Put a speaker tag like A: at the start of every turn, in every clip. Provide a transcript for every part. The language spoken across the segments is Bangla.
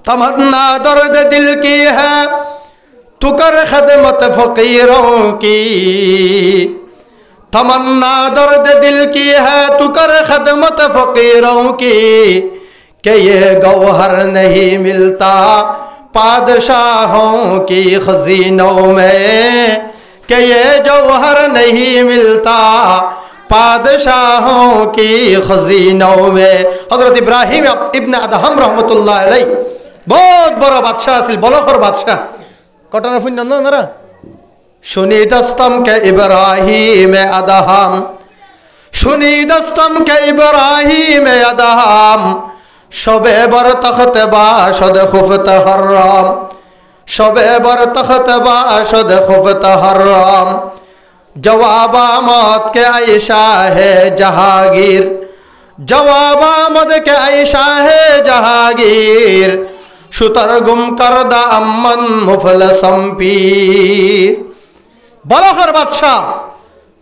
A: तमन्ना दर्द दिल की है तू कर खिदमत फकीरों की, तमन्ना दर्द दिल की है तू कर खिदमत फकीरों की, कि ये गौहर नहीं मिलता पादशाहों की खजीनों में, कि ये जौहर नहीं मिलता पादशाहों की खजीनों में। हजरत इब्राहिम इब्न अदहम रहमतुल्लाह अलैह बहुत बड़ बादशाह आसिल, बलखर बादशाह। घटना শুনলাম না ওনারা? শুনি দস্তম কে ইব্রাহিম আদহাম, শুনি দস্তম কে ইব্রাহিম আদহাম, শবে বর তখত বাশদ খুফত হরম, শবে বর তখত বাশদ খুফত হরম, जवाब आमद के आयशा है जहांगीर, जवाब आमद के आयशा है जहांगीर, शुतर गुम करदा अम्मन मुफलसम पीर। बलखर बादशाह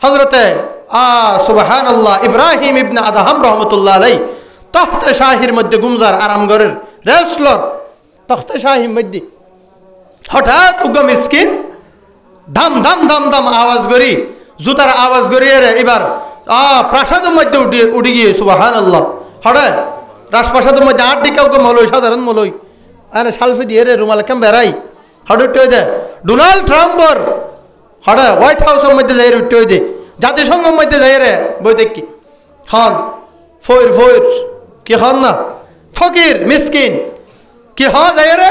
A: हजरत सुबहानाल्लाह इब्राहिम इब्न अदहम रहमतुल्लाह अलैह तख्ते शाहीर मध्य गुमजार आराम गरेर रेस्लर तख्ते शाही मध्य हठाৎ उग्र मिस्किन धाम धाम धाम धाम आवाज करी जूतार आवाज करी रे एबार प्रासादेर मध्य उठे गए सुबहानाल्लाह हड़े राजप्रासादेर मध्य आठ दिके मलई साधारण मलई आने सालफे दिए रे रुमाल केम बेराई हड़े उठे दे डोनाल्ड ट्राम्पर हड़े व्हाइट हाउसर मध्य जाई रे उठे दे जातिसंघर मध्य जाई रे बई देखी खान फोर फोर कि खान ना फकीर मिस्किन कि हाँ जाई रे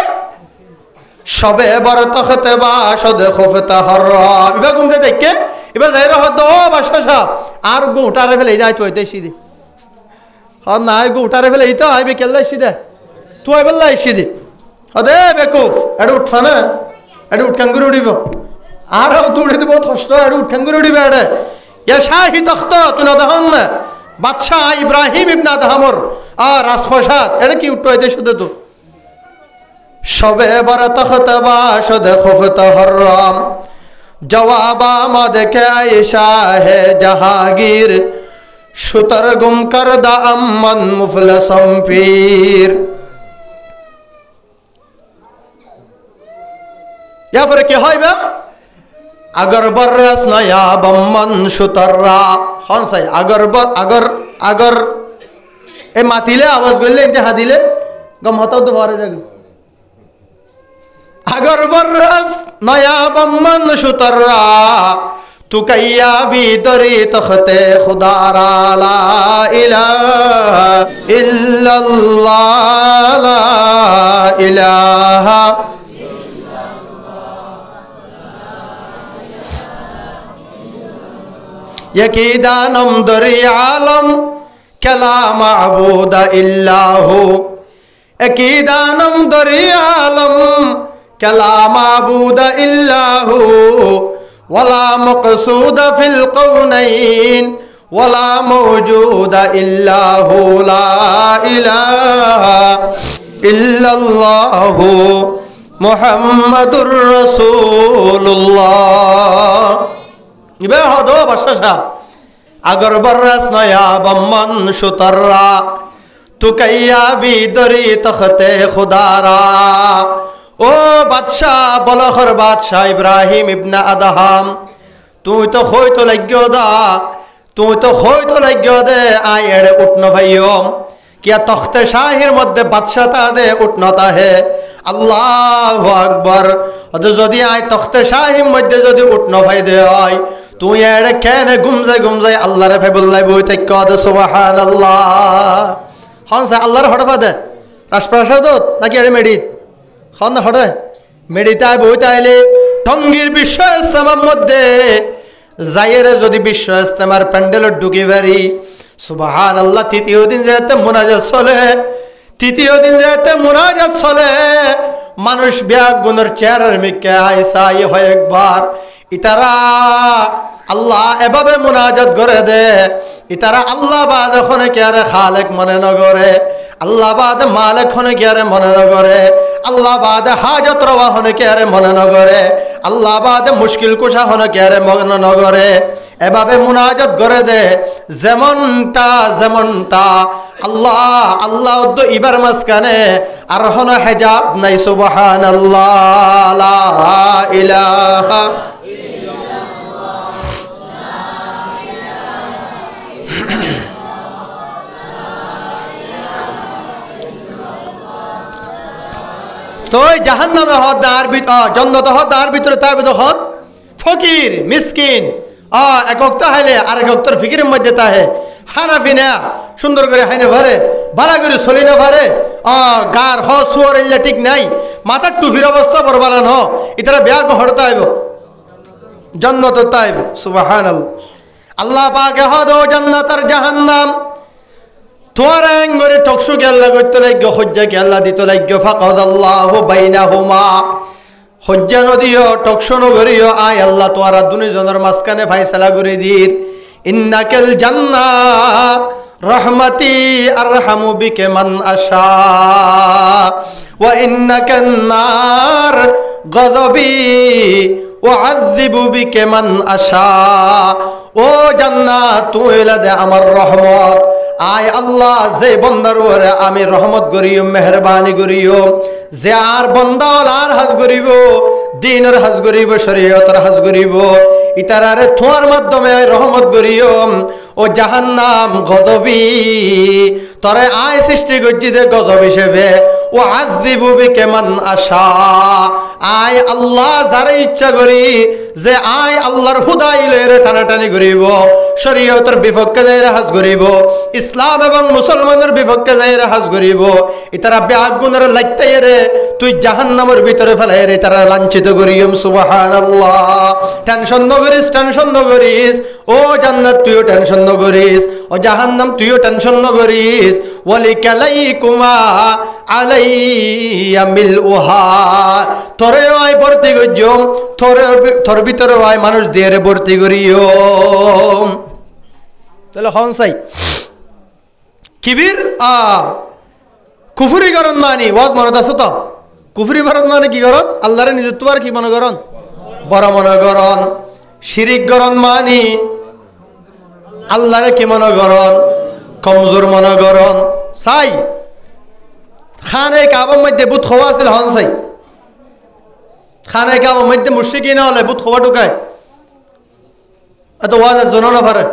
A: शबे बर तखत बाशद खुफत हर्राम इबा गुमते देखे इबा जाई रे हद बादशाह साहब आर गो उठारे फेले जाय तो सीधे हाँ ना गो उठारे फेले तो आइबे केल्ला सीधे तू आइबल्ला सीधे अदे बेकूफ एड उठफा ना एड उठ कंगुर उड़िब आर तू उड़े तो बहुत कष्ट एड उठ कंगुर उड़िब एडे या शाही तख्त तू ना दहन बादशाह इब्राहिम इब्न अदहमर राजप्रासाद एडे की उठो दे शुद्ध तो शबे बर तख्त बाशद खुफत हर्राम, जवाब आमद के आयशा है जहांगीर, शुतर गुम करदा अम्मन मुफलसम पीर। या फिर क्या है बे अगर बर्रस नया बम्मन शुतर्रा कौन सा अगर अगर ए मातिले आवाज गले इंते हादिले गम होता तो बारे जगह अगर बर्रस नया बम्मन शुतर्रा तू कैया भी दरी तख्ते खुदारा ला इलाहा इल्लल्लाह ला इलाहा यकीदानम दरी आलम कला माबूद इल्लाहु, यकीदानम दरी आलम कला माबूद इल्लाहु, वला मक़सूद फिल कौनैन वला मौजूद इल्लाहु, ला इलाहा इल्लल्लाहु मुहम्मदुर रसूलुल्लाह। इबे हदो बादशाह अगर बर्रस नया बम्मन शुतर्रा तू कैया भी दरी तख्ते खुदारा। ओ बादशाह बलखर बादशाह इब्राहिम इब्न अदहम तू तो खोई तो लग्यो दा तू तो खोई तो लग्यो दे आई एड़े उठनो भाइयों क्या तख्ते शाहीर मध्य बादशाह ता दे उठनो ता है अल्लाहु अकबर। जदि आई तख्ते शाहीर मध्य जदि उठनो भाई दे आई तू एड़े कहने गुमजे अल्लाह रे फेबुल्लाह बोई ते कद सुबहानाल्लाह हन से अल्लाह रे हड़फा दे राजप्रासाद नाकि एड़े मेडित हन हड़े मेडिताय बोई ताइले टंगीर विश्व इस्तेमार मध्य जाइरे जदि विश्व इस्तेमार पैंडेल ढुकी भारी सुबहानाल्लाह तृतीय दिन जेते मुनाजात चले तृतीय दिन जेते मुनाजात चले मानुष ब्याग गुनर चेहरार मिके आइसा ये হয় একবার इतारा अल्लाह एभाবে मुनाजात करे दे इतारा अल्लाह बाद खने क्यारे खालिक मने न करे अल्लाह बाद मालिक खने क्यारे मने न करे अल्लाह बाद हाजत रवा खने क्यारे मने न करे আল্লাহ বাদে মুশকিল কুশা হন কেরে মগ্ন নগরে এভাবে মুনাজাত করে দে যেমনটা আল্লাহ আল্লাহ উদ্দ ইবার মাঝখানে আর হন হেজাব নাই সুবহানাল্লাহ লা ইলাহা তো জাহান্নামে হদ দার ভিতর জান্নাত হদ দার ভিতরে তাইবে তখন ফকির মিসকিন এক ওয়াক্ত হাইলে আর এক ওয়াক্তর ফিকিরের মধ্যে তাহে হানাফি না সুন্দর করে হাইনে ভরে বালা করে চলি না ভরে গার হ সুয়ার ইল্লা ঠিক নাই মাথার টুফির অবস্থা বরবালান হ ইতারা ব্যাগ হড়তা আইব জান্নাত তাইব সুবহানাল্লাহ আল্লাহ পাকে হদ ও জান্নাত আর জাহান্নাম তোর আঙ্গরে টকশু কেল্লা করতে লাগবে হজ্জা কেল্লা দিতে লাগবে ফাকাদাল্লাহু বাইনাহুমা হজ্জা নদীও টকশু নগরীও আয় আল্লাহ তোরা দুজনের মাঝখানে ফায়সালা করে দির ইন্নাকাল জান্নাহ রহমতি আরহামু বিকা মান আশা ওয়া ইন্নাকান নার গযবি ওয়াআযযিবু বিকা মান আশা ও জান্নাত তুই দে আমার রহমত আয় আল্লাহ যে বন্দার ওরে আমি রহমত করিও মেহরবানি করিও যে আর বন্দাওয়াল আর হাজ করিব দিনের হাজ করিব শরীয়তের হাজ করিব ইতারারে তোমার মাধ্যমে রহমত করিও ও জাহান্নাম গজবি তরে আয় সৃষ্টি করছি দে গজব হিসেবে ও আযযিবু বিকা মান আশা আয় আল্লাহ যারে ইচ্ছা করি যে আয় আল্লাহর হুদাই লইরে টানাটানি করিব শরীয়তের বিপক্ষে যাইরা হাজ করিব ইসলাম এবং মুসলমানের বিপক্ষে যাইরা হাজ করিব ইতারা বেআগুনের লাইতাই রে তুই জাহান্নামের ভিতরে ফেলাই রে তারা লাঞ্ছিত করিম সুবহানাল্লাহ টেনশন নগরিস ও জান্নাত তুইও টেনশন নগরিস ও জাহান্নাম তুইও টেনশন নগরিস ওয়ালিকালাইকুমা আলাইয়া মিলউহা তোরে আয় ভর্তি করিও তোর ভিতরে আয় মানুষ দিয়ে ভর্তি করিও তাহলে হনসাই কিবির কুফরি করন মানি ওয়াজ মনত আছে তো কুফরি ভারত মানে কি করন আল্লাহরে নিজত্ব আর কি মনে করন বড় মনে করন শিরিক করন মানি আল্লাহরে কি মনে করন কমজোর মনে করন সাই খানে কাবার মধ্যে বুত খোয়া আছিল হন সাই খানে কাবার মধ্যে মুশরিকিন হলে বুত খোয়া ঢুকায় এত ওয়াজ জন না পারে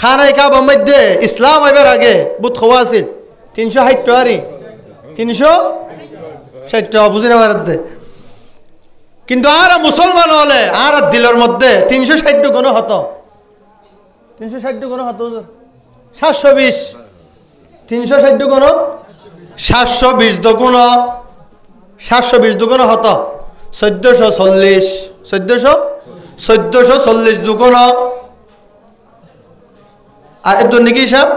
A: খানে কাবার মধ্যে ইসলাম আইবার আগে বুত খোয়া আছিল 360 টারি 360 বুঝি না পারতে কিন্তু আর মুসলমান হলে আর দিলের মধ্যে 360 গুণ হতো 360 গুণ হতো 720 360 গুণ 720 দুগুণ 720 দুগুণ হতো 1440 দুগুণ আর এত নাকি হিসাব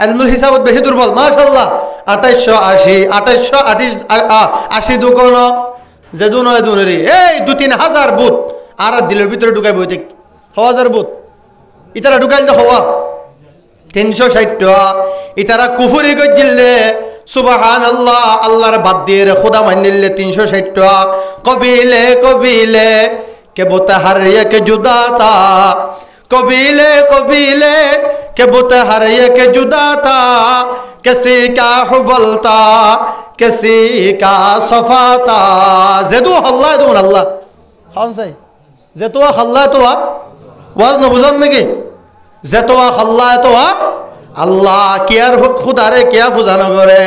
A: আলমুল হিসাবত বেশি দুর্বল মাশাআল্লাহ 2880 দুগুণ যে দু নয় দুনেরই এই 2-3 হাজার বুথ আর দিলের ভিতরে ঢুকাই বইতে 1000 বুথ ইতারা ঢুকাইল তো হওয়া 360 ইতারা কুফরি গজিলে সুবহানাল্লাহ আল্লাহর বাদ দিয়ে খোদা মানিলে 360 কবিলে কে বুত হারিয়ে কে জুদাতা কবিলে কে বুত হারিয়ে কে জুদাতা কিসি কা হুবলতা কিসি কা সফাতা যেদু আল্লাহ দুন আল্লাহ হন সাই যেতোয়া আল্লাহ তোয়া ওয়াজ না বুঝান নাকি যেতোয়া আল্লাহ তোয়া আল্লাহ কিয়ার খুদারে কিয়া ফুজানো করে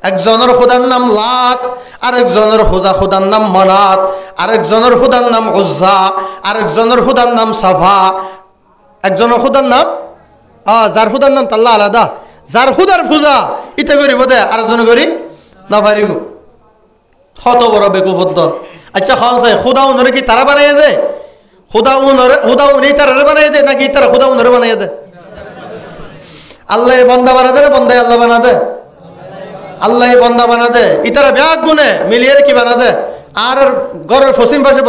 A: একজনের খুদার নাম লাত আরেকজনের খুদার নাম মানাত আরেকজনের খুদার নাম উজ্জা আরেকজনের খুদার নাম সাফা একজনের খুদার নাম যার খুদার নাম তাল্লা আলাদা যার খুদার পূজা ইতে করিব দে আরেকজন করি না পারিব হত বড় বেকুফত আচ্ছা খান সাই খুদা উনরে কি তারা বানাইয়া দে খুদা উনি তারা বানাইয়া দে নাকি তারা খুদা উনরে বানাইয়া দে আল্লাহ বন্দা বানা দে বন্দাই আল্লাহ বানা দে আল্লাহ বন্দা বানা দে ইতারা ব্যাগ গুনে মিলিয়ে কি বানা দে আর ঘরের পশ্চিম পাশে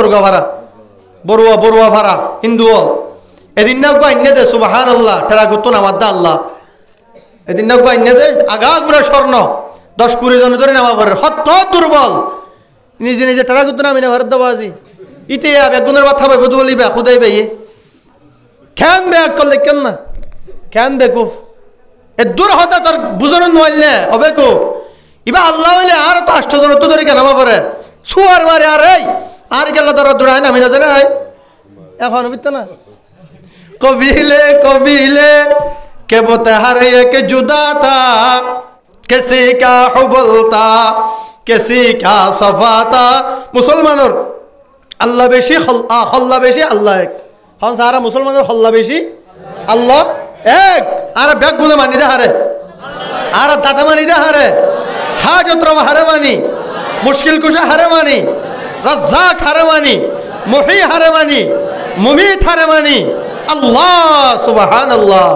A: বড়ুয়া ভাড়া হিন্দু এদিন না আইনে দে সুবহানাল্লাহ টেরা করতো নামার দা আল্লাহ এদিন না আইনে দে আগা গুড়া স্বর্ণ 10-20 জন ধরে নামা পড়ে হত দুর্বল নিজে টেরা করতো না আমি না ভারত দাবাজি ইতে বেগুনের কথা ভাই বধু বলিবে খুদাই ভাই কেন ব্যাগ করলে কেন না কেন বেকুফ এ দূর হতা তোর বুঝানো নইলে অবেকুফ ইবা আল্লাহ হইলে আর তো 8 জন তো ধরে কেন পরে সুয়ার মারে আর এই আর গেল তোর দূরায় নামি না জানে এখন বুঝতো না কবিলে কবিলে কে বতহার এক জুদা তা কিসি কা হুবলতা কিসি কা সফাতা মুসলমানের আল্লাহ বেশি হল্লা বেশি আল্লাহ এক হন সারা মুসলমানের হল্লা বেশি আল্লাহ এক আর ব্যাগ গুলো মানি দে হারে আর দাদা মানি দে হারে হাজত রব হারে মানি মুশকিল কুশা হারে মানি রাজ্জাক হারে মানি মুহি হারে মানি মুমিত হারে মানি আল্লাহ সুবহানাল্লাহ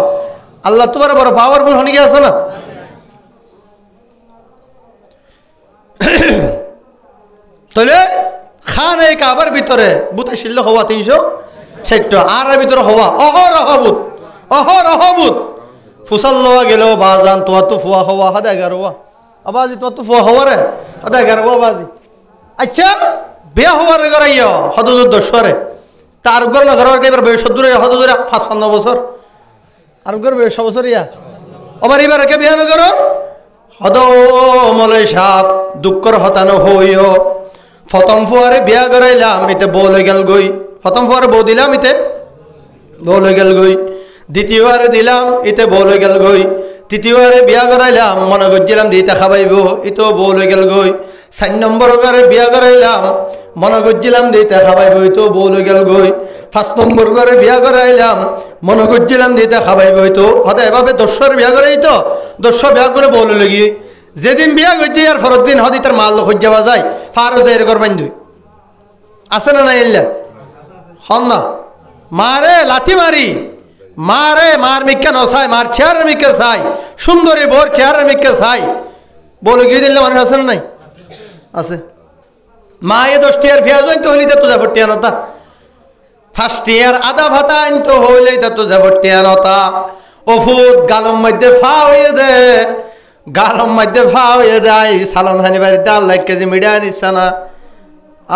A: আল্লাহ তোমার বড় পাওয়ারফুল হনি আছে না তাহলে খান এই কাবার ভিতরে বুতে শিল্ল হওয়া 360 আর ভিতরে হওয়া অহরহবুত ফুসাল লওয়া গেল বাজান তোমার তো ফুয়া হওয়া হাদা 11 আবাজি তোমার তো ফুয়া হওয়া রে হাদা 11 বাজি আচ্ছা বিয়া হওয়ার গরাইও হদুজুর দশরে তার ঘর না ঘর এবার বয়স দূরে হদুজুর 55 বছর আর ঘর বয়স বছর ইয়া আমার এবার কে বিয়া না করো হদ মলে সাপ দুঃখর হতানো হইও প্রথম ফুয়ারে বিয়া করাইলাম ইতে বউ লই গেল গই প্রথম ফুয়ারে বউ দিলাম ইতে বউ লই গেল গই দ্বিতীয়বারে দিলাম ইতে বউ লই গেল গই তৃতীয়বারে বিয়া করাইলাম মনে করছিলাম দিতে খাবাইব ইতো বউ লই গেল গই 4 নম্বর করে বিয়া করাইলাম মনে করছিলাম দিতে খাবাইব ইতো বউ লই গেল গই 5 নম্বর করে বিয়া করাইলাম মনে করছিলাম দিতে খাবাইব ইতো হতে এভাবে 10 বিয়া করাই তো 10 বিয়া করে বউ লই গিয়ে যেদিন বিয়া করছে আর ফরত দিন হদি তার মাল খুঁজ যাওয়া যায় ফারো যায় এরকম বান্ধব আছে না নাই এল্লা হন না মারে লাথি মারি মারে মার মিক্কা নসাই মার চেয়ার মিক্কা চাই সুন্দরী বোর চেয়ার মিক্কা চাই বলে গিয়ে দিলে মানুষ আছে না নাই আছে মা এ 10 টিয়ার পেঁয়াজ তো হইলে তো যাবো টিয়ানতা 1 টিয়ার আদা ভাতা তো হইলে তো যাবো টিয়ানতা ওফুত গালম মধ্যে ফা হয়ে দে গালম মধ্যে ফা হয়ে যায় সালাম হানি বাড়িতে আল্লাহ কেজি মিডা নিচ্ছে না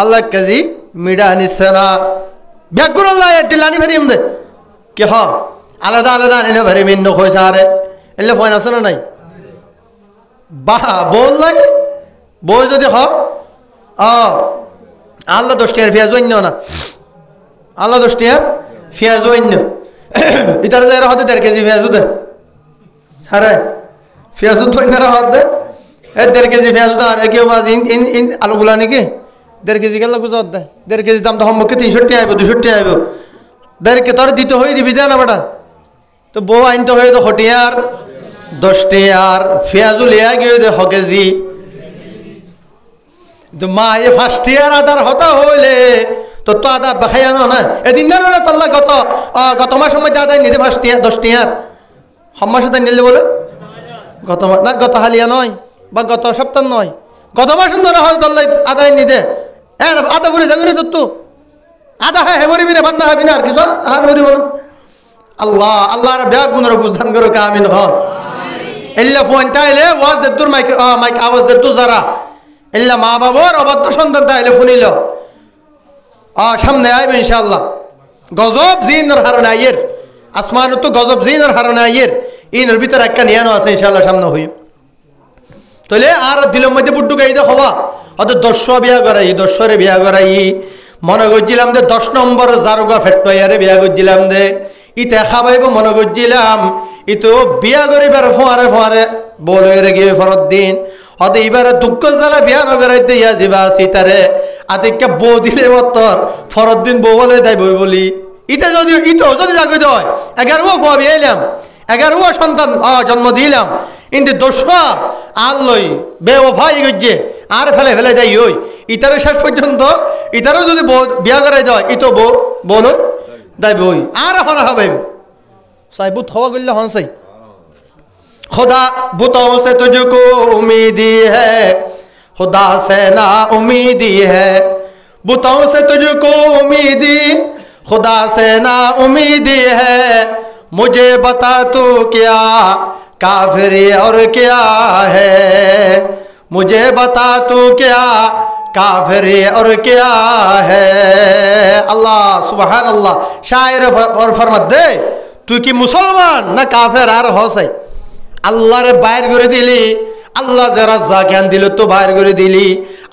A: আল্লাহ কেজি মিডা নিচ্ছে না ব্যাগুর আল্লাহ টিলানি ভারি দে কি হ আলাদা আলাদা আনি ভারি মিন্ন হয়েছে আরে এলে ফোন আছে না নাই বা বললাই বই যদি হ আল্লাহ 10 টিয়ার পেঁয়াজ অন্য না আল্লাহ 10 টিয়ার পেঁয়াজ অন্য ইতার যাই হতে 1.5 কেজি পেঁয়াজ দে হ্যাঁ পেঁয়াজ তো ইনারা হাত দে 1.5 কেজি পেঁয়াজ দে আর কেউ ইন আলুগুলা নাকি 1.5 কেজি গেল গুজর দে 1.5 কেজি দাম তো সম্মুখে 360 আইব 260 আইব 1.5 কে তোর দিতে হয়ে দিবি না বেটা তো বউ আনতে হয়ে তো হটিয়ার 10 টিয়ার পেঁয়াজু লিয়া গিয়ে দে 1 কেজি তো মা এ 1 টিয়ার আদার হতা হইলে তো তো আদা বাখাইয়া না এদিন না না তোল্লা গত মাস সময় আদায় নিতে 5 টিয়ার 10 টিয়ার সম্মাসে তাই নিলে বলে গত মাস না গত হালিয়া নয় বা গত সপ্তাহ নয় গত মাস ধরে হয় তোল্লাই আদায় নিতে হ্যাঁ আদা বলে যাবি না তো আদা হ্যাঁ হেমরিবি না বান্না হবি না আর কিছু আর হরিব না আল্লাহ আল্লাহর ব্যাগ গুণের বুঝদান করো কামিন হন এল্লা ফোন তাইলে ওয়াজ দেদুর মাইক আওয়াজ দেদু যারা এল্লা মা বাবার অবাধ্য সন্তান তাইলে শুনিল সামনে আইবে ইনশাআল্লাহ গজব জিনের হারণে আইয়ের আসমান তো গজব জিনের হারণে আইয়ের ইনের ভিতরে একটা নিয়ানো আছে ইনশাআল্লাহ সামনে হই তাহলে আর দিলের মধ্যে বুড্ডু গাইতে হওয়া অত 10 বিয়া করাই 10 রে বিয়া করাই মনে করছিলাম যে 10 নম্বর জারুগা ফেট্টয়ারে বিয়া করছিলাম দে ইতে খাবাইব মনে করছিলাম ইতো বিয়া করিবার ফোয়ারে ফোয়ারে বলে গিয়ে ফরত দিন হতে এবারে দুঃখ জ্বালা বিয়া নগরাইতে ইয়া যাবা সীতারে আদিকে বউ দিলে বতর ফরত দিন বউ বলে তাই বই বলি ইতে যদি যদি জাগতে হয় 11 ফোয়া বিয়ে এলাম 11 সন্তান জন্ম দিলাম কিন্তু 10 আল্লই বেওফাই গজ্জে আর ফেলে ফেলে যাই ওই ইতারে শেষ পর্যন্ত ইতারও যদি বিয়া করাই দেয় ইতো বউ বলো দাই বই আর হরা হবে সাইবুত হওয়া গল্লা হন সাই खुदा बुतों से तुझको उम्मीदी है खुदा से ना उम्मीदी है बुतों से तुझको उम्मीदी खुदा से ना उम्मीदी है मुझे बता तू क्या काफिर और क्या है मुझे बता तू क्या काफिर और क्या है। अल्लाह सुबहान अल्लाह शायर और फरमात दे তুই কি মুসলমান না কাফের আর হসাই আল্লাহরে বাইর করে দিলি আল্লাহ যে রাজ্জাক কেন দিল তো বাইর করে দিলি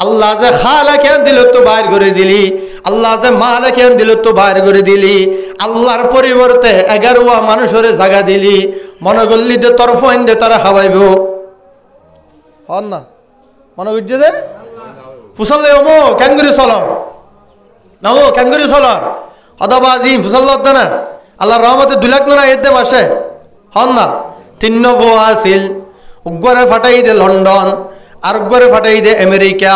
A: আল্লাহ যে খালা কেন দিল তো বাইর করে দিলি আল্লাহ যে মালিক কেন দিল তো বাইর করে দিলি আল্লাহর পরিবর্তে 11টা মানুষের জায়গা দিলি মনে করলি যে তরফ ইন্দে তারা খাওয়াইব হন না মনে করছে যে ফুসল্লে ওমো ক্যাঙ্গুরি সলর নাও ক্যাঙ্গুরি সলর হদাবাজিম ফুসল্লত না আল্লাহর রহমতে 2 লাখ না এতে মাসে হন না 3 নভো আসিল উগ্গরে ফাটাই দে লন্ডন আর উগ্গরে ফাটাই দে আমেরিকা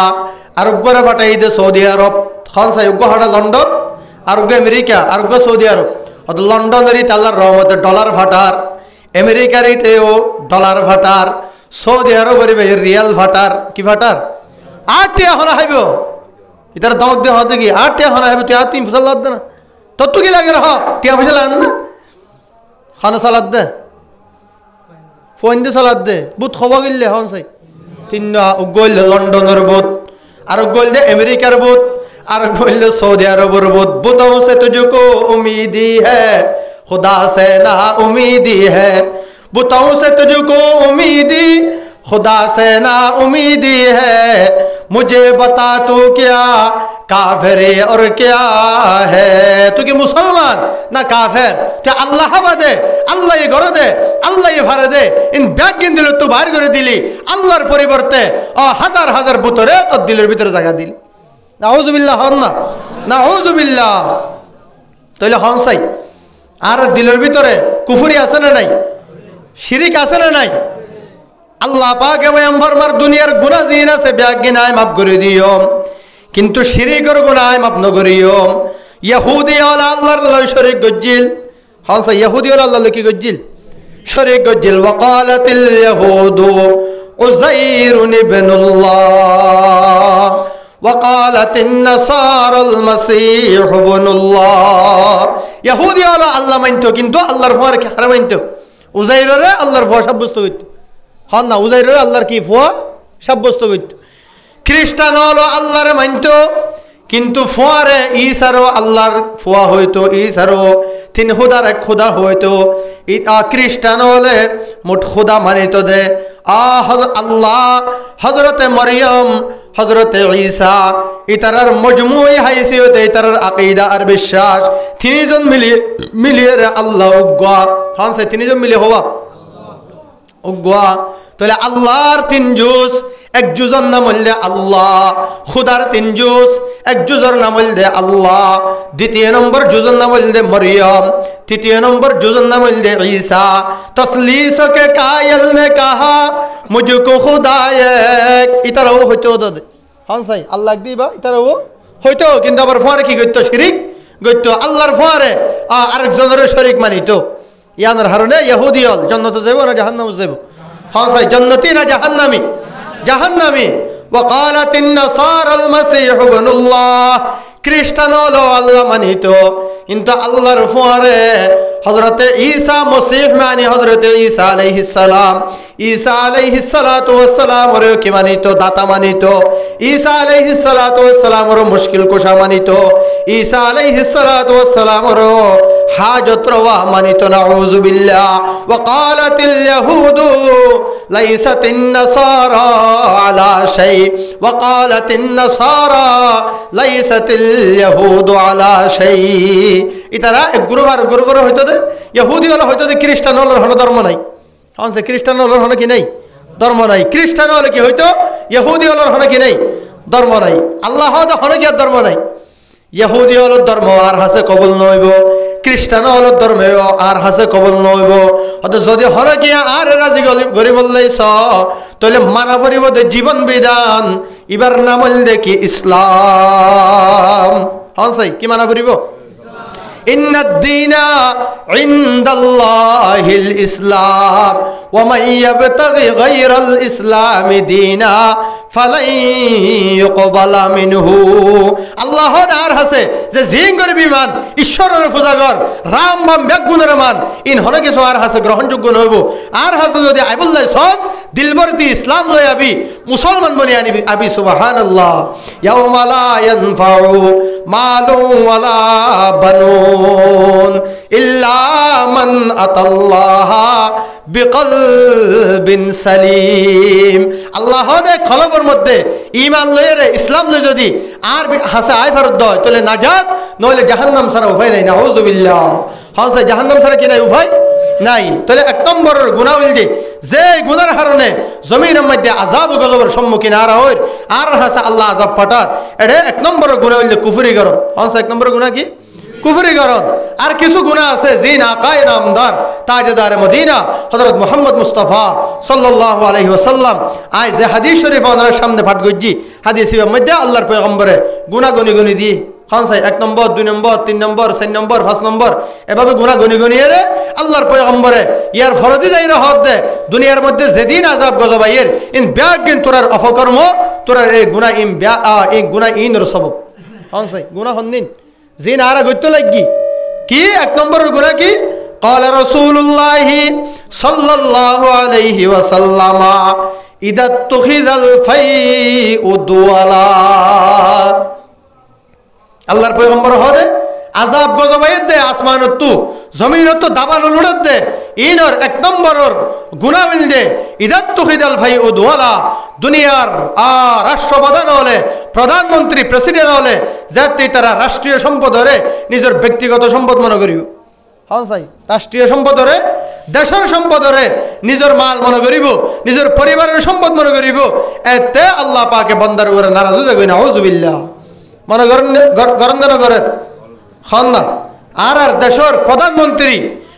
A: আর উগ্গরে ফাটাই দে সৌদি আরব খান সাই উগ্গ হাটা লন্ডন আর উগ্গ আমেরিকা আর উগ্গ সৌদি আরব অত লন্ডনেরই আল্লাহর রহমতে ডলার ফাটার আমেরিকারিতেও ডলার ফাটার সৌদি আরবের রিয়াল ফাটার কি ফাটার 8 টাকা হনা হাইব ইতার দাওয়াত দে হতে কি 8 টাকা হনা হাইব তুই আর 3 ফসল লাদ না তত কি লাগে রা টিয়া ফসল আন না খানা সালাদ দে ফোন দে সালাদ দে বুত খবা গিললে হন সাই তিননা উগল লন্ডনের বুত আর উগল দে আমেরিকার বুত আর উগল দে সৌদি আরবের বুত বুতों से तुझको उम्मीदी है खुदा से ना उम्मीदी है बुतों से तुझको उम्मीदी खुदा से ना उम्मीदी है मुझे बता तू क्या काफिर और क्या है तू कि मुसलमान ना काफिर ते अल्लाह बादे अल्लाह ये करे दे अल्लाह ये फारे दे इन ব্যাগ গিন দিল তো বাইর করে দিলি আল্লাহর পরিবর্তে হাজার হাজার বুতরে তোর দিলের ভিতরে জায়গা দিলি নাউজুবিল্লাহ হন না নাউজুবিল্লাহ তাইলে হন সাই আর দিলের ভিতরে কুফরি আছে না নাই শিরিক আছে না নাই আল্লাহ পাক এমন ফরমার দুনিয়ার গুনাহ জিনা সে ব্যাগ গিনায় মাফ করে দিও কিন্তু শিরিকের গুনাহ মাফ ন করিও ইহুদি ওয়ালা আল্লাহর লয় শরীক গজ্জিল হন সাই ইহুদি ওয়ালা আল্লাহ কি গজ্জিল শরীক গজ্জিল ওয়াকালাতিল ইয়াহুদু উযাইর ইবনুল্লাহ ওয়াকালাতিন নাসারাল মাসীহ ইবনুল্লাহ ইহুদি ওয়ালা আল্লাহ মানতো কিন্তু আল্লাহর ফর কি হারাম মানতো উযাইররে আল্লাহর ফর সাব্যস্ত হইতো হন না উযাইররে আল্লাহর কি ফর সাব্যস্ত হইতো খ্রিস্টান হলো আল্লাহর মানতো কিন্তু ফোয়ারে ঈসারও আল্লাহর ফোয়া হইতো ঈসারও তিন খুদার এক খুদা হইতো খ্রিস্টান হলে মোট খুদা মানিত দে আল্লাহ হযরতে মরিয়ম হযরতে ঈসা ইতারার মজমুই হাইসিয়তে ইতারার আকীদা আর বিশ্বাস তিনজন মিলিয়ে আল্লাহ উগ্গা হন সে তিনজন মিলিয়ে হওয়া উগ্গা তাহলে আল্লাহর তিন জুজ এক জুজর নাম হইলে আল্লাহ খুদার তিন জুজ এক জুজর নাম হইলে আল্লাহ দ্বিতীয় নম্বর জুজর নাম হইলে মরিয়ম তৃতীয় নম্বর জুজর নাম হইলে ঈসা তসলিস কে কায়েল ने कहा मुझको खुदा एक ইতারাও হইতো দে হন সাই আল্লাহ দিবা ইতারাও হইতো কিন্তু আবার ফরে কি কইতো শিরিক কইতো আল্লাহর ফরে আরেকজনের শরীক মানিতো ইয়ানার হারনে ইহুদি হল জান্নাতে যাইবো না জাহান্নামে যাইবো হন সাই জান্নাতি না জাহান্নামী জাহান্নামী ওয়াকালাতিন নাসারাল মাসীহ ইবনুল্লাহ খ্রিস্টান হলো আল্লাহ মানিতো কিন্তু আল্লাহর ফরে হযরতে ঈসা মসীহ মানে হযরতে ঈসা আলাইহিস সালাম ঈসা আলাইহিস সালাতু ওয়াস সালাম ওর কি মানিতো দাতা মানিতো ঈসা আলাইহিস সালাতু ওয়াস সালাম ওর মুশকিল কুশা মানিতো ঈসা আলাইহিস সালাতু ওয়াস সালাম ওর হাজত রওয়া মানিতো নাউযুবিল্লাহ ওয়াকালাতিল ইয়াহুদু লাইসাতিন নাসারা আলা শাই ওয়াকালাতিন নাসারা লাইসাতিল ইয়াহুদু আলা শাই ইতারা গুরুবার হইতো দে ইহুদি হলো হইতো দে খ্রিস্টান হলো হন ধর্ম নাই হন সে খ্রিস্টান হলো হন কি নাই ধর্ম নাই খ্রিস্টান হলো কি হইতো ইহুদি হলো হন কি নাই ধর্ম নাই আল্লাহ হলো হন কি ধর্ম নাই ইহুদি হলো ধর্ম আর হাসে কবুল নইব খ্রিস্টান হলো ধর্ম আর হাসে কবুল নইব অত যদি হন কি আর রাজি গরি বললেইছ তাহলে মানা পড়িব দে জীবন বিধান এবার নাম হইল দেখি ইসলাম হন সাই কি মানা পড়িব ইন্নাদ দীনা ইনদাল্লাহিল ইসলাম ওয়া মান ইয়াবতাগি গায়রাল ইসলামি দীনা ফালাই ইউকবালা মিনহু। আল্লাহ আর হাসে যে জিঙ্গর বিমান ঈশ্বরের পূজাগর রাম বাম বেগুনের মান ইন হনে কিছু আর হাসে গ্রহণযোগ্য নইব। আর হাসে যদি আইবুল্লাহ সজ দিলবরতি ইসলাম লই আবি মুসলমান বনি আনিবি আবি সুবহানাল্লাহ। ইয়াউমা লা ইয়ানফাউ মালুন ওয়ালা বানুন ইল্লা মান আতাল্লাহা বিকলবিন সালিম। আল্লাহ দে খলবর মধ্যে ঈমান লইরে ইসলাম লই যদি আর হাসে আয় ফেরত দয় তাহলে নাজাত, নইলে জাহান্নাম ছাড়া উপায় নাই। নাউযুবিল্লাহ। হাসে জাহান্নাম ছাড়া কি নাই উপায় নাই। তাহলে এক নম্বরের গুনাহ হইল যে গুনার কারণে জমিনের মধ্যে আযাব ও গজবের সম্মুখীন আর হয় আর হাসে আল্লাহ আযাব পাঠার, এটা এক নম্বরের গুনাহ হইল কুফরিকরণ। হাসে এক নম্বরের গুনাহ কি? কুফরিকরণ। আর কিছু গুনাহ আছে জিন আকায়ে নামদার তাজদার মদিনা হযরত মুহাম্মদ মুস্তাফা সাল্লাল্লাহু আলাইহি ওয়াসাল্লাম আয় যে হাদিস শরীফ ওনার সামনে পাঠ করছি, হাদিসের মধ্যে আল্লাহর পয়গম্বরে গুনাহ গনি গনি দি খানসাই 1 নম্বর 2 নম্বর 3 নম্বর 4 নম্বর 5 নম্বর এভাবে গুনাহ গনি গনি এর আল্লাহর পয়গম্বরে ইয়ার ফরদি যাইরা হদ দে দুনিয়ার মধ্যে যেদিন আযাব গজব আইয়ের ইন ব্যাগিন তোরার অপকর্ম তোরার এই গুনাহ ইন ব্যাগ এই গুনাহ ইনর সবব খানসাই গুনাহ হন্দিন জিন আরা গইতো লাগি কি? 1 নম্বরের গুনাহ কি? قال رسول الله صلى الله عليه وسلم اذا اتخذ الفيء دولا। আল্লাহর পয়গম্বর হদে আযাব গজবাইত দে আসমানত জমিনত দাবান লুড়ত দে ইনর 1 নম্বরের গুনাহ হইল দে ইদা তুখিদাল ফাইউ দুওয়ালা। দুনিয়ার রাষ্ট্রপ্রধান হলে প্রধানমন্ত্রী প্রেসিডেন্ট হলে যাতে তারা রাষ্ট্রীয় সম্পদ ধরে নিজের ব্যক্তিগত সম্পদ মনে করিব। হ্যাঁ ভাই, রাষ্ট্রীয় সম্পদ ধরে দেশের সম্পদ ধরে নিজের মাল মনে করিব, নিজের পরিবারের সম্পদ মনে করিব। এতে আল্লাহ পাকে বন্দার উপরে নারাজ হয়ে যাবে। নাউযুবিল্লাহ। মনে করেন গরের হন না আর দেশের প্রধানমন্ত্রী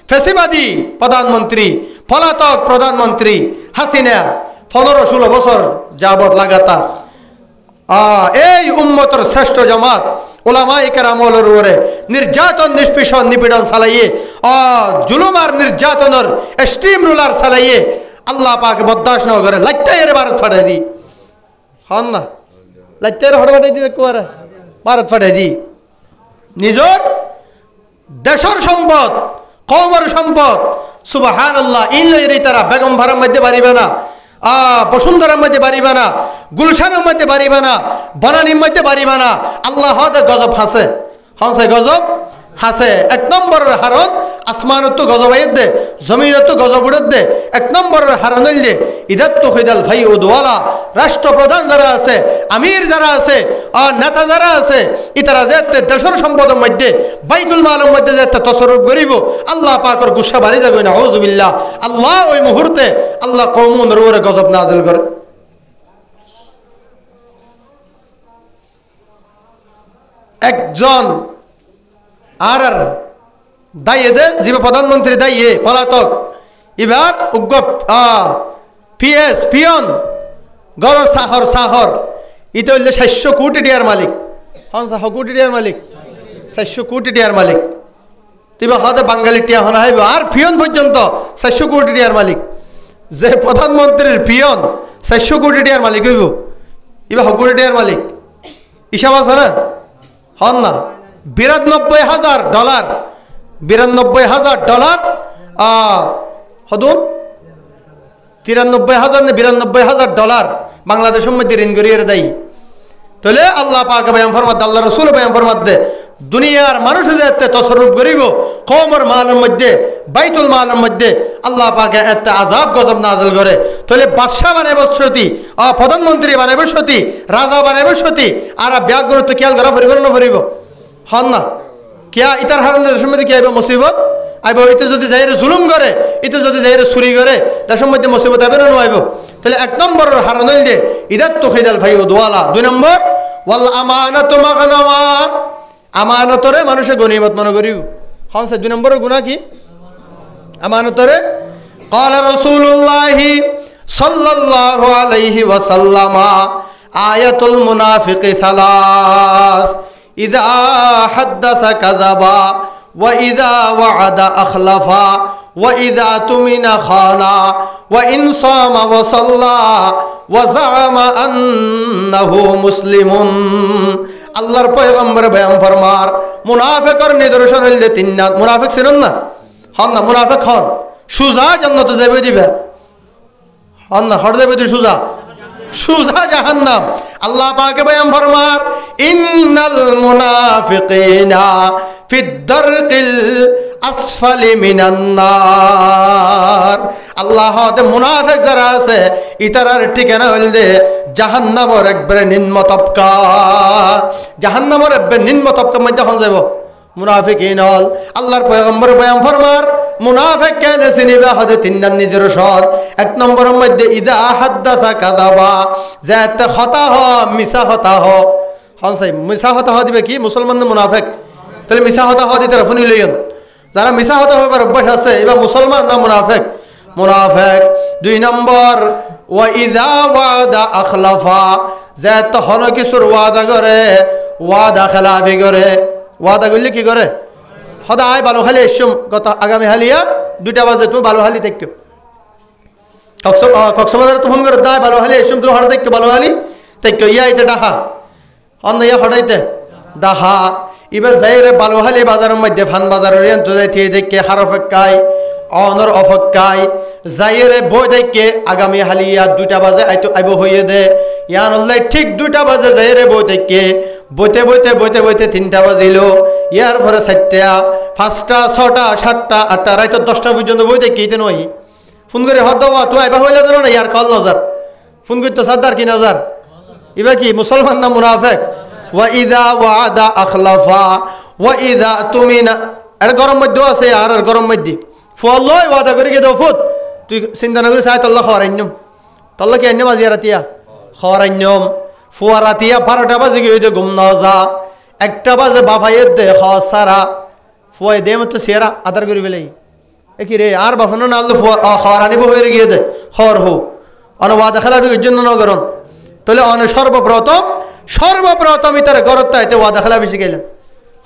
A: ফেসিবাদী প্রধানমন্ত্রী পলাতক প্রধানমন্ত্রী হাসিনা 15-16 বছর যাবত লাগাতার এই উম্মতের শ্রেষ্ঠ জামাত ওলামায়ে কেরামের উপরে নির্যাতন নিষ্পেষণ নিপীড়ন চালাইয়ে জুলুম আর নির্যাতনের স্টিম রুলার চালাইয়ে আল্লাহ পাক বরদাস্ত না করে লাগতে এর ভারত ফাটাই দি হন না লাগতে এর হড় ফাটাই দি কোয়ারে ভারত ফাটাই দি নিজের দেশের সম্পদ কওমের সম্পদ সুবহানাল্লাহ ইন লইরে তারা বেগম ভাড়ার মধ্যে পারিবে না, বসুন্ধরার মধ্যে পারিবে না, গুলশানের মধ্যে পারিবে না, বনানীর মধ্যে পারিবে না। আল্লাহ গজব হাসে হনসে গজব হাসে। 1 নম্বরের হারণ আসমানত গজব আইত দে জমিনত গজব উড়ত দে। 1 নম্বরের হারণ হইল দে ইদাত তুখিদাল ফাইউ দুওয়ালা। রাষ্ট্রপ্রধান যারা আছে, আমির যারা আছে, নেতা যারা আছে, ইতারা যেতে দেশের সম্পদের মধ্যে বাইতুল মালের মধ্যে যেতে তসরুফ করিব আল্লাহ পাকের গুসা বাড়ি যাবে। নাউযুবিল্লাহ। আল্লাহ ওই মুহূর্তে আল্লাহ কওমের উপরে গজব নাযিল করে। একজন আর দাইয়ে দে যে প্রধানমন্ত্রী দাইয়ে পলাতক এবার উগ্র পিএস পিয়ন গর সাহর ইতে হইলে 700 কোটি টাকার মালিক। হন 700 কোটি টাকার মালিক, 700 কোটি টাকার মালিক। তিবা হতে বাঙালি টিয়া হনা হইব আর পিয়ন পর্যন্ত 700 কোটি টাকার মালিক। যে প্রধানমন্ত্রীর পিয়ন 700 কোটি টাকার মালিক হইব, এবার 100 কোটি টাকার মালিক। হিসাব আছে না? হন না। $92,000 $92,000 হদুন 93,000 না $92,000 বাংলাদেশের মধ্যে ঋণ করিয়ে দেয়। তাহলে আল্লাহ পাক বয়ান ফরমাতে, আল্লাহ রাসূল বয়ান ফরমাতে দুনিয়ার মানুষ যাতে তসরুফ করিব কওমের মালের মধ্যে বাইতুল মালের মধ্যে আল্লাহ পাক এত আযাব গজব নাযিল করে। তাহলে বাদশা বানাইব সতী, প্রধানমন্ত্রী বানাইব সতী, রাজা বানাইব সতী, আর ব্যাগগুলো তো খেয়াল করা ফরিব না ফরিব হন না। কিয়া ইতার হারণে দেশের মধ্যে কি আইব মুসিবত আইব। ইতে যদি যাইরে জুলুম করে, ইতে যদি যাইরে চুরি করে দেশের মধ্যে মুসিবত আইব না আইব। তাহলে 1 নম্বরের হারণ হইল যে ইদাত তুখিদাল ফাইউ দুওয়ালা। 2 নম্বর ওয়াল আমানাতু মাগনামা। আমানতরে মানুষে গনিমত মনে করিব। হন 2 নম্বরের গুনাহ কি? আমানতরে قال رسول الله صلى الله عليه وسلم آية المنافق 3 إذا حدث كذب ওয়া ইযা ওয়া'আদা আখলাফা ওয়া ইযা তুমিনা খানা ওয়া ইন সামা ওয়া সাল্লা ওয়া যাআমা আন্নাহু মুসলিমুন। আল্লাহর পয়গম্বর বয়ান ফরমার মুনাফিকের নিদর্শন হইল যে তিনটা। মুনাফিক ছিলেন না, হন না মুনাফিক হন, সুজা জান্নাতে যাবে দিবে, হন না হর যাবে সুজা, সুজা জাহান্নাম। আল্লাহ পাকে বয়ান ফরমার ইন্নাল মুনাফিকিনা ফিদ দারকিল আসফালি মিনান নার। আল্লাহ তে মুনাফিক যারা আছে ইতারার ঠিকানা হইল যে জাহান্নামের একবারে নিম্ন তবকা, জাহান্নামের একবারে নিম্ন তবকার মধ্যে হন যাব মুনাফিকিন হল। আল্লাহর পয়গম্বর বয়ান ফরমার মুনাফিক কেন চিনিবা হদে তিনটা নিদর্শন। এক নম্বরের মধ্যে ইযা হাদ্দাসা কাযাবা, যাতে কথা হ মিছা কথা হ, হন সাই মিছা কথা হ দিবে কি মুসলমান না মুনাফিক, তাহলে মিছা কথা হ দিতে রফুনি লইন। যারা মিছা কথা হইবার অভ্যাস আছে এবার মুসলমান না মুনাফিক, মুনাফিক। দুই নম্বর ওয়া ইযা ওয়াদা আখলাফা, যাতে হন কিছুর ওয়াদা করে ওয়াদা খেলাফি করে। ওয়াদা করলে কি করে সদায় বালু খালি এসম গত আগামী হালিয়া 2টা বাজে তুমি বালু হালি দেখো কক্সবাজারে তো ফোন করে দায় বালু হালি এসম তুমি হঠাৎ দেখো বালু হালি দেখো ইয়া ইতে ডাহা অন্য ইয়া হঠাইতে ডাহা। এবার যাই রে বালু হালি বাজারের মধ্যে ফান বাজারের তো যাই দেখে হারফেক্কাই অনর অফক্কাই যাই রে বই দেখে আগামী হালিয়া 2টা বাজে আইতো আইব হইয়ে দে ইয়ান ঠিক 2টা বাজে যাই রে বই দেখে বইতে বইতে বইতে বইতে 3টা বাজিল, ইয়ার পরে 4টা 5টা 6টা 7টা 8টা রাইত 10টা পর্যন্ত বইতে কিতে নই ফোন করে হদ তুই আইবা হইলে জানো না ইয়ার কল নজর ফোন করতে সাদ্দার কি নজর। এবার কি মুসলমান না মুনাফিক। ওয়া ইযা ওয়াদা আখলাফা ওয়া ইযা তুমিনা, এর গরম মধ্যে আছে আর গরম মধ্যে ফুয়াল লই ওয়াদা করে গিয়ে দাও ফুট তুই চিন্তা না করে চাই তল্লা খাওয়ারাইনম তল্লা কি আইনম আজি রাতিয়া খাওয়ারাইনম ফুয়ারাতিয়া 12টা বাজে গিয়ে ঘুম না যা 1টা বাজে বাফাইয়ের দে খাওয়া সারা ফুয়াই দে মতো সেরা আদার করি ফেলাই এ কি রে আর বাফানো না আল্লু খাওয়ার আনিব হয়ে গিয়ে দে খর হো অন ওয়াদা খেলাফির জন্য নগরণ তাহলে অন সর্বপ্রথম ইতার গরত এতে ওয়াদা খেলাফি শিখাইলেন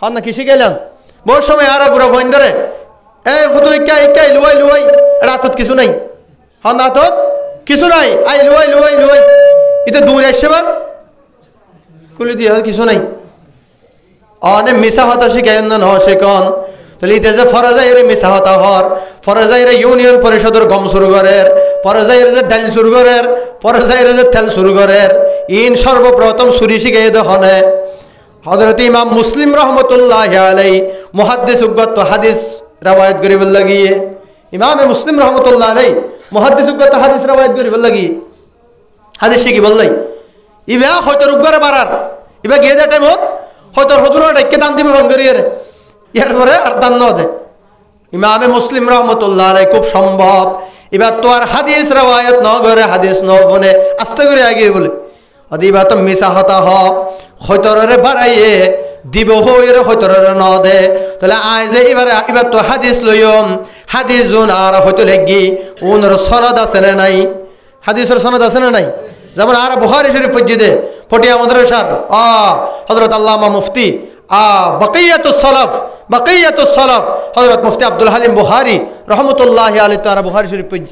A: হন না কি শিখাইলেন বহু সময় আর গুড়া ফোন ধরে এ ফুটু ইকাই লুয়াই লুয়াই রাতত কিছু নাই হন রাতত কিছু নাই আই লুয়াই লুয়াই লুয়াই ইতে দূরে আসছে বার কুলি দিয়ে কিছু নাই অনেক মিশা হতা শিখাই ন শেখন তাহলে ইতে যে ফরজাইরে মিশা হতা হর ফরজাইরে ইউনিয়ন পরিষদের গম শুরু করের ফরজাইরে যে ডাল শুরু করের ফরজাইরে যে তেল শুরু করের ইন সর্বপ্রথম সুরি শিখাই দহনে হযরত ইমাম মুসলিম রহমতুল্লাহি আলাইহি মুহাদ্দিস উগত হাদিস রওয়ায়াত করিব লাগিয়ে ইমাম মুসলিম রহমতুল্লাহি আলাইহি মুহাদ্দিস উগত হাদিস রওয়ায়াত করিব লাগিয়ে হাদিস শিখি বললাই ইবা হয়তো রুগরে বাড়ার ইবা গিয়ে যা টাইমত হয়তো হজুরা ডাইকে দান দিবে ফোন করিয়ে ইয়ার পরে আর দান ন দে ইমামে মুসলিম রহমতুল্লাহ আলাইহি খুব সম্ভব এবার তো আর হাদিস রওয়ায়াত ন করে হাদিস ন ফোনে আস্তে করে আগে বলে অদিবা তো মিশা হতা হ হয়তরে বাড়াইয়ে দিব হইরে হয়তরে ন দে তাহলে আয় যে এবার তো হাদিস লইম হাদিস জুন আর হয়তো লেগি ওনর সনদ আছে না নাই হাদিসের সনদ আছে না নাই যেমন আর বুখারী শরীফ ফজিদে ফটিয়া মাদ্রাসার হযরত আল্লামা মুফতি বাকিয়াতুস সালাফ হযরত মুফতি আব্দুল হালিম বুখারী রাহমাতুল্লাহি আলাইহি তাআলা বুখারী শরীফ ফজি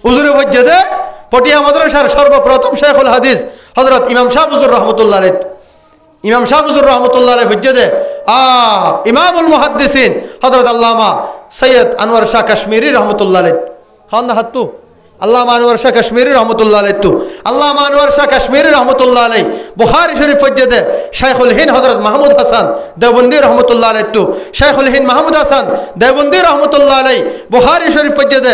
A: হুজুরে ফজিদে ফটিয়া মাদ্রাসার সর্বপ্রথম শেখুল হাদিস হযরত ইমাম শাহ হুজুর রাহমাতুল্লাহি আলাইহি ইমাম শাহ হুজুর রাহমাতুল্লাহি আলাইহি ফজিদে ইমামুল মুহাদ্দিসিন হযরত আল্লামা সৈয়দ আনোয়ার শাহ কাশ্মীরি রাহমাতুল্লাহি আলাইহি খান না হাতু আল্লামা আনোয়ার শাহ কাশ্মীরি রাহমাতুল্লাহি আলাইহি তো আল্লামা আনোয়ার শাহ কাশ্মীরি রাহমাতুল্লাহি আলাইহি বুখারী শরীফ ফজিদে শাইখুল হিন্দ হযরত মাহমুদ হাসান দেওবন্দি রাহমাতুল্লাহি আলাইহি তো শাইখুল হিন্দ মাহমুদ হাসান দেওবন্দি রাহমাতুল্লাহি আলাইহি বুখারী শরীফ ফজিদে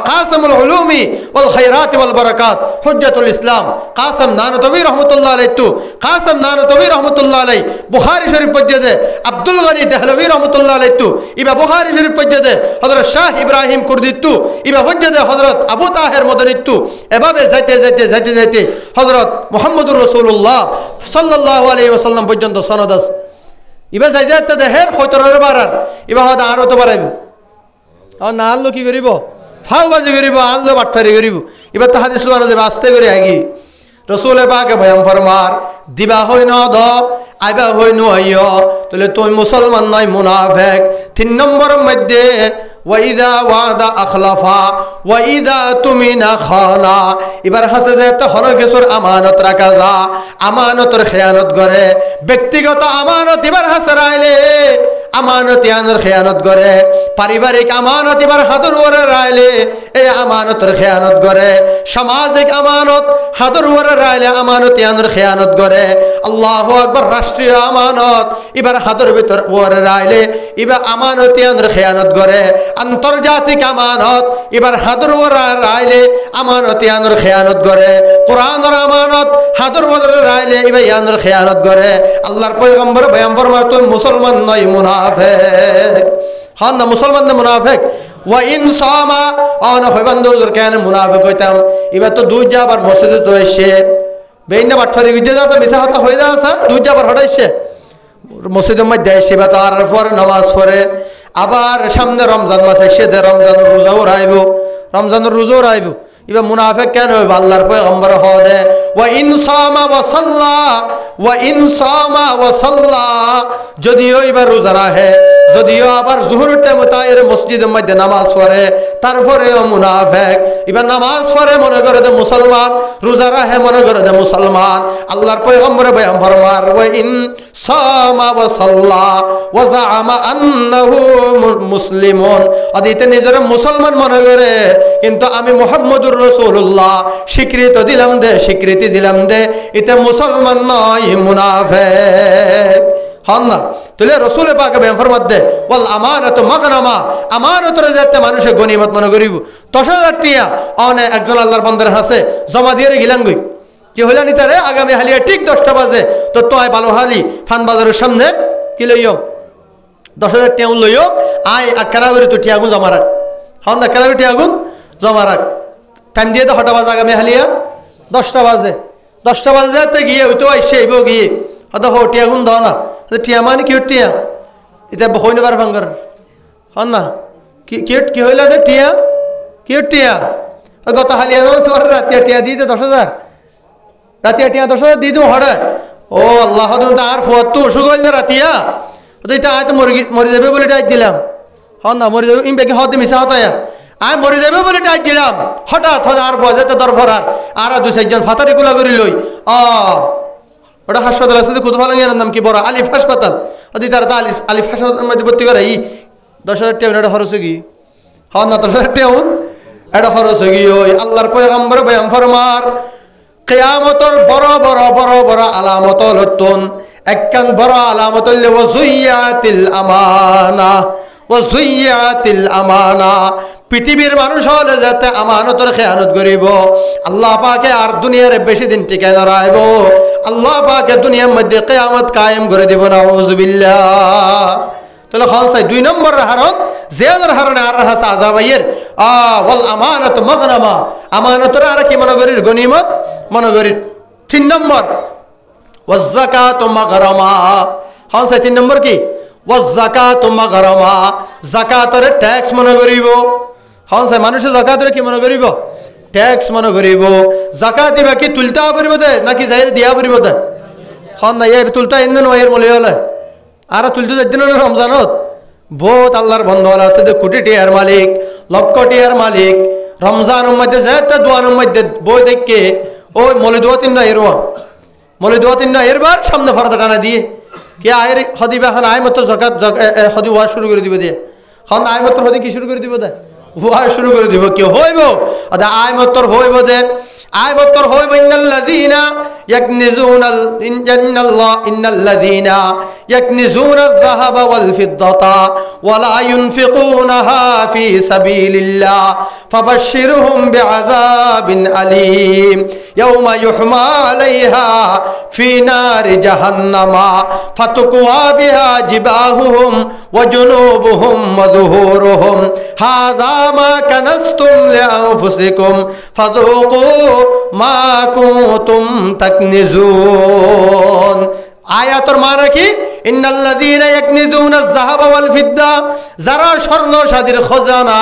A: কাসিমুল উলুমি ওয়াল খায়রাত ওয়াল বারাকাত হুজ্জাতুল ইসলাম কাসিম নানতবী রাহমাতুল্লাহি আলাইহি তো কাসিম নানতবী রাহমাতুল্লাহি আলাইহি বুখারী শরীফ ফজিদে আব্দুল গনি দেহলভী রাহমাতুল্লাহি আলাইহি তো ইবা বুখারী শরীফ ফজিদে হযরত শাহ ইব্রাহিম কুরদি তো ইবা ফজিদে হযরত আবু তাহের মদনী তো এভাবে যাইতে হযরত মুহাম্মদুর রাসূলুল্লাহ সাল্লাল্লাহু আলাইহি ওয়াসাল্লাম পর্যন্ত সনদ আছে ইবা যাইতে দেহের হয়তরে বাড়ার ইবা হয়তো আরো তো বাড়াইব আর না আনলো কি করিব ফাউবাজি করিব আনলো বাটফারি করিব এবার তো হাদিস লোয়ানো যাবে আস্তে করে আগি রসুল পাকে ভয়াম ফরমার দিবা হই ন দ আইবা হই নইও তাহলে তুই মুসলমান নয় মুনাফিক 3 নম্বরের মধ্যে ওয়াইদা ওয়াদা আখলাফা ওয়াইদা তুমিনা খানা এবার হাসে যে তো হন কিছুর আমানত রাখা যা আমানতের খেয়ানত করে ব্যক্তিগত আমানত এবার হাসে রাইলে আমানত ইয়ানোর খেয়ানত করে পারিবারিক আমানত এবার হাতুর ওরে রাইলে এই আমানতের খেয়ানত করে সামাজিক আমানত হাতুর ওরে রাইলে আমানত ইয়ানোর খেয়ানত করে আল্লাহু আকবার রাষ্ট্রীয় আমানত এবার হাতুর ভিতর ওরে রাইলে এবার আমানত ইয়ানোর খেয়ানত করে আন্তর্জাতিক আমানত এবার হাতুর ওরে রাইলে আমানত ইয়ানোর খেয়ানত করে কোরআনের আমানত হাতুর ওরে রাইলে এবার ইয়ানোর খেয়ানত করে আল্লাহর পয়গম্বর বয়ান ফরমায় তুই মুসলমান নয় মুনাফিক হন না মুসলমান না মুনাফিক ওয়া ইন সামা আনা হইবান্দু হুজুর কেন মুনাফিক হইতাম এবার তো দুই যাবার মসজিদে তো এসে বেইনা বাটফারি বিজে যাচ্ছে মিছা কথা হয়ে যাচ্ছে দুই যাবার হটাইছে মসজিদের মধ্যে এসে বা তার পরে নামাজ পড়ে আবার সামনে রমজান মাস এসে দে রমজানের রোজাও রাইব রমজানের রোজাও রাইব এবার মুনাফিক কেন হইব আল্লাহর পয়গম্বর হদে ওয়া ইন সামা ওয়া সাল্লা ওয়া ইন সামা ওয়া সাল্লা যদিও এবার রোজা রাখে যদিও আবার জোহরের টাইমে তাইর মসজিদের মধ্যে নামাজ পড়ে তারপরেও মুনাফিক এবার নামাজ পড়ে মনে করে যে মুসলমান রোজা রাখে মনে করে যে মুসলমান আল্লাহর পয়গম্বর বয়ান ফরমার ওয়া ইন সামা ওয়া সাল্লা ওয়া জাআমা আন্নাহু মুসলিমুন আদিতে নিজের মুসলমান মনে করে কিন্তু আমি মুহাম্মদুর রাসূলুল্লাহ স্বীকৃতি দিলাম দে এটা মুসলমান নয় মুনাফিক হন না তাহলে রসুল পাকে বয়ান ফরমাত দে ওয়াল আমানাতু মাগনামা আমানতের যাতে মানুষে গনিমত মনে করিব 10,000 টিয়া অনে একজন আল্লাহর বান্দার হাসে জমা দিয়ে গিলাম গই কি হইলা নি তারে আগামী হালিয়া ঠিক 10টা বাজে তো তোয় ভালো হালি ফান বাজারের সামনে কি লইও 10,000 টিয়া লইও আয় আকারা করে তো টিয়াগুন জমা রাখ হন না কারা টিয়াগুন জমা রাখ টাইম দিয়ে তো হটা বাজে আগামী হালিয়া 10টা বাজে 10টা বাজে যাতে গিয়ে ওই তো আইসে আইব গিয়ে হয়তো হো টিয়াগুন দাও না টিয়া মানে কি টিয়া এটা হইনি বার ভাঙ্গার হন না কি হইলা যে টিয়া কি টিয়া গত হালিয়া রাতিয়া টিয়া দিয়ে 10,000 রাতিয়া টিয়া 10,000 দিয়ে দিও হড়ে ও আল্লাহ আর ফুয়ার তো অসুখ হইল না রাতিয়া এটা আয় তো মরে যাবে বলে টাইট দিলাম হন না মরে যাবে ইম বেকি হতে মিশা হতায়া আয় মরে যাবে বলে টাইট দিলাম হঠাৎ আর ফুয়া যেতে দরফর আর 2-4 ফাতারি কুলা করি লই ওটা হাসপাতাল আছে কোথাও ভালো নাম কি বড় আলিফ হাসপাতাল ওদি তারা আলিফ হাসপাতালের মধ্যে ভর্তি করে 10,000 টাকা এটা খরচ কি হন না 10,000 টাকা এটা খরচ কি ওই আল্লাহর পয়গম্বর বয়ান ফরমার কিয়ামতের বড় বড় বড় বড় আলামত লতুন একখান বড় আলামত হইল ওয়াজুইয়াতিল আমানা ওয়াজুইয়াতিল আমানা পৃথিবীর মানুষ হলে যাতে আমানতের খেয়ানত করিব আল্লাহ পাকে আর দুনিয়ার বেশি দিন টিকে না রাখব আল্লাহ পাকে দুনিয়ার মধ্যে কিয়ামত কায়েম করে দিব নাউযুবিল্লাহ তাহলে খান সাই 2 নম্বর হারত জিয়াদার হারনে আর হাসা আযাবাইয়ের ওয়াল আমানাতু মাগনামা আমানতের আর কি মনে করির গনিমত মনে করির 3 নম্বর ওয়াজ যাকাতু মাগরামা খান সাই 3 নম্বর কি ওয়াজ যাকাতু মাগরামা যাকাতের ট্যাক্স মনে করিব হন সাই মানুষের যাকাতের কি মনে করিব ট্যাক্স মনে করিব যাকাত দিবা কি তুলতা পড়িব দে নাকি জাহির দিয়া পড়িব দে হন না এই তুলতা ইন্দন ওয়ের মলে হলে আর তুলতে যাইতেন রমজানত বহুত আল্লাহর বন্ধন আছে যে কোটি টিয়ার মালিক লক্ষ টিয়ার মালিক রমজানের মধ্যে যাতে দোয়ানের মধ্যে বই দেখে ওই মলে দোয়া 3 না এরওয়া মলে দোয়া 3 না এরবার সামনে ফরদা টানা দিয়ে কি আয়ের হদিবা এখন আয় মতো যাকাত হদি ওয়া শুরু করে দিবে দিয়ে হন আয় মতো হদি কি শুরু করে দিব দে ওয়া শুরু করে দিব কি হইব আদা আয় মতো হইব দে আয় মতো হইব ইন্নাল্লাযিনা ইয়াকনিজুনাল ইন্নাল্লাযিনা ইয়াকনিজুনাল যাহাবা ওয়াল ফিদ্দাতা ওয়া লা ইউনফিকুনাহা ফি সাবিলিল্লাহ ফাবাশশিরহুম বিআযাবিন আলীম ইয়াওমা ইউহমা আলাইহা ফি নারি জাহান্নামা ফাতুকওয়া বিহা জিবাহুহুম ওয়া জুনুবুহুম ওয়া যুহুরুহুম হাযা মা কানাসতুম লিআনফুসিকুম ফাযুকু মা কুনতুম তাকনিজুন আয়াতের মানে কি ইন্নাল্লাযীনা ইয়াকনিজুনা আয-যাহাবা ওয়াল ফিদ্দা, যারা স্বর্ণ সাদির খজানা,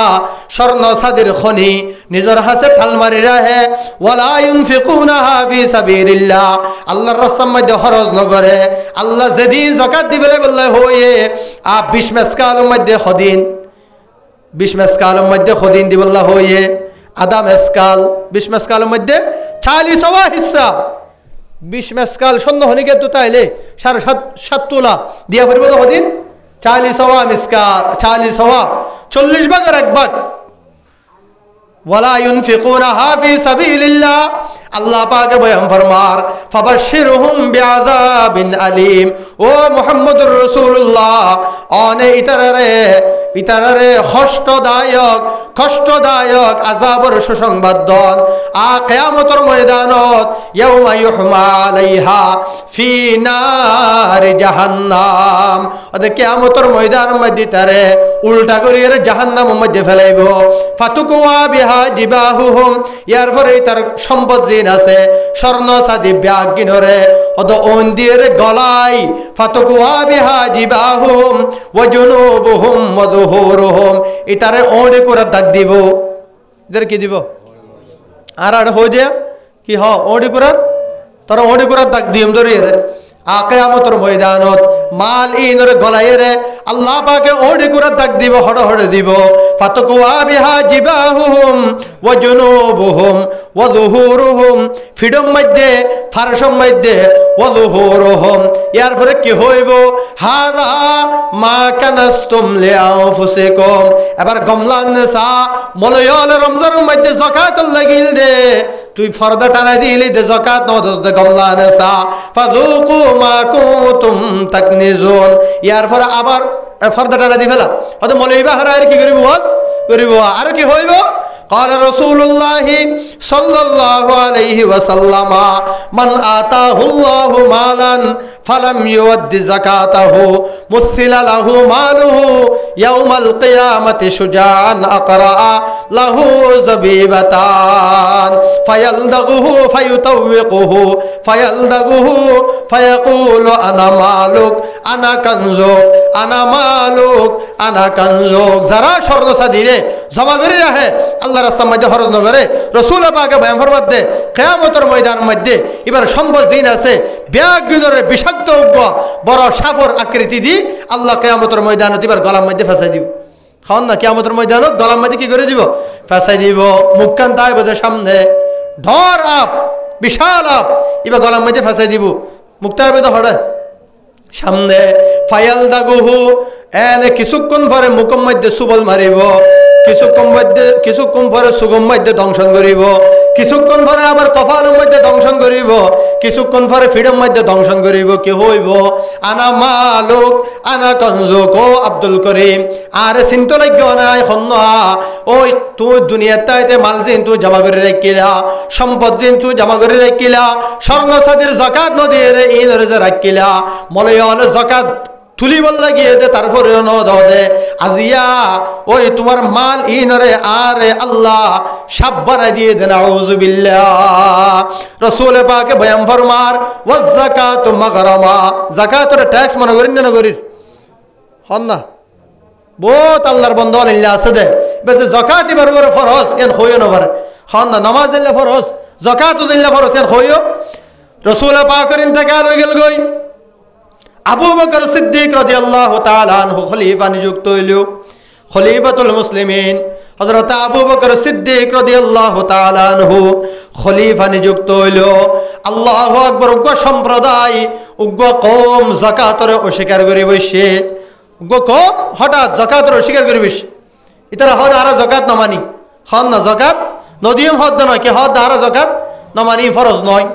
A: স্বর্ণ সাদির খনি নিজের হাতে ঠালমারি রাখে, ওয়ালা ইউনফিকুনাহা ফি সাবিলিল্লাহ, আল্লাহর রাস্তার মধ্যে খরচ নগরে। আল্লাহ যেদিন যাকাত দিবেলে বললে হয়ে 20 মেসকালের মধ্যে খদিন, 20 মেসকালের মধ্যে খদিন দিবল্লা হয়ে আধা মেসকাল, 20 মেসকালের মধ্যে 40 হিস্সা। 20 মেসকাল স্বর্ণ খনিকে তো তাইলে 7.5 তোলা দিয়া পড়ব তো খদিন 40 মেসকাল, 40 40 ভাগের 1 ভাগ। ওয়ালা ইউনফিকুনাহা ফি সাবিলিল্লাহ, আল্লাহ পাক বয়ান ফরমার ফাবাশশিরহুম বিআযাবিন আলীম। ও মুহাম্মদুর রাসূলুল্লাহ, অনে ইতারারে কষ্টদায়ক আযাবের সুসংবাদ দন কিয়ামতের ময়দানত। ইয়াউমা ইউহমা আলাইহা ফি নারি জাহান্নাম, ওদের কিয়ামতের ময়দানের মধ্যে তারে উল্টা করিয়ে জাহান্নামের মধ্যে ফেলাইব। ফাতুকুয়া বিহা জিবাহুহুম, ইয়ার পরে তার সম্পদ জিন আছে স্বর্ণ সাদি ব্যাগ গিনরে ওদ ওন্দির গলাই। ফাতুকুয়া বিহা জিবাহুম ওয়া জুনুবুহুম ওয়া যুহুরুহুম, ইতারে ওড়ে করে দাগ দিব। ইদার কি দিব আর হয়ে যায় কি ওড়ে করে, তোরা ওড়ে করে দাগ দিম ধরিয়ে কিয়ামতের ময়দানত মাল ইনর গলাইরে আল্লাহ পাকে ওড়ে করে দাগ দিব, হড়ে দিব। ফাতুকুয়া বিহা জিবাহুম ওয়া জুনুবুহুম ওয়া যুহুরুহুম, ফিডম মধ্যে ফারসম মধ্যে ওয়া যুহুরুহুম, ইয়ার পরে কি হইব হাযা মা কানাসতুম লিআনফুসিকুম। এবার গমলান নেসা মলয়াল রমজানের মধ্যে যাকাত লাগিল দে, তুই ফরদা টানা দিলি দে যাকাত নদস দে গমলান নেসা ফাযুকু মা কুনতুম তাকনিজুন। ইয়ার পরে আবার ফরদা টানা দি ফেলা হয়তো মলইবা হারায়ের কি করিব ওয়াজ করিব। আর কি হইব قال رسول الله صلى الله عليه وسلم من آتاه الله مالا فلم يؤد زكاته مثل له ماله يوم القيامة شجاعا أقرأ له زبيبتان فيلدغه فيطوقه فيلدغه فيقول أنا مالك أنا كنزك أنا مالك أنا كنزك। যারা স্বর্ণ সাদিরে জমা করে রাখে আল্লাহর রাস্তার মধ্যে খরচ না করে, রাসূল পাকে বয়ান ফরমাতে কিয়ামতের ময়দানের মধ্যে এবার সম্পদ জিন আছে ব্যাগ গুলোর বিষাক্ত বড় সাফর আকৃতি দি আল্লাহ কিয়ামতের ময়দানত এবার গলার মধ্যে ফেসাই দিব। খাওয়ান না কিয়ামতের ময়দানত গলার মধ্যে কি করে দিব ফেসাই দিব। মুখখান তাই বোধের সামনে ধর আপ বিশাল আপ এবার গলার মধ্যে ফেসাই দিব, মুখটা বোধ হড়ে সামনে। ফায়াল দাগুহু এনে কিছুক্ষণ পরে মুখের মধ্যে সুবল মারিব, কিছুক্ষণ পরে সুগম মধ্যে দংশন করিব, কিছুক্ষণ পরে আবার কপালের মধ্যে দংশন করিব, কিছুক্ষণ পরে ফিডের মধ্যে দংশন করিব। কি হইব আনা মালুক আনা কনজুক। ও আব্দুল করিম আরে চিন্ত লাগ্য নাই হন্যা, ওই তুই দুনিয়ার তাইতে মাল জিন তুই জমা করে রাখিলা, সম্পদ জিন তুই জমা করে রাখিলা, স্বর্ণ সাদির যাকাত নদীর ইনরে যে রাখিলা, মলয়াল যাকাত তুলি বল লাগিয়ে দে তারপরে দে আজিয়া ওই তোমার মাল ইনরে আরে আল্লাহ সাব বানাই দিয়ে দেন। আউযু বিল্লাহ। রাসূল পাকে বয়ান ফরমার ওয়াজ যাকাতু মাগরামা, যাকাতের ট্যাক্স মনে করেন না করির হন না বহুত আল্লাহর বন্ধ আল্লাহ আছে দে বেজে যাকাত এবার করে ফরজ এন হইও না পারে হন না, নামাজ দিলে ফরজ যাকাত দিলে ফরজ এন হইও। রাসূল পাকের ইন্তেকাল হয়ে গেল গই, আবু বকর সিদ্দিক রাদিয়াল্লাহু তাআলা আনহু খলিফা নিযুক্ত হইল। খলিফাতুল মুসলিমিন হযরত আবু বকর সিদ্দিক রাদিয়াল্লাহু তাআলা আনহু খলিফা নিযুক্ত হইল। আল্লাহু আকবার। উগ্র সম্প্রদায় উগ্র কওম যাকাতের অস্বীকার করে বসে, উগ্র কওম হঠাৎ যাকাতের অস্বীকার করে বসে। ইতারা হদ আর যাকাত না মানি হন না, যাকাত নদিয়ম হদ নয় কি হদ আর যাকাত না মানি ফরজ নয়।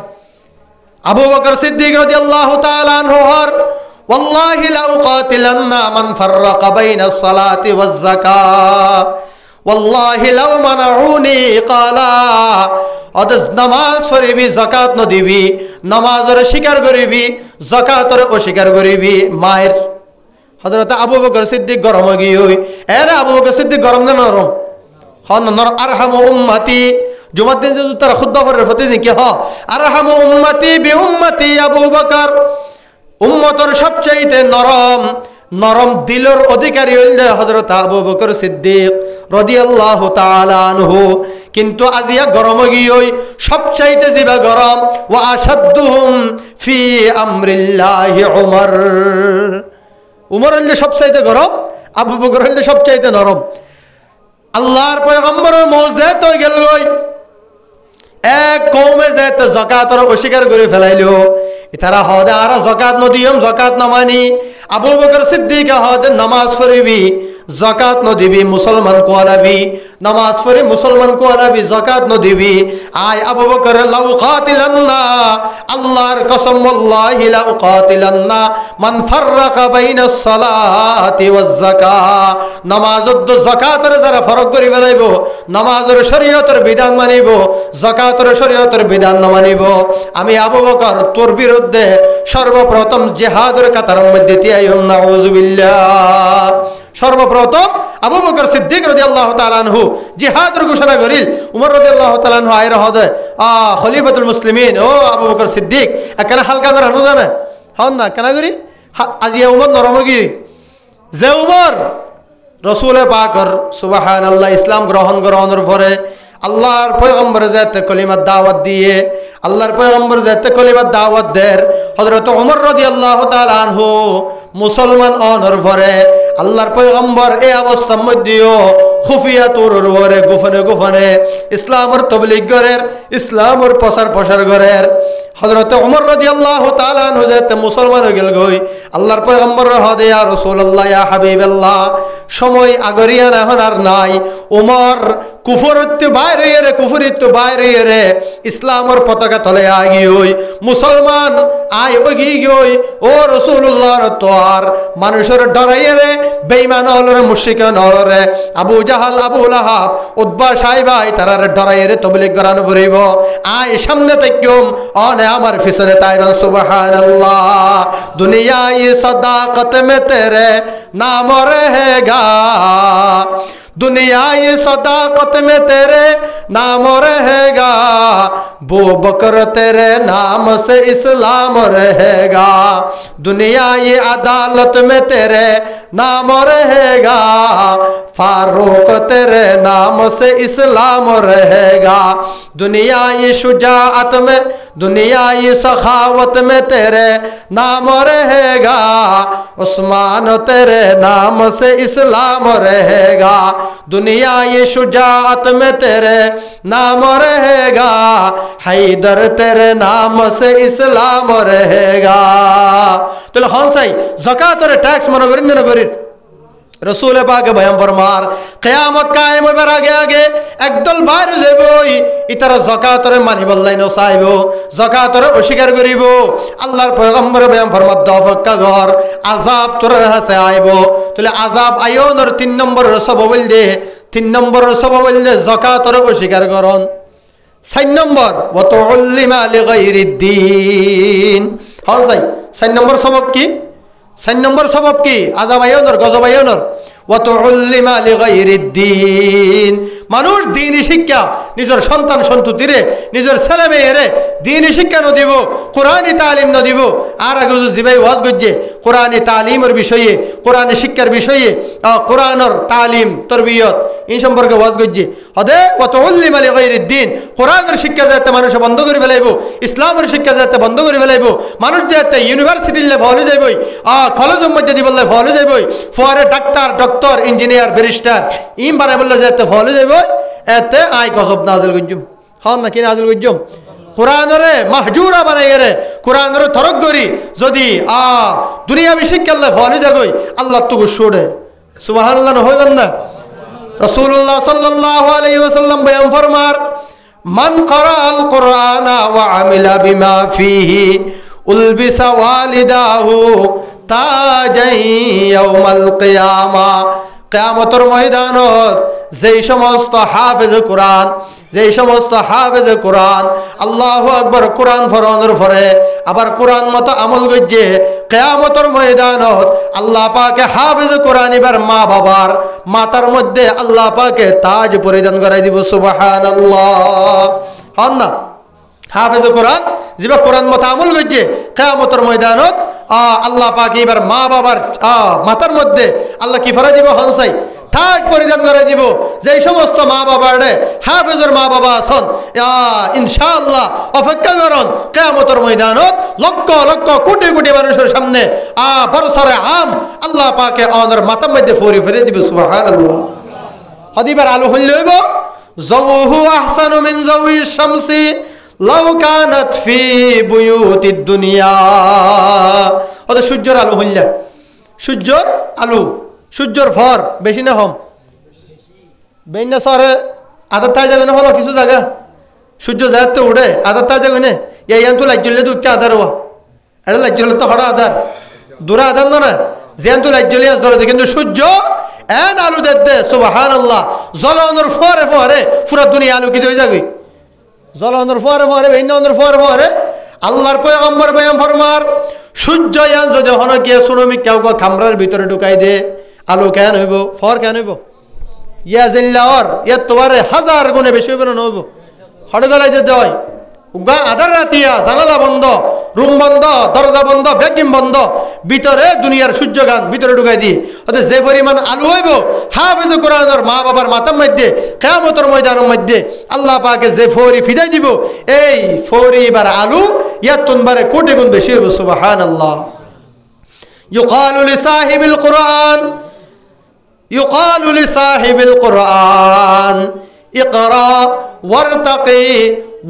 A: আবু বকর সিদ্দিক রাদিয়াল্লাহু তাআলা আনহু হর ওয়াল্লাহি লা উকাতিলান্না মান ফাররাকা বাইনাস সালাতি ওয়াজ যাকাত ওয়াল্লাহি লাউ মানাউনি ক্বালা। অদস নামাজ পড়িবি যাকাত ন দিবি, নামাজের স্বীকার করিবি যাকাতের অস্বীকার করিবি মায়ের। হযরত আবু বকর সিদ্দিক গরম গিয়ে এরা আবু বকর সিদ্দিক গরম না নরম হন নর আরহামু উম্মতি। জুমার দিন যে তারা খুতবা পড়ে প্রতিদিন কি আরহামু উম্মতি বি উম্মতি আবু বকর, উম্মতের সবচাইতে নরম নরম দিলের অধিকারী হইলে হযরত আবু বকর সিদ্দিক রাদিয়াল্লাহু তাআলা আনহু। কিন্তু আজিয়া গরম গিয়ে সবচাইতে জিবা গরম ওয়া আশাদ্দুহুম ফি আমরিল্লাহি উমর। উমর হইলে সবচাইতে গরম, আবু বকর হইলে সবচাইতে নরম। আল্লাহর পয়গম্বরের মৌজিজা হয়ে গেল এক কওমে যেতে যাকাতের অস্বীকার করে ফেলাইলো। তারা হদে আর যাকাত নদিয়ম যাকাত না মানি। আবু বকর সিদ্দিক হদে নামাজ পড়িবি যাকাত নদিবি মুসলমান কোয়ালাবি, নামাজ পড়ি মুসলমান কোয়ালাবি যাকাত নদিবি। আয় আবু বকর লাউ কাতিলান্না, আল্লাহর কসম ওয়াল্লাহি লাউ কাতিলান্না মান ফাররাকা বাইনাস সালাতি ওয়াজ যাকাত। নামাজত যাকাতের যারা ফরক করি ফেলাইব, নামাজের শরীয়তের বিধান মানিব, যাকাতের শরীয়তের বিধান না মানিব, আমি আবু বকর তোর বিরুদ্ধে সর্বপ্রথম জিহাদের কাতারের মধ্যে তিয়াইম নাউযুবিল্লাহ। সর্বপ্রথম আবু বকর সিদ্দিক রাদিয়াল্লাহু তাআলা আনহু জিহাদের ঘোষণা করিল। উমর রাদিয়াল্লাহু তাআলা আনহু আইর হদে খলিফাতুল মুসলিমিন ও আবু বকর সিদ্দিক এখানে হালকা করে আনো জানে হন না কেন করি আজি উমর নরমগি যে উমর রসুলে পাকর সুবহানাল্লাহ ইসলাম গ্রহণের পরে আল্লাহর পয়গম্বর যাতে কলিমার দাওয়াত দিয়ে, আল্লাহর পয়গম্বর যাতে কলিমার দাওয়াত দেয়, হযরত ওমর রাদিয়াল্লাহু তাআলা আনহু মুসলমান অনর পরে আল্লাহর পয়গম্বর এই অবস্থার মধ্যেও খুফিয়া তুরুর পরে গোপনে গোপনে ইসলামের তবলিগ করের, ইসলামের প্রসার করের। হযরত ওমর রাদিয়াল্লাহু তাআলা আনহু যাতে মুসলমান হয়ে গেল গই আল্লাহর পয়গম্বর হদে ইয়া রাসূলুল্লাহ ইয়া হাবিবাল্লাহ সময় আগরিয়া এখন আর নাই। ওমর কুফরিত বাইরে রে ইসলামের পতাকা তলে আগিয়ে মুসলমান আয় ওগি গই ও রাসূলুল্লাহর তোয়ার মানুষের ডরাইয়ে রে বেঈমান হলরে মুশরিক নলরে আবু জাহাল আবু লাহাব উতবা সাইবাই তারার ডরাইয়ে রে তবলিগ করানো পড়িব। আয় সামনে তাইকুম অনে আমার পিছনে তাইবান সুবহানাল্লাহ। দুনিয়া ये सदाकत में तेरे नाम रहेगा, दुनिया ये सदाकत में तेरे नाम रहेगा, बो बकर तेरे नाम से इस्लाम रहेगा, दुनिया ये अदालत में तेरे नाम रहेगा, फारूक तेरे नाम से इस्लाम रहेगा, दुनिया ये शुजाअत में दुनिया ये सखावत में तेरे नाम रहेगा, उस्मान तेरे नाम से इस्लाम रहेगा, दुनिया ये शुजाअत में तेरे नाम रहेगा, हैदर तेरे नाम से इस्लाम रहेगा। तो हन साई ज़कात और टैक्स मनो करिन न करिन रसूल पाक बयान फरमार क़यामत कायम होবার আগে আগে একদল বাইরে যাইব ইতারা যাকাতের মানিবল্লাই ন চাইব, যাকাতের অস্বীকার করিব। আল্লাহর পয়গম্বর বয়ান ফরমাত দফকা ঘর আযাব তোর হাসে আইব। তাহলে আযাব আয়োনর 3 নম্বর সব বলদে 3 নম্বর সব বলদে যাকাতের অস্বীকার করন। 4 নম্বর ওয়া তুল্লিমা লিগাইরিদ্দিন হন সাই 4 নম্বর সবব কি 4 নম্বর সবব কি আযাব আয়োনর গজব আয়োনর ওয়া তুল্লিমা লিগাইরিদ্দিন মানুষ দ্বীনি শিক্ষা নিজের সন্তান সন্ততিরে নিজের ছেলে মেয়েরে দ্বীনি শিক্ষা নদিব, কোরআনী তালিম নদিব। আর আগে জিবাই ওয়াজ গজ্জে কোরআনী তালিমের বিষয়ে কোরআনী শিক্ষার বিষয়ে কোরআনের তালিম তরবিয়ত এই সম্পর্কে ওয়াজ গজ্জে হদে ওয়া তুল্লিমা লিগাইরিদ্দিন কোরআনের শিক্ষা যাতে মানুষ বন্ধ করে ফেলাইব, ইসলামের শিক্ষা যাতে বন্ধ করে ফেলাইব, মানুষ যাতে ইউনিভার্সিটির লে ভলে যাইবই কলেজের মধ্যে দিব ভলে যাইবই, ফরে ডক্টর ইঞ্জিনিয়ার ব্যারিস্টার ইম বানাই বললে যাতে ভলে যাইব। এতে আয় গজব নাজিল গজ্জুম হন না কি নাজিল গজ্জুম কোরআনরে মাহজুরা বানাই রে কোরআনরে তরক করি যদি দুনিয়াবি শিক্ষা আল্লাহ ভলে যাগই আল্লাহ তো গুসুড়ে সুবহানাল্লাহ হইবেন না। রাসূলুল্লাহ সাল্লাল্লাহু আলাইহি ওয়াসাল্লাম বয়ান ফরমার মান ক্বারাআল কুরআনা ওয়া আমিলা বিমা ফিহি উলবিসা ওয়ালিদাহু তাজাই ইয়াউমাল কিয়ামা। কিয়ামতের ময়দানত যেই সমস্ত হাফেজ কোরআন আল্লাহু আকবার কোরআন ফরনের পরে আবার কোরআন মতো আমল গজ্জে কিয়ামতের ময়দানত আল্লাহ পাকে হাফেজ কোরআন এবার মা বাবার মাথার মধ্যে আল্লাহ পাকে তাজ পরিধান করাই দিব সুবহানাল্লাহ হন না। হাফেজে কোরআন যেবা কোরআন মতো আমল করছে কিয়ামতের ময়দানত আল্লাহ পাক এবার মা বাবার মাথার মধ্যে আল্লাহ কি ফরা দিব হনসাই তাজ পরিধান করে দিব। যে সমস্ত মা বাবার হাফেজের মা বাবা আছেন ইনশাআল্লাহ অপেক্ষা করেন কিয়ামতের ময়দানত লক্ষ লক্ষ কোটি কোটি মানুষের সামনে বরসরে আম আল্লাহ পাকে আমাদের মাথার মধ্যে ফরি ফেলে দিব। সুবহানাল্লাহ। হদিবার আলু হইলে হইব যাওহু আহসানু মিন যাওয়ি শামসি লাউ কানাত ফি বুয়ুতিদ দুনিয়া। ওদের সূর্যের আলো হইলা, সূর্যের আলো, সূর্যের ফর বেশি না হম বেইনা সরে আধার থাই যাবে না হলো কিছু জায়গা সূর্য যাতে তো উঠে আধার থাই যাবে না এই আন্তু লাইট জ্বললে তো উঠতে আধার হওয়া এটা লাইট জ্বললে তো হড়া আধার দূরে আধার না যেহেতু লাইট জ্বলিয়ে ধরে কিন্তু সূর্য এন আলু দে সুবহানাল্লাহ জ্বলনের ফরে ফরে পুরা দুনিয়া আলোকিত হয়ে যাবে। জ্বলনের ফরে ফরে বেইনার ফরে ফরে আল্লাহর পয়গম্বর বয়ান ফরমার সূর্য ইয়ান যদি হন গিয়ে সুনমিক কেউ খামরার ভিতরে ঢুকাই দে আলো কেন হইব ফর কেন হইব ইয়া জিল্লাহর ইয়া তোমার হাজার গুণে বেশি হইব না হইব হড়বেলায় যে দেয় উগা আধার রাতিয়া জানালা বন্ধ রুম বন্ধ দরজা বন্ধ ভ্যাকিউম বন্ধ ভিতরে দুনিয়ার সূর্যগান ভিতরে ঢুকাই দিয়ে অর্থাৎ যে পরিমাণ আলো হইব হাফেজ কোরআনের মা বাবার মাথার মধ্যে কিয়ামতের ময়দানের মধ্যে আল্লাহ পাকে যে ফরি ফিদাই দিব এই ফরি বার আলো ইয়াতুনবারে কোটি গুণ বেশি হইব। সুবহানাল্লাহ। ইউকালু লিসাহিবিল কুরআন ইউকালু লিসাহিবিল কুরআন ইকরা ওয়ারতাকি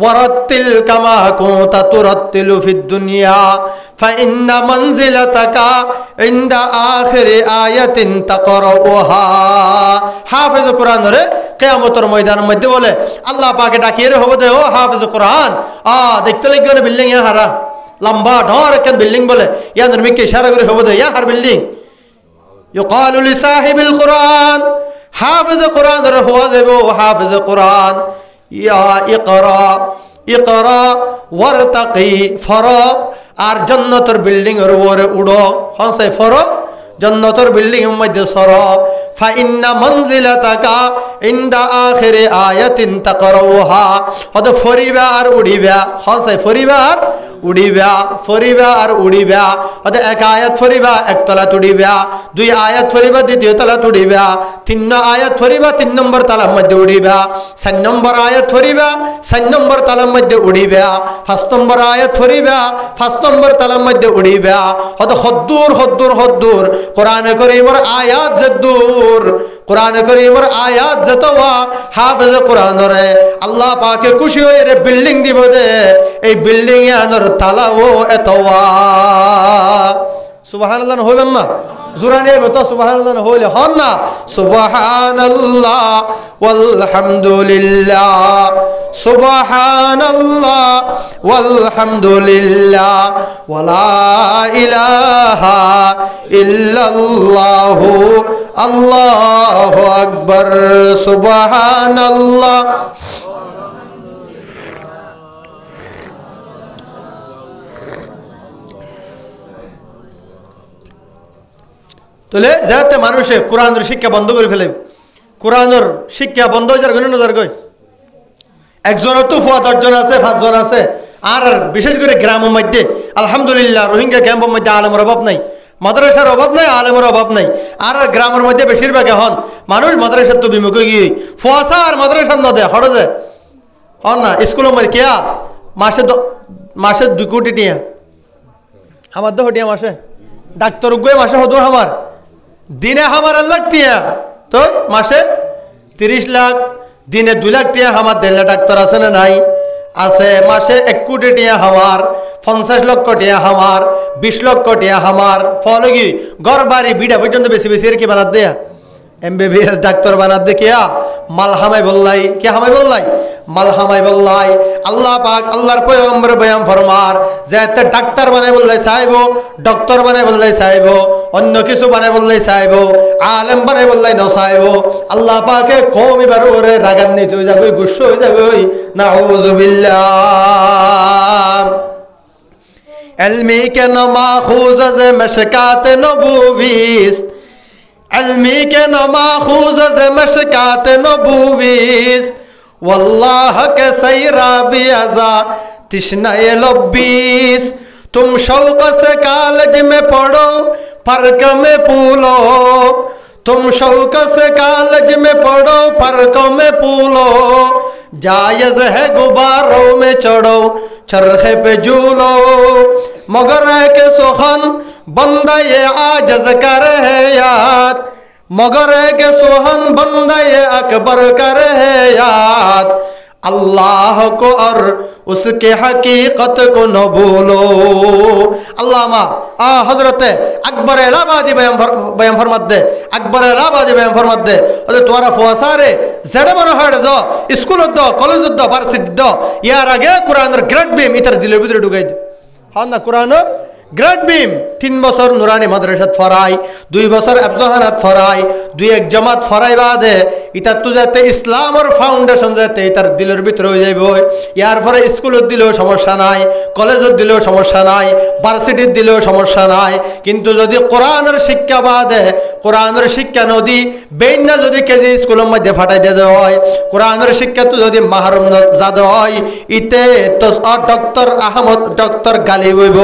A: ورتل كما كنت ترتل في الدنيا فإن منزلتك عند آخر آية تقرأها। হাফেজ কোরআন রে কিয়ামতের ময়দানের মধ্যে বলে আল্লাহ পাকে ডাকিয়ে হবে দে ও হাফেজ কোরআন দেখতে লাগবে না বিল্ডিং ইয়া হারা লম্বা ঢর একটা বিল্ডিং বলে ইয়া নরমিকে ইশারা করে হবে দে ইয়া হার বিল্ডিং ইউকালু লিসাহিবিল কুরআন হাফেজ কোরআন রে হওয়া দেব হাফেজ কোরআন ইয়া ইকরা ইকরা ওয়ারতাকি ফর আর জান্নাতের বিল্ডিং এর উপরে উড়ো হনসাই ফর জান্নাতের বিল্ডিং এর মধ্যে সর ফাইন্না মানজিলাতাকা ইনদা আখিরি আয়াতিন তাকরাউহা হদ ফরিবা আর উড়িবা হনসাই ফরিবা আর উড়িবা ফরিবা আর উড়িবা হদ এক আয়াত ফরিবা এক তলা উড়িবা দুই আয়াত ফরিবা দ্বিতীয় তলা উড়িবা তিন আয়াত ফরিবা তিন নম্বর তলার মধ্যে উড়িবা চার নম্বর আয়াত ফরিবা চার নম্বর তলার মধ্যে উড়িবা পাঁচ নম্বর আয়াত ফরিবা পাঁচ নম্বর তলার মধ্যে উড়িবা হদ হদ্দুর হদ্দুর হদ্দুর কোরআনে কারীমের আয়াত যদ্দুর কোরআনে কারীমের আয়াত যতওয়া হাফেজ কোরআনের আল্লাহ পাকে খুশি হয়ে রে বিল্ডিং দিব দে এই বিল্ডিং এর তালাও এতওয়া। সুবহানাল্লাহ হইবেন না জোরানি বতো সুবহানাল্লাহ হইলে হন না সুবহানাল্লাহ ওয়ালহামদুলিল্লাহ সুবহানাল্লাহ ওয়ালহামদুলিল্লাহ ওয়ালা ইলাহা ইল্লাল্লাহু আল্লাহু আকবার সুবহানাল্লাহ। তাহলে যাতে মানুষে কোরআনের শিক্ষা বন্ধ করে ফেলে কোরআনের শিক্ষা বন্ধ হয়ে যার গণনা যার গই একজনের তো 5 জন আছে 5 জন আছে আর বিশেষ করে গ্রামের মধ্যে আলহামদুলিল্লাহ রোহিঙ্গা ক্যাম্পের মধ্যে আলেমের অভাব নাই মাদ্রাসার অভাব নাই আলেমের অভাব নাই আর গ্রামের মধ্যে বেশিরভাগ হন মানুষ মাদ্রাসার তো বিমুখে গিয়ে ফুয়াশা আর মাদ্রাসার নদে হড়ে যায় হন না স্কুলের মধ্যে কেয়া মাসে 2 কোটি টিয়া আমার তো হটিয়া মাসে ডাক্তার গিয়ে মাসে হতো আমার দিনে আমার 1 লাখ টিয়া তো মাসে 30 লাখ দিনে 2 লাখ টিয়া আমার 1.5 লাখ ডাক্তার আছে না নাই আছে মাসে 1 কোটি টিয়া আমার 50 লক্ষ টিয়া আমার 20 লক্ষ টিয়া আমার ফলে কি ঘর বাড়ি বিড়া পর্যন্ত বেশি বেশি কি বানাত দেয়া এমবিবিএস ডাক্তার বানাত দে কিয়া মাল হামাই বললাই কে হামাই বললাই মাল হামাই বললাই আল্লাহ পাক আল্লাহর পয়গম্বর বয়ান ফরমার যে এতে ডাক্তার বানাই বললাই চাইবো ডক্টর বানাই বললাই চাইবো অন্য কিছু বানাই বললাই চাইবো আলেম বানাই বললাই ন চাইবো আল্লাহ পাকে কম এবার ওরে রাগান্বিত হয়ে যাবে গুস্সা হয়ে যাবে নাউযুবিল্লাহ। ইলমি কে নমাখুজ যে মশকাত নবুবিস علمی کے نماخوذ از مشکات نبویست واللہ کے سیرا بھی ازا तृष्णाए लब्बीस। तुम शौक से कॉलेज में पढ़ो फर्क में पूलो, तुम शौक से कॉलेज में पढ़ो फर्क में पूलो, जायज है गुब्बारों में चढ़ो चरखे पे झूलो, मगर है के सुखन बंदा ये आजज कर है याद, मगर है के सुहन बंदा ये अकबर कर है याद, अल्लाह को और उसके हकीकत को न भूलो। अल्लामा हजरत अकबर इलाहाबादी बयान फरमात दे, अकबर इलाहाबादी बयान फरमात दे, अरे तुम्हारा फुआसारे जेडे मनो हड़ दो स्कूल दो कॉलेज दो भार्सिटी दो यार आगे कुरान ग्रेट बीम इतर दिलेर भितरे ढुकाई दे। हाँ ना कुरान ग्रेट बीम 3 বছর নুরানি মাদ্রাসাত ফরাই, 2 বছর আফজাহানাত ফরাই, 2-1 জামাত ফরাই বাদে ইতার তো যাতে ইসলামের ফাউন্ডেশন যাতে ইতার দিলের ভিতরে হয়ে যাইব। ইয়ার পরে স্কুলত দিলেও সমস্যা নাই, কলেজত দিলেও সমস্যা নাই, ভার্সিটিত দিলেও সমস্যা নাই, কিন্তু যদি কোরআনের শিক্ষা বাদে কোরআনের শিক্ষা নদী বেইনা যদি কেজি স্কুলের মধ্যে ফাটাই দিয়ে দেওয়া হয়, কোরআনের শিক্ষা তো যদি মাহরুম জাদা হয়, ইতে তো ডক্টর আহমদ ডক্টর গালি হইব।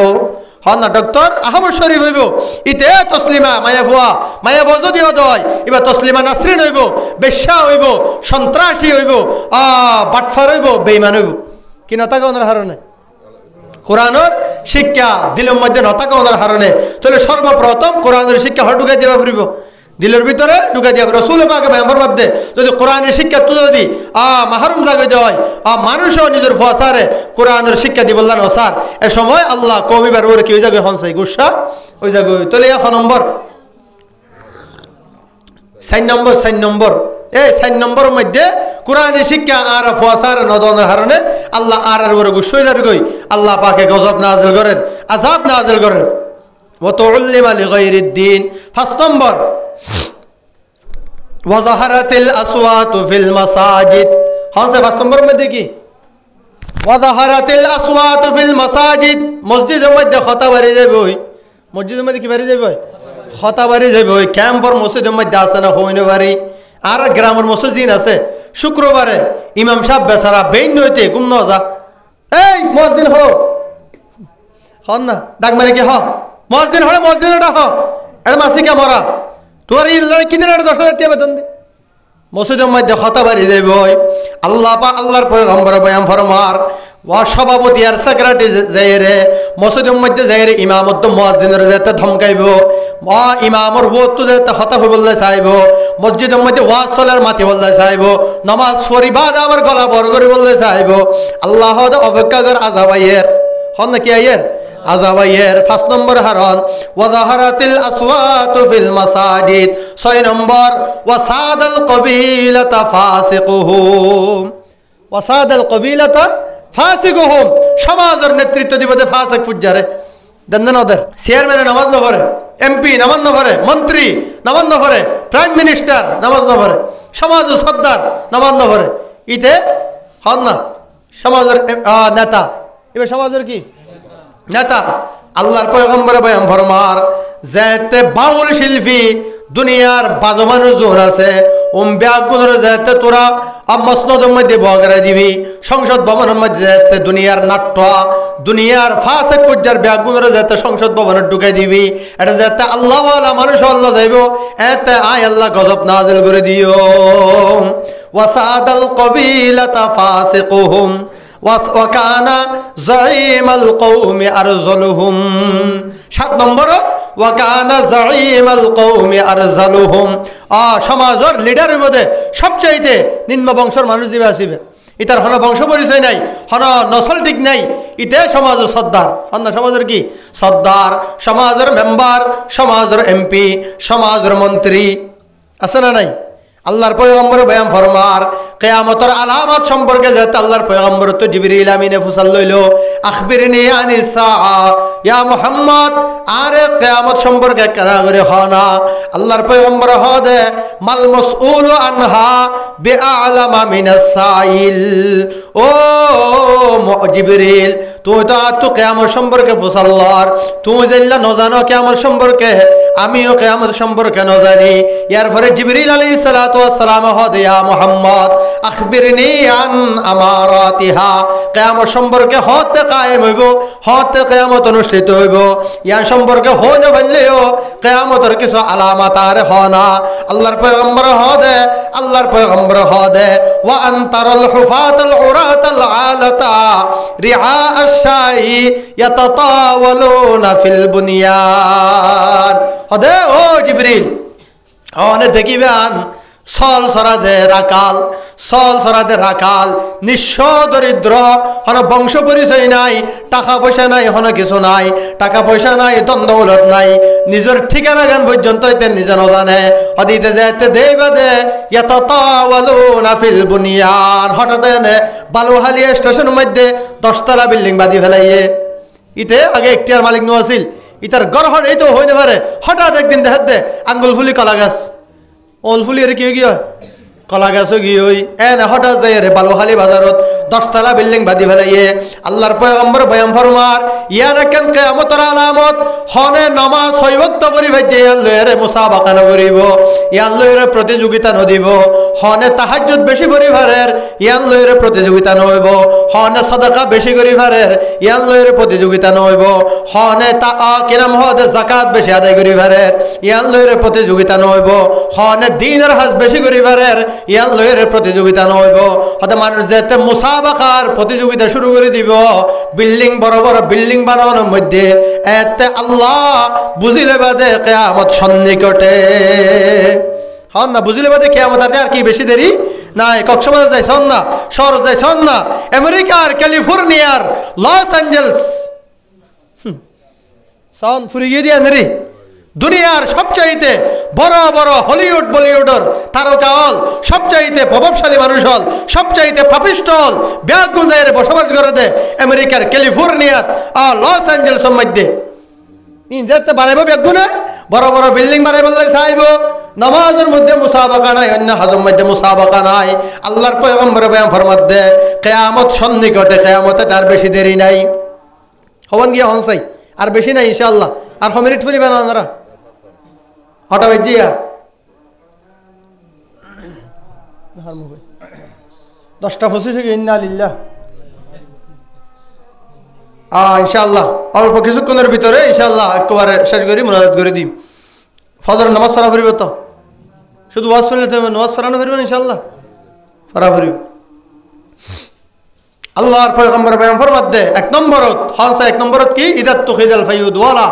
A: हाँ ना डॉक्टर अहमद शरीफ हईब, इते तस्लिमा माया बुआ যদি হয় এবার তসলিমা নাসরিন হইব, বেশ্যা হইব, সন্ত্রাসী হইব, বাটফার হইব, বেঈমান হইব। কি নতাকে ওনার হারণে কোরআনের শিক্ষা দিলের মধ্যে নতাকে ওনার হারণে, তাহলে সর্বপ্রথম কোরআনের শিক্ষা হঠাৎ ঢুকাই দেওয়া ফুরিব দিলের ভিতরে ঢুকাই দিয়া রসুল পাকে ব্যায়ামের মধ্যে যদি কোরআনের শিক্ষা তো যদি মাহরুম জাগে দেওয়া হয় মানুষও নিজের ফসারে কোরআনের শিক্ষা দি বললেন ও স্যার এ সময় আল্লাহ কমিবার ওর কি ওই জায়গায় হনসাই গুসা ওই জায়গায় তাহলে 1 নম্বর 4 নম্বর এই 4 নম্বরের মধ্যে কোরআনের শিক্ষা আর ফসারে নদনের হারণে আল্লাহ আর ওর গুসা হয়ে যাবে আল্লাহ পাকে গজব নাযিল করেন আযাব নাযিল করেন ওয়াতুল্লিমা লিগাইরিদ দ্বীন। 5 নম্বর ওয়াজাহারাতিল আসওয়াতু ফিল মাসাজিদ। হ্যাঁ সে 5 নম্বর মধ্যে কি ওয়াজাহারাতিল আসওয়াতু ফিল মাসাজিদ, মসজিদের মধ্যে খতা বাড়ি যাবে, মসজিদের মধ্যে কি বাড়ি যাবে খতা বাড়ি যাবে। ক্যাম্পর মসজিদের মধ্যে আছে না হইনে বাড়ি, আর গ্রামের মসজিদ আছে শুক্রবারে ইমাম সাহেব বেচারা বেইন হইতে গুম না যা এই মসজিদ হো হন না ডাক মারি কি হ মসজিদ হলে মসজিদ এটা হ এটা মাসিকা মরা তোর কিনে 10,000 টাকা বেতন দে, মসজিদের মধ্যে খতা বাড়ি যাইব। আল্লাহর পয়গম্বর বয়ান ফরমার ওয়া সভাপতি আর সেক্রেটারি যাইরে মসজিদের মধ্যে যাইরে ইমামত মুয়াজ্জিনের যাতে ধমকাইব, ইমামর ওয়াত তো যাতে খতা হই বললে চাইব, মসজিদের মধ্যে ওয়াজ চলার মাতি বললে চাইব, নামাজ ফরিবাদ আবার গলা বড় করে বললে চাইব। আল্লাহ অপেক্ষা কর আযাব আইয়ের হন না কি আইয়ের আযাব আইয়ের। 5 নম্বর হারন ওয়াজাহারাতিল আসওয়াতু ফিল মাসাজিদ। 6 নম্বর ওয়াসাদাল কবিলাতা ফাসিকুহুম, ওয়াসাদাল কবিলাতা ফাসিকুহুম, সমাজের নেতৃত্ব দিবতে ফাসিক ফুজ্জারে দেন ওদের চেয়ারম্যানে নামাজ না পড়ে, এমপি নামাজ না পড়ে, মন্ত্রী নামাজ না পড়ে, প্রাইম মিনিস্টার নামাজ না পড়ে, সমাজের সর্দার নামাজ না পড়ে, ইতে হন না সমাজের নেতা, এবার সমাজের কি নেতা। আল্লাহর পয়গম্বর বয়ান ফরমার যেতে বাউল শিল্পী দুনিয়ার বাজো মানুষ জোর আছে ব্যাগুনের যেতে তোরা মসনদের মধ্যে বগরা দিবি, সংসদ ভবনের মধ্যে যেতে দুনিয়ার নাট্য দুনিয়ার ফাসেক পর্যায়ের ব্যাগুনের যেতে সংসদ ভবনে ঢুকাই দিবি, এটা যেতে আল্লাহওয়ালা মানুষ আল্লাহ যাইব এতে আয় আল্লাহ গজব নাযিল করে দিও। ওয়াসাদাল কবিলাতা ফাসিকুহুম ওয়াকানা যাইমাল কওমি আরযালুহুম। 7 নম্বর ওয়াকানা যাইমাল কওমি আরযালুহুম, সমাজের লিডারের মধ্যে সবচাইতে নিম্ন বংশের মানুষ দিবে আসিবে, ইতার হন বংশ পরিচয় নাই, হন নসল ঠিক নাই, ইতে সমাজের সর্দার হন না, সমাজের কি সর্দার, সমাজের মেম্বার, সমাজের এমপি, সমাজের মন্ত্রী আছে না নাই। আল্লাহর পয়গম্বর বয়ান ফরমার কিয়ামতের আলামত সম্পর্কে যেতে আল্লাহর পয়গম্বর তো জিবরিল আমিনে ফুসাল লইলো আখবিরনি আনিস সাআ ইয়া মুহাম্মদ, আরে কিয়ামত সম্পর্কে কেনা করে হনা আল্লাহর পয়গম্বর হদে মাল মাসউল আনহা বিআলামা মিনাস সাইল। ও জিবরিল তুই তো কিয়ামত সম্পর্কে ফুসাল্লার, তুই জানলা ন জানো কিয়ামত সম্পর্কে, আমিও কিয়ামত সম্পর্কে ন জানি। এরপরে জিবরিল আলাইহিস সালাতু ওয়াস সালাম হদে ইয়া মুহাম্মদ আখবিরনি আন আমারাতিহা, কিয়ামত সম্পর্কে হতে কায়েম হইব, হতে কিয়ামত অনুষ্ঠিত হইব, ইয়া সম্পর্কে হয় না বললেও কিয়ামতের কিছু আলামত আর হয় না। আল্লাহর পয়গম্বর হদে, আল্লাহর পয়গম্বর হদে ওয়া আনতারাল হুফাতাল উরাতাল আলাতা রিআ আশ-শাই ইয়াতাতাওয়ালুনা ফিল বুনিয়ান। হদে ও জিবরিল অনে দেখিবেন সল সরাদে রাকাল, সল সরাদে রাকাল, নিঃস্ব দরিদ্র, হন বংশ পরিচয় নাই, টাকা পয়সা নাই, হন কিছু নাই, টাকা পয়সা নাই, দ্বন্দ্বলত নাই, নিজের ঠিকানা গান পর্যন্ত এতে নিজে নজানে। হদিতে যেতে দেই বাদে ইয়াতাতাওয়ালুনা ফিল বুনিয়ান, হঠাৎ এনে বালুহালিয়া স্টেশনের মধ্যে 10 তলা বিল্ডিং বাঁধি ফেলাইয়ে। ইতে আগে একটিয়ার মালিক নো আছিল, ইতার গড় হট এই তো হইতে পারে। হঠাৎ একদিন দেখাত দে আঙ্গুল ফুলি কলা গাছ, ওল ফুলি এর কি গিয়ে কলা গাছও গিয়ে ওই এনে হঠাৎ যাই রে বালুখালী বাজারত 10 তলা বিল্ডিং বাঁধি ফেলাইয়ে। আল্লাহর পয়গম্বর বয়ান ফরমার ইয়ার কেন কিয়ামতের আলামত হনে নামাজ 6 ওয়াক্ত পড়ি ভাইজে ইয়ার লয়ের মুসাবাকা ন করিব, ইয়ার লয়ের প্রতিযোগিতা ন দিব, হনে তাহাজ্জুদ বেশি করি ভারের ইয়ার লয়ের প্রতিযোগিতা ন হইব, হনে সাদাকা বেশি করি ভারের ইয়ার লয়ের প্রতিযোগিতা ন হইব, হনে তা কি নাম হদে যাকাত বেশি আদায় করি ভারের ইয়ার লয়ের প্রতিযোগিতা ন হইব, হনে দিনের হজ বেশি করি ভারের ইয়ার লয়ের প্রতিযোগিতা ন হইব। হতে মানুষ যেতে মুসাবাকার প্রতিযোগিতা শুরু করে দিব বিল্ডিং, বড় বড় বিল্ডিং বানানোর মধ্যে। এতে আল্লাহ বুঝিলে বাদে কিয়ামত সন্নিকটে। হন না বুঝিলে বাদে কিয়ামত আর কি বেশি দেরি নাই। কক্সবাজার যাইছন না, শহর যাইছন না, আমেরিকার ক্যালিফোর্নিয়ার লস অ্যাঞ্জেলস সাউন্ড ফুরি গিয়ে দিয়ে নেরি দুনিয়ার সবচাইতে বড় বড় হলিউড বলিউডের তারকা হল, সবচাইতে প্রভাবশালী মানুষ হল, সবচাইতে পাপিষ্ট হল, ব্যাগুঞ্জায়ের বসবাস করে দে আমেরিকার ক্যালিফোর্নিয়াত আর লস অ্যাঞ্জেলসের মধ্যে। যেতে বানাইব ব্যাগুনে বড় বড় বিল্ডিং বানাইব চাইব, নামাজের মধ্যে মুসাবাকা নাই, অন্য হাজের মধ্যে মুসাবাকা নাই। আল্লাহর পয়গম্বর বয়ান ফরমাত দে কিয়ামত সন্নিকটে, কিয়ামতে তার বেশি দেরি নাই। হবন গিয়া হন চাই আর বেশি নাই ইনশাআল্লাহ। আর মিনিট ফুরিবে না ওনারা হঠাৎ জিয়া 10:25 ইন্না লিল্লাহ। ইনশাআল্লাহ অল্প কিছুক্ষণের ভিতরে ইনশাআল্লাহ একেবারে শেষ করি, মুনাজাত করে দিই। ফজরের নামাজ পড়া ফুরিব তো, শুধু ওয়াজ শুনলে তো নামাজ পড়ানো ফুরিব ইনশাআল্লাহ, পড়া ফুরিব। আল্লাহর পয়গম্বর বয়ান ফরমাত দে 1 নম্বরত হাসা 1 নম্বরত কি ইদাত তুখিদাল ফায়ুদ ওয়ালা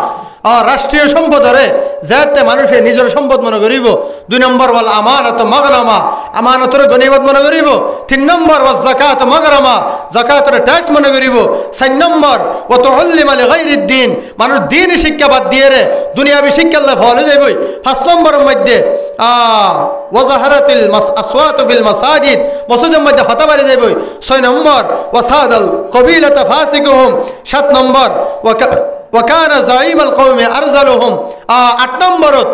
A: রাষ্ট্রীয় সম্পদ রে যাতে মানুষের নিজের সম্পদ মনে করিব। 2 নম্বর ওয়াল আমানত মাগরামা, আমানতের গনিমত মনে করিব। 3 নম্বর ওয়াজ যাকাত মাগরামা, যাকাতের ট্যাক্স মনে করিব। 4 নম্বর ওয়া তুআল্লিমা লিগাইরিদ দ্বীন, মানুষ দ্বীন শিক্ষা বাদ দিয়ে রে দুনিয়াবি শিক্ষা আল্লাহ ফলে যাইবই। 5 নম্বরের মধ্যে ওয়াজাহারাতিল আসওয়াতু ফিল মাসাজিদ, মসজিদের মধ্যে হতা বাড়ি যাইবই। 6 নম্বর ওয়াসাদাল কবিলাতা ফাসিকুহুম। 7 নম্বর ওয়াকানা যাইমাল কওমি আরজালুহুম। 8 নম্বরত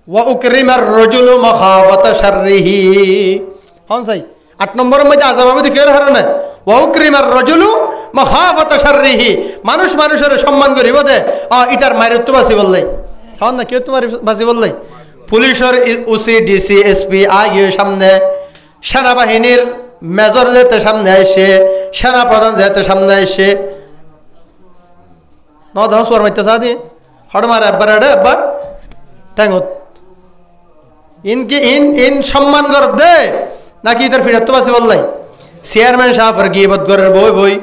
A: ওয়া উকরিমার রাজুলু মাখাফাতা শাররিহি। হন সাই 8 নম্বরের মধ্যে আযাব হবে কি এর হারনে ওয়া উকরিমার রাজুলু মাখাফাতা শাররিহি, মানুষ মানুষের সম্মান করিব দে ইতার মাইরত বাসি বললাই। হন না কেউ তোমার বাসি বললাই। পুলিশের ওসি ডিসি এসপি আগে সামনে, সেনাবাহিনীর মেজর যেতে সামনে আসে, সেনা প্রধান যেতে সামনে আসে নদন সোর মাইতে সাদি হড়মার একবার একবার ট্যাঙ্গত ইনকি ইন সম্মান কর দে নাকি ইতার ফিরাত বাসি বললাই। চেয়ারম্যান সাহেবের গিবত করে বই বই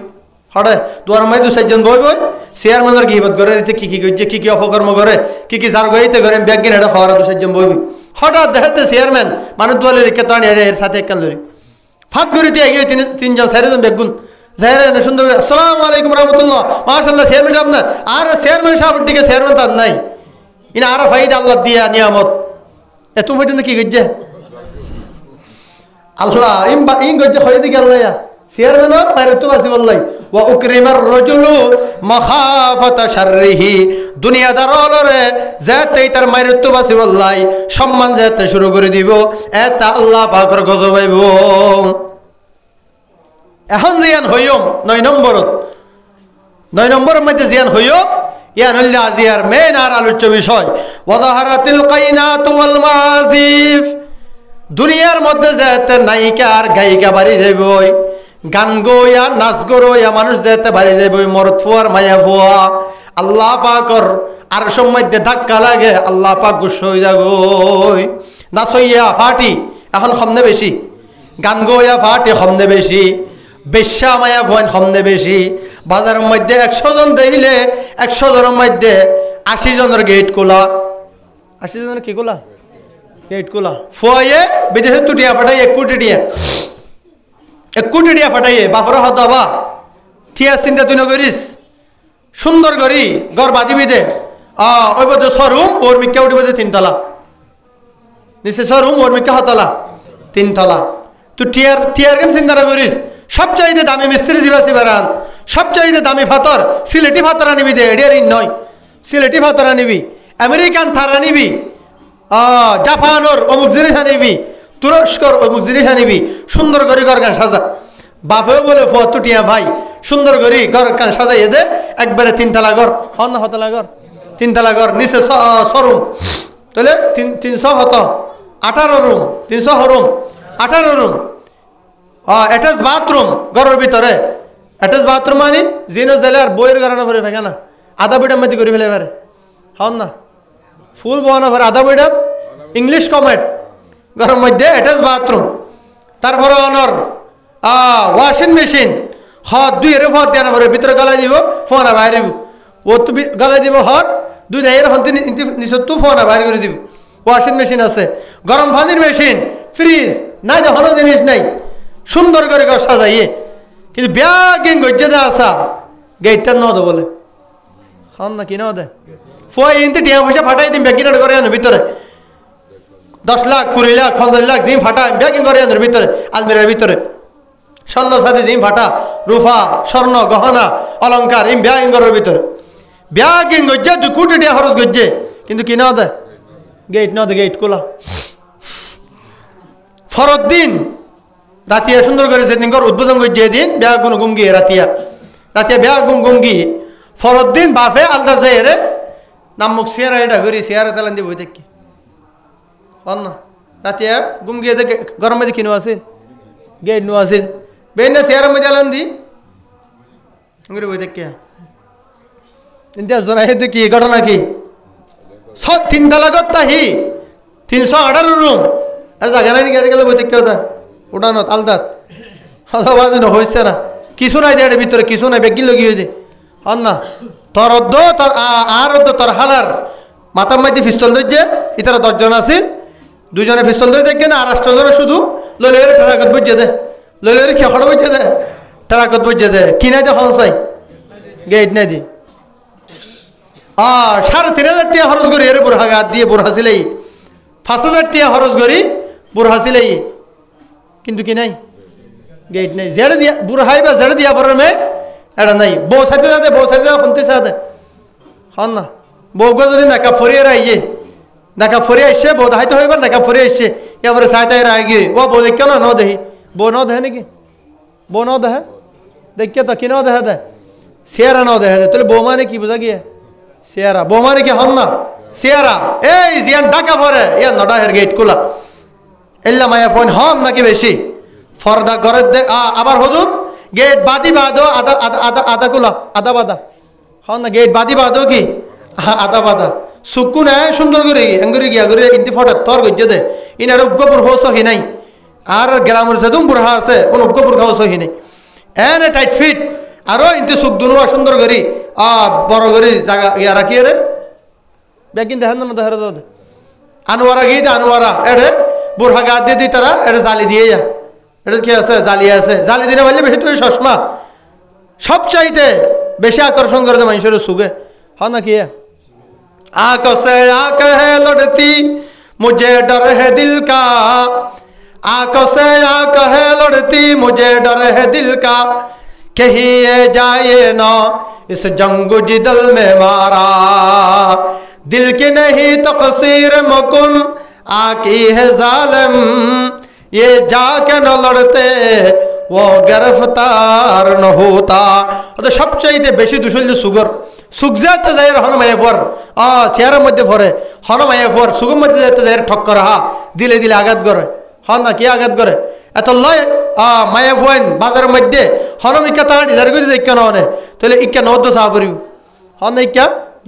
A: হড়ে দুয়ার মাই 2-4 বই বই চেয়ারম্যানের গিবত করে কি কি করছে, কি কি অপকর্ম করে, কি কি যার গইতে করে ব্যাগ কিনে এটা খাওয়ার 2-4 বই বই। হঠাৎ দেখাতে চেয়ারম্যান মানুষ দলের রেখে তো এর সাথে এক কাল ধরি ফাঁক ধরিতে এগিয়ে 3-4 4জন বেগুন যাই সুন্দর আসসালামু আলাইকুম রহমতুল্লাহ মাশাআল্লাহ চেয়ারম্যান সাহেব না। আর চেয়ারম্যান সাহেবের দিকে চেয়ারম্যান তার নাই, ইনা আরো ফাইদা আল্লাহ দিয়া নিয়ামত এত পর্যন্ত কি করছে আল্লাহ ইন করছে হয় দিকে আল্লাহ চেয়ারম্যান মায়ের তো বাসি বললাই। ওয়া উকরিমার রাজুলু মাখাফাতা শাররিহি, দুনিয়াদার হলরে যাতে তার মায়ের তো বাসি বললাই সম্মান যাতে শুরু করে দিব, এটা আল্লাহ পাকের গজব হইব। এখন জিয়ান হইম 9 নম্বরের মধ্যে জিয়ান হইও ইয়া নল্লা আজিয়ার মেন আর আলোচ্য বিষয় ওয়াজাহারাতিল কাইনাতু ওয়াল মাযিফ। দুনিয়ার মধ্যে যেতে নায়িকা আর গায়িকা বাড়ি যাইবই, গান গোয়া নাচ গরোয়া মানুষ যেতে বাড়ি যাইবই, মরদ ফুয়ার মায়া ফুয়া। আল্লাহ পাকর আর মধ্যে ধাক্কা লাগে, আল্লাহ পাক গুস্স হয়ে যাগই। নাচইয়া ফাটি এখন খমনে বেশি, গান গোয়া ফাটি খমনে বেশি, বেশ্যা মায়া ফুয়ান খমনে বেশি। বাজারের মধ্যে 100 জন দেখিলে 100 জনের মধ্যে 80 জনের গেট খোলা। 80 জনের কি খোলা? গেট খোলা। ফুয়াইয়ে বিদেশে তুটিয়া ফাটাই 1 কোটি টিয়া, 1 কোটি টিয়া ফাটাইয়ে বাপর হত বা টিয়া চিন্তা তুই নকরিস। সুন্দর করি ঘর বাঁধিবি দে, ওই বোধ শোরুম ওর মিক্কা উঠি বোধ 3 তলা, নিচে শোরুম ওর মিক্কা হতলা 3 তলা। তুই টিয়ার কেন চিন্তা করিস? সবচাইতে দামি মিস্ত্রি জিবা সিবারান, সবচাইতে দামি ফাতর সিলেটি ফাতর আনিবি দে, এডিয়ার নয়, সিলেটি ফাতর আনিবি, আমেরিকান থার আনিবি, জাপানোর অমুক জিনিস আনিবি, তুরস্কর অমুক জিনিস আনিবি, সুন্দর করে ঘর গান সাজা। বাপেও বলে ফো তুটিয়া ভাই সুন্দর করে ঘর গান সাজাইয়ে দে, একবারে 3 তলা ঘর, হন না হতলা ঘর, 3 তলা ঘর, নিচে শোরুম, তাহলে 300 হত 18 room, 300 room 18 room, attach bathroom ঘরের ভিতরে। অ্যাটাচ বাথরুম মানে জিনো জেলে আর বইয়ের গাড়ানো ভরে ফেঁকে না, আধা বইটার মধ্যে করে ফেলে পারে, হন না ফুল বহানো ভরে আধা বইটার ইংলিশ কমেট ঘরের মধ্যে অ্যাটাচ বাথরুম। তারপরে অনর ওয়াশিং মেশিন, হর 2 এর ফর দেওয়া ভরে ভিতরে গলায় দিব, ফোনা বাইরে দিব, ও তো গলায় দিব হর 2 এর হন্তি নিচে তো ফোনা বাইরে করে দিব। ওয়াশিং মেশিন আছে, গরম পানির মেশিন, ফ্রিজ নাই, দেখানো জিনিস নাই, সুন্দর করে ঘর সাজাইয়ে। কিন্তু ব্যাগিং গজ্জে দে আসা গেটটা ন দে বলে, হন না কি ন দে ফুয়া ইনতে টিয়া পয়সা ফাটাই দিম ব্যাগিং করে আনো ভিতরে, 10 লাখ 20 লাখ 50 লাখ জিম ফাটা ব্যাগিং করে আনো ভিতরে, আলমিরার ভিতরে স্বর্ণ সাথে জিম ফাটা, রূপা স্বর্ণ গহনা অলঙ্কার ইম ব্যাগিং করার ভিতরে, ব্যাগিং গজ্জে 2 কোটি টাকা খরচ গজ্জে, কিন্তু কি ন দে গেট ন দে, গেট খোলা। ফরদ দিন রাতিয়া সুন্দর করে যেদিন ঘর উদ্বোধন করছে দিন ব্যাগ গুণ গুমগিয়ে রাতিয়া ব্যাগ গুমগিয়ে ফরদ দিন বাফে আলদা যায় রে নামুক চেয়ারা এটা ঘুরি চেয়ারা তালান দিয়ে বই দেখি অন্য রাতিয়া গুমগিয়ে দেখে গরম মধ্যে কিনো আসিল গেট নো আসিল বেন না চেয়ারের মধ্যে আলান দি ঘুরে বই দেখি ইন্ডিয়া জোনাই দেখি ঘটনা কি 3 তলা গত্তাহি 318 রুম আর জায়গা নাই গাড়ি গেলে বই দেখি ওটা উঠানো আলদাত আলাদা না হয়েছে না কিছু নাই দেয় ভিতরে কিছু নাই বেগিল লগিয়ে যে হন না তোর অদ্দ তোর আর অদ্দ তোর হালার মাতার মাইতে পিস্তল ধরছে ইতারা 10 জন আছে 2 জনে পিস্তল ধরে দেখে না আর 8 জনে শুধু লইলের ঠেলাকত বুঝে দে লইলের কি খড় বুঝে দে ঠেলাকত বুঝে দে কি নাই দে হনসাই গেট নাই দি 3,500 টাকা খরচ করি এর বুড়া গাত দিয়ে বুড়া ছিলেই 5,000 টাকা খরচ করি বুড়া ছিলেই কিন্তু কি নাই গেট নাই জেড়ে দিয়া বুড়া হাইবা জেড়ে দিয়া পরে মে এটা নাই বউ সাথে সাথে বউ সাথে শুনতে সাথে হন না বউ গো যদি নাকা ফরিয়ে রাইয়ে নাকা ফরিয়ে আসছে বউ হাইতে হইবা নাকা ফরিয়ে আসছে এবারে সাথে রাইগে ও বউ দেখ কেন ন দেহি বউ ন দেহে নাকি বউ ন দেহে দেখে তো কি ন দেহে দে সিয়ারা ন দেহে তাহলে বউ মানে কি বোঝা গিয়ে সিয়ারা বউ মানে কি হন না সিয়ারা এই জিয়ান ডাকা পরে ইয়া নডা হের গেট খোলা এল্লা মায়া ফোন হম নাকি বেশি ফর্দা ঘরের আবার হজুন গেট বাদি বাদো আদা আদা আদা কুলা আদা বাদা হন না গেট বাদি বাদো কি আদা বাদা সুকুন সুন্দর করে এঙ্গুরি গিয়া করে ইন্টি ফটা তর গজ্জে দে ইনার উগ্গপুর হোস হি নাই আর গ্রামের যেদুম বুড়া আছে কোন উগ্গপুর খাওস হি নাই এনে টাইট ফিট আরো ইন্টি সুখ দুনুয়া সুন্দর করি বড় করে জায়গা ইয়া রাখি রে বেগিন দেখেন না দেখার দে আনোয়ারা গিয়ে দে আনোয়ারা এড়ে বুড়া গা দিয়ে দিই তারা এটা জালি দিয়ে যা এটা কি আছে জালি আছে জালি দিনে বললে বেশি তুই চশমা সবচাইতে বেশি আকর্ষণ করে মানুষের সুগে হয় না কি आँख से आँख है लड़ती मुझे डर है दिल का आँख से आँख है लड़ती मुझे डर है दिल का कहीं ये जाए ना इस जंग जिदल में मारा दिल की नहीं तकसीर मुकुन आकी है जालिम ये जाके न लड़ते वो गिरफ्तार न होता तो सबचाইতে বেশি দুশল্য সুগর সুখ যাতে যাই হনমাইয়া ফর চেয়ারের মধ্যে পড়ে হনমাইয়া ফর সুগম মধ্যে যাতে যাই ঠক করে দিলে দিলে আঘাত করে হন না কি আঘাত করে এত লয় মায়া ফুয়াইন বাজারের মধ্যে হনম ইকা তাহার ডিজার করে ইকা ননে তাহলে ইকা নদ্য চাহ পড়িব হন না ইকা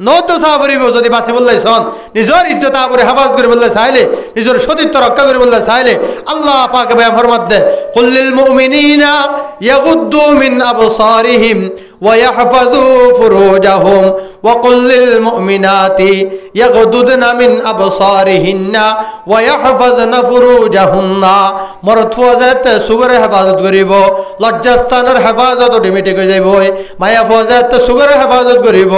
A: নদ্য চাহ পড়িব যদি বাঁচি বললে শোন নিজের ইজ্জত আবরে হেফাজত করে বললে চাইলে নিজের সতীত্ব রক্ষা করে বললে চাইলে আল্লাহ পাকে বয়ান ফরমাতে কুল্লিল মুমিনিনা ইয়াগুদ্দু মিন আবসারিহিম ওয়া ইয়াহফাযু ফুরুজাহুম ওয়া কুল্লিল মুমিনাতি ইয়াগুদ্দুনা মিন আবসারিহিন্না ওয়া ইয়াহফাযনা ফুরুজাহুন্না মরদ ফওয়াজাত সুগরে হেফাজত করিব লজ্জাস্থানের হেফাজত অটোমেটিক হয়ে যাইব মায়া ফওয়াজাত সুগরে হেফাজত করিব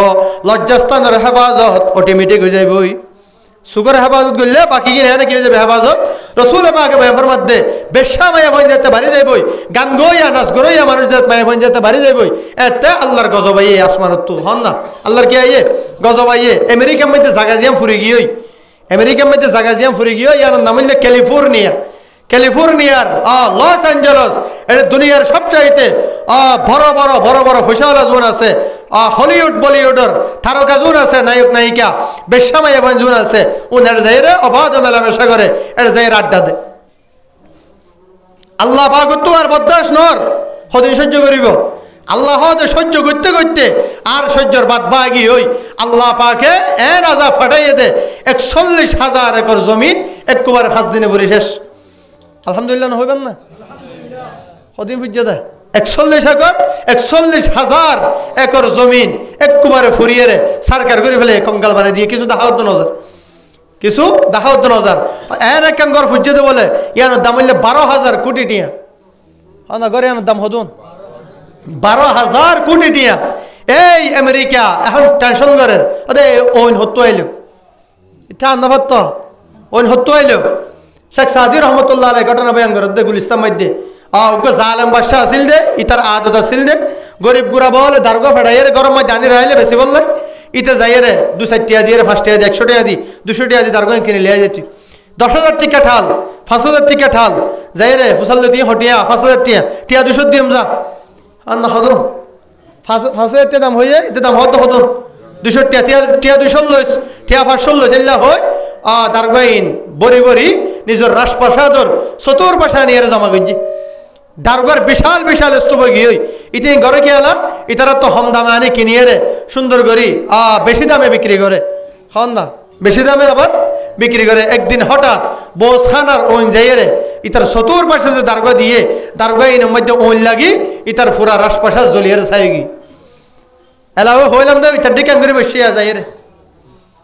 A: লজ্জাস্থানের হেফাজত অটোমেটিক হয়ে যাইব সুগর হেফাজত করলে বাকি কি না কি হয়ে যাবে হেফাজত রসুল পাকে মায়াফর মধ্যে বেশ্যা মায়া ফোন যেতে বাড়ি যাইবই গান গইয়া নাচ গরইয়া মানুষ যাতে মায়া ফোন যেতে বাড়ি যাইবই এতে আল্লাহর গজব আইয়ে আসমানত তো হন না আল্লাহর কি আইয়ে গজব আইয়ে আমেরিকার মধ্যে জায়গা জিয়াম ফুরে গিয়েই আমেরিকার মধ্যে জায়গা জিয়াম ফুরে গিয়ে ইয়ার নাম হইলে ক্যালিফোর্নিয়ার লস অ্যাঞ্জেলস এটা দুনিয়ার সবচাইতে বড় বড় ফসলা জোন আছে হলিউড বলিউডের তারকা জোন আছে নায়ক নায়িকা বেশ্যামাই এবং জোন আছে উনার যাইরে অবাধ মেলামেশা করে এর যাইরে আড্ডা দেয় আল্লাহ পাক তো আর বদদাস নর হদিন সহ্য করিব আল্লাহ সহ্য করতে করতে আর সহ্যর বাদ বাগি হই আল্লাহ পাকে এর আজা ফাটাইয়ে দে ৪১,০০০ একর জমিন একবারে ৫ দিনে ভরে শেষ আলহামদুলিল্লাহ না হইবেন না হদিন বুঝে দেয় ৪১,০০০ একর জমিন একবারে ফুরিয়ে রে সরকার করে ফেলে কঙ্কাল বানিয়ে দিয়ে কিছু দাহাউদ্দ নজর এর এক কাঙ্গর ফুজে দে বলে ইয়ানোর দাম হইলে ১২,০০০ কোটি টিয়া না করে ইয়ানোর দাম হদুন ১২,০০০ কোটি টিয়া এই আমেরিকা এখন টেনশন করেন ওইন হত্য আইল ইটা আন্নভাত্ত ওইন হত্য আইল শেখ সাদি রহমতুল্লাহ আলাই ঘটনা বয়ান করে গুল ইসলাম মধ্যে জালেম বাদশাহ আসিল দে ইতার আদত আসিল দে গরিব গুড়া বলে দারগা ফেড়াইয়ের গরম মাঝে আনি রাইলে বেশি বললে ইতে যাইয়ে ২-৪ টিয়া দিয়ে ৫ টিয়া দিয়ে ১০০ টাকা দি ২০০ টাকা দিয়ে দারগা কিনে লিয়ে যেত ১০,০০০ টিকা ঠাল ৫,০০০ টিকা ঠাল যাইয়ে ফুসাল দিয়ে হটিয়া ৫,০০০ টিয়া ২০০ দিম যা আর না হতো ৫,০০০ টিয়া দাম হয়ে যায় এতে দাম হতো ২০০ টিয়া ২০০ লইস টিয়া ৫০০ লইস এল্লা হয় দারগাইন বরি নিজের রাজপ্রাসাদর চতুর পাশা নিয়ে জমা করছি দারগার বিশাল বিশাল স্তূপ গিয়ে ইতি ঘরে কি আলা ইতারা তো হম দামে আনি কিনিয়ে রে সুন্দর করি বেশি দামে বিক্রি করে হন না বেশি দামে আবার বিক্রি করে একদিন হঠাৎ বোসখানার ওইন যাইয়ে রে ইতার চতুর পাশে যে দারগা দিয়ে দারগাইনের মধ্যে ওইন লাগি ইতার পুরা রাজপ্রাসাদ জ্বলিয়ে রে চাই গি এলাও হইলাম দে ইতার ডিকান করে বসিয়া যাইয়ে রে